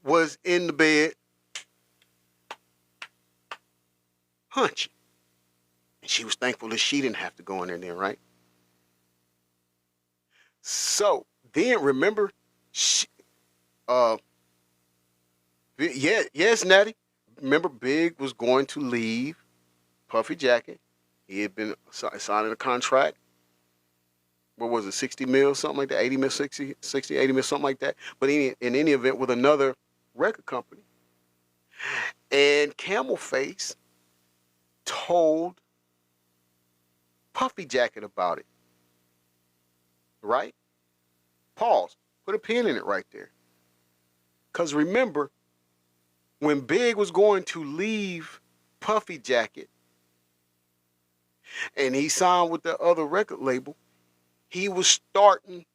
was in the bed hunching. And she was thankful that she didn't have to go in there then, right? So then remember, yes, Natty. Remember, Big was going to leave Puffy Jacket. He had been signing a contract. What was it, 60 mil, something like that? 80 mil, 60, 80 mil, something like that. But in any event, with another record company. And Camel Face told Puffy Jacket about it. Right? Pause. Put a pin in it right there. Because remember, when Big was going to leave Puffy Jacket and he signed with the other record label, he was starting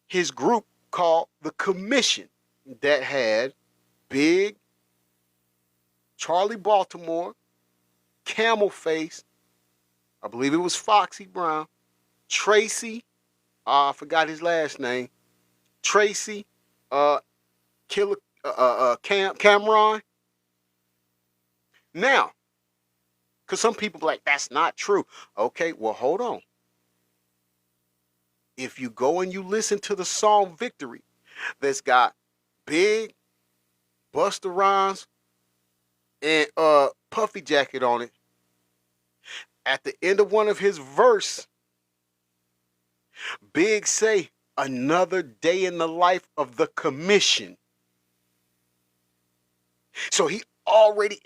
his group called The Commission that had Big, Charlie Baltimore, Camel Face, I believe it was Foxy Brown, Tracy, I forgot his last name, Tracy, Killer, Cameron. Now, because some people like, that's not true. Okay, well, hold on. If you go and you listen to the song Victory, that's got Big, Busta Rhymes, and Puffy Jacket on it, at the end of one of his verse, Big say, another day in the life of the Commission. So he already,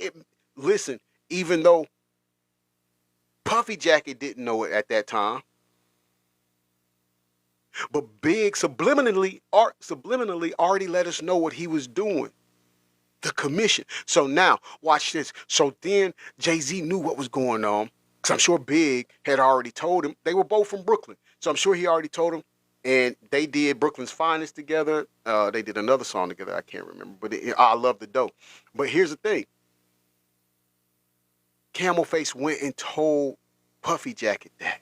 listen, even though Puffy Jacket didn't know it at that time, but Big subliminally already let us know what he was doing. The Commission. So now, watch this. So then Jay-Z knew what was going on, because I'm sure Big had already told him. They were both from Brooklyn. So I'm sure he already told him. And they did Brooklyn's Finest together. They did another song together. I can't remember. But I Love the Dough. But here's the thing. Camel Face went and told Puffy Jacket that.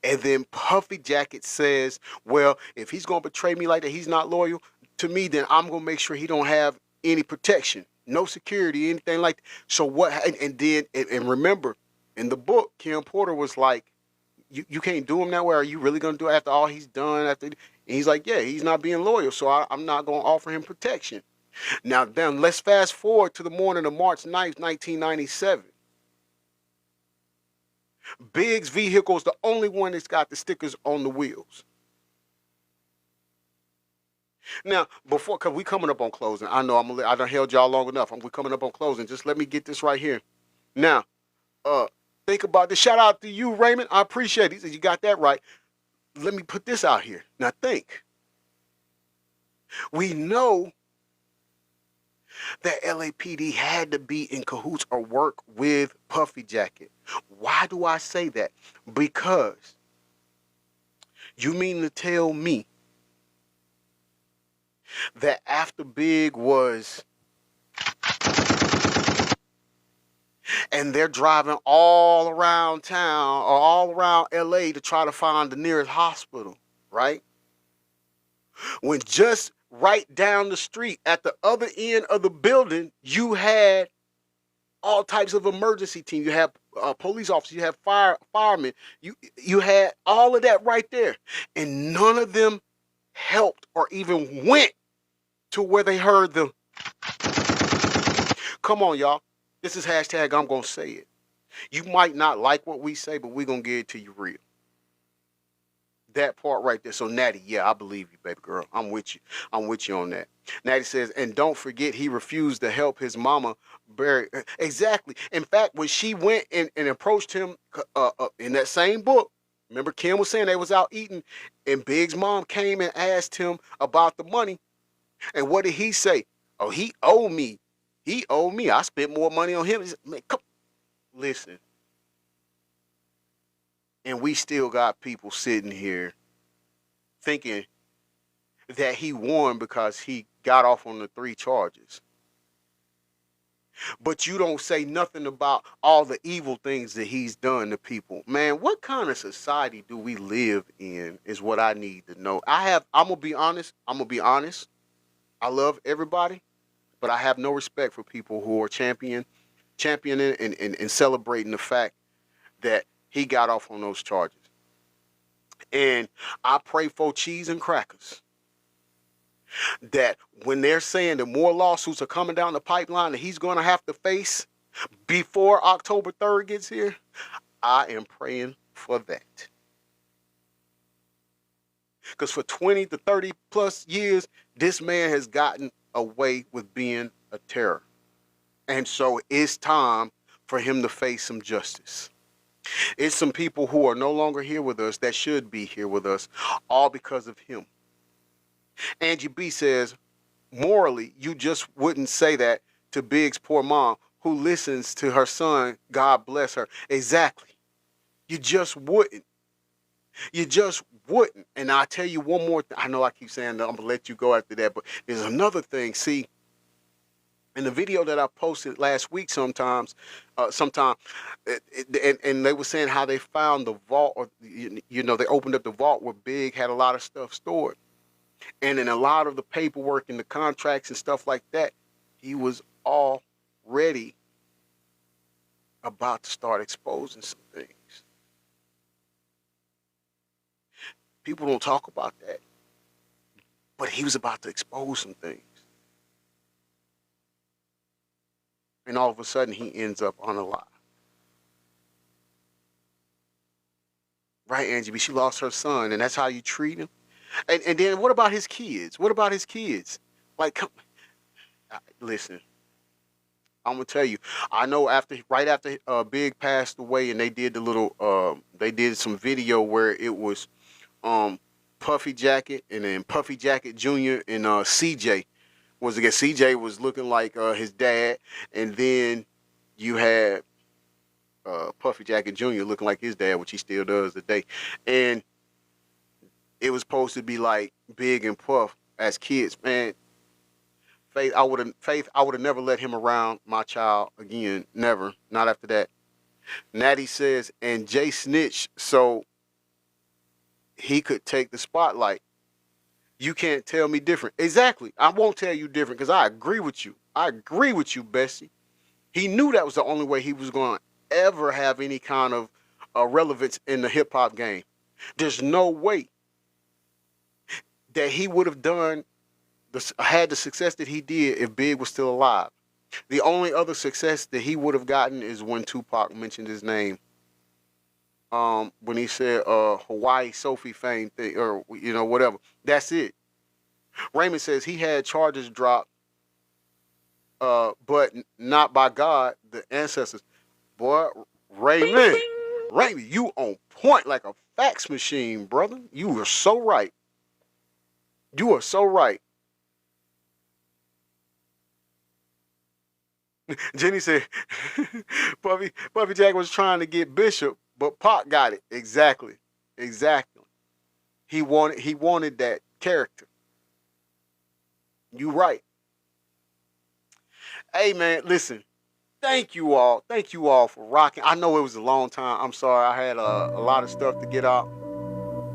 And then Puffy Jacket says, well, if he's going to betray me like that, he's not loyal to me, then I'm going to make sure he don't have any protection, no security, anything like that. So what, and remember, in the book, Kim Porter was like, you can't do him that way. Are you really going to do it after all he's done? And he's like, yeah, he's not being loyal, so I'm not going to offer him protection. Now, then, let's fast forward to the morning of March 9th, 1997. Big's vehicle is the only one that's got the stickers on the wheels. Now, because we coming up on closing. I know I done held y'all long enough. We're coming up on closing. Just let me get this right here. Now, think about this. Shout out to you, Raymond. I appreciate it. He said you got that right. Let me put this out here. Now think. We know that LAPD had to be in cahoots or work with Puffy Jacket. Why do I say that? Because you mean to tell me that after Big was, and they're driving all around town or all around LA to try to find the nearest hospital, right? When just right down the street at the other end of the building, you had all types of emergency teams. You have police officers, you have firemen, you had all of that right there. And none of them helped or even went to where they heard them. Come on, y'all. This is hashtag I'm going to say it. You might not like what we say, but we're going to get it to you real. That part right there. So, Natty, yeah, I believe you, baby girl. I'm with you. I'm with you on that. Natty says, and don't forget, he refused to help his mama bury. Exactly. In fact, when she went and approached him in that same book, remember Kim was saying they was out eating, and Big's mom came and asked him about the money. And what did he say? Oh, he owed me. He owed me. I spent more money on him. He said, man, come. Listen. And we still got people sitting here thinking that he won because he got off on the 3 charges. But you don't say nothing about all the evil things that he's done to people. Man, what kind of society do we live in is what I need to know. I'm going to be honest. I love everybody, but I have no respect for people who are championing and celebrating the fact that he got off on those charges. And I pray for cheese and crackers that when they're saying that more lawsuits are coming down the pipeline that he's going to have to face before October 3rd gets here, I am praying for that. Because for 20 to 30 plus years, this man has gotten away with being a terror. And so it's time for him to face some justice. It's some people who are no longer here with us that should be here with us, all because of him. Angie B says, morally, you just wouldn't say that to Big's poor mom who listens to her son, God bless her. Exactly. You just wouldn't. You just wouldn't. And I'll tell you one more thing. I know I keep saying that I'm going to let you go after that, but there's another thing. See, in the video that I posted last week and they were saying how they found the vault, or, they opened up the vault where Big had a lot of stuff stored. And in a lot of the paperwork and the contracts and stuff like that, he was already about to start exposing some things. People don't talk about that. But he was about to expose some things. And all of a sudden, he ends up on a lie. Right, Angie B? She lost her son, and that's how you treat him? And then what about his kids? What about his kids? Like, listen, I'm going to tell you. I know right after Big passed away, and they did they did some video where it was Puffy Jacket, and then Puffy Jacket Jr. and CJ. CJ was looking like his dad, and then you had Puffy Jacket Jr. looking like his dad, which he still does today. And it was supposed to be like Big and Puff as kids. Man, Faith, I would have never let him around my child again. Never. Not after that. Natty says, and Jay snitched so he could take the spotlight. You can't tell me different. Exactly. I won't tell you different because I agree with you. I agree with you, Bessie. He knew that was the only way he was going to ever have any kind of relevance in the hip-hop game. There's no way that he would have had the success that he did if Big was still alive. The only other success that he would have gotten is when Tupac mentioned his name. When he said Hawaii Sophie fame thing, or whatever. That's it. Raymond says he had charges dropped, but not by God, the ancestors. Boy, Raymond, you on point like a fax machine, brother. You are so right. You are so right. Jenny said, Puffy Jack was trying to get Bishop, but Pac got it. Exactly. He wanted that character. You right. Hey, man, listen. Thank you all. Thank you all for rocking. I know it was a long time. I'm sorry. I had a lot of stuff to get out.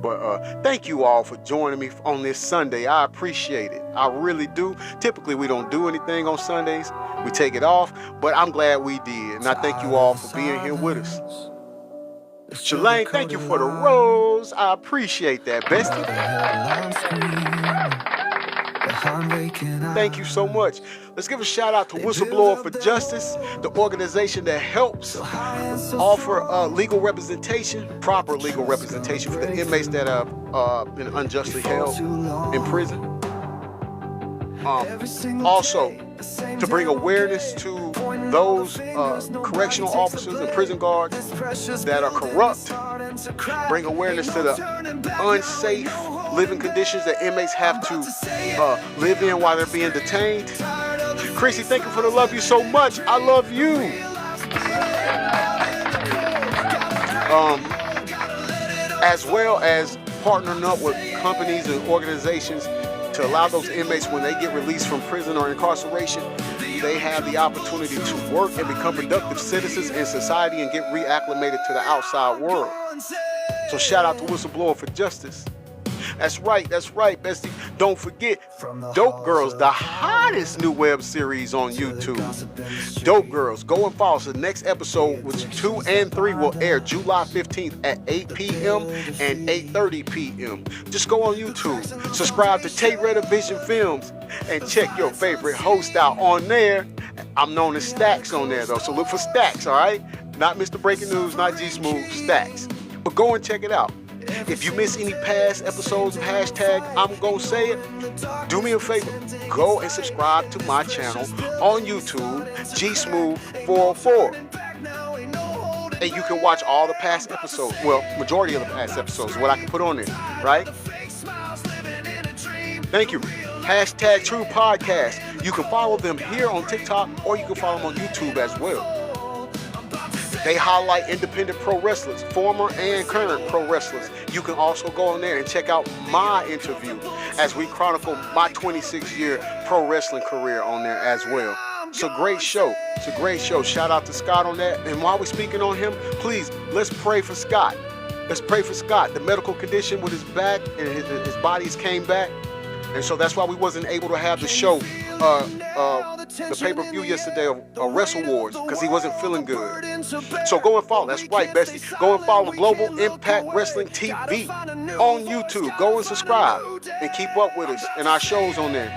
But thank you all for joining me on this Sunday. I appreciate it. I really do. Typically, we don't do anything on Sundays. We take it off. But I'm glad we did. And I thank you all for being here with us. Shalane, thank you for the rose. I appreciate that, bestie. Thank you so much. Let's give a shout out to Whistleblower for Justice, the organization that helps offer legal representation, proper legal representation for the inmates that have been unjustly held in prison. Also, to bring awareness to those correctional officers and prison guards that are corrupt, bring awareness to the unsafe living conditions that inmates have to live in while they're being detained. Chrissy, thank you for the love you so much. I love you. As well as partnering up with companies and organizations to allow those inmates, when they get released from prison or incarceration, they have the opportunity to work and become productive citizens in society and get reacclimated to the outside world. So shout out to Whistleblower for Justice. That's right, bestie. Don't forget, Dope Girls, the hottest new web series on YouTube. Dope Girls, go and follow. So the next episode, which 2 and 3 will air July 15th at 8 p.m. and 8:30 p.m. Just go on YouTube, subscribe to Tate Redder Vision Films, and check your favorite host out on there. I'm known as Stacks on there, though, so look for Stacks, all right? Not Mr. Breaking News, not G Smooth, Stacks. But go and check it out. If you miss any past episodes of hashtag I'm Gonna Say It, do me a favor. Go and subscribe to my channel on YouTube, G Smooth 404. And you can watch all the past episodes. Well, majority of the past episodes, what I can put on there, right? Thank you. Hashtag True Podcast. You can follow them here on TikTok, or you can follow them on YouTube as well. They highlight independent pro wrestlers, former and current pro wrestlers. You can also go on there and check out my interview as we chronicle my 26-year pro wrestling career on there as well. It's a great show. It's a great show. Shout out to Scott on that. And while we're speaking on him, please, let's pray for Scott. Let's pray for Scott. The medical condition with his back and his bodies came back. And so that's why we wasn't able to have the show, the pay-per-view yesterday of Wrestle Wars, because he wasn't feeling good. So go and follow. That's right, bestie. Go and follow Global Impact Wrestling TV on YouTube. Go and subscribe and keep up with us and our shows on there.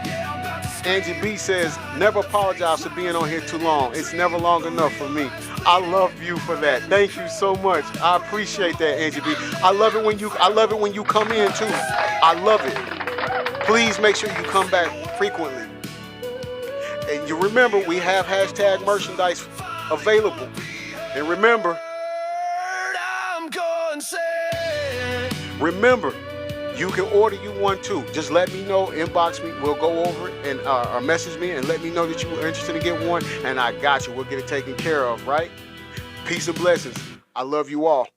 Angie B says, never apologize for being on here too long. It's never long enough for me. I love you for that. Thank you so much. I appreciate that, Angie B. I love it when you come in too. I love it. Please make sure you come back frequently. And you remember, we have hashtag merchandise available. And remember, you can order you one too. Just let me know, inbox me, we'll go over it, and or message me and let me know that you were interested in getting one, and I got you. We'll get it taken care of, right? Peace and blessings. I love you all.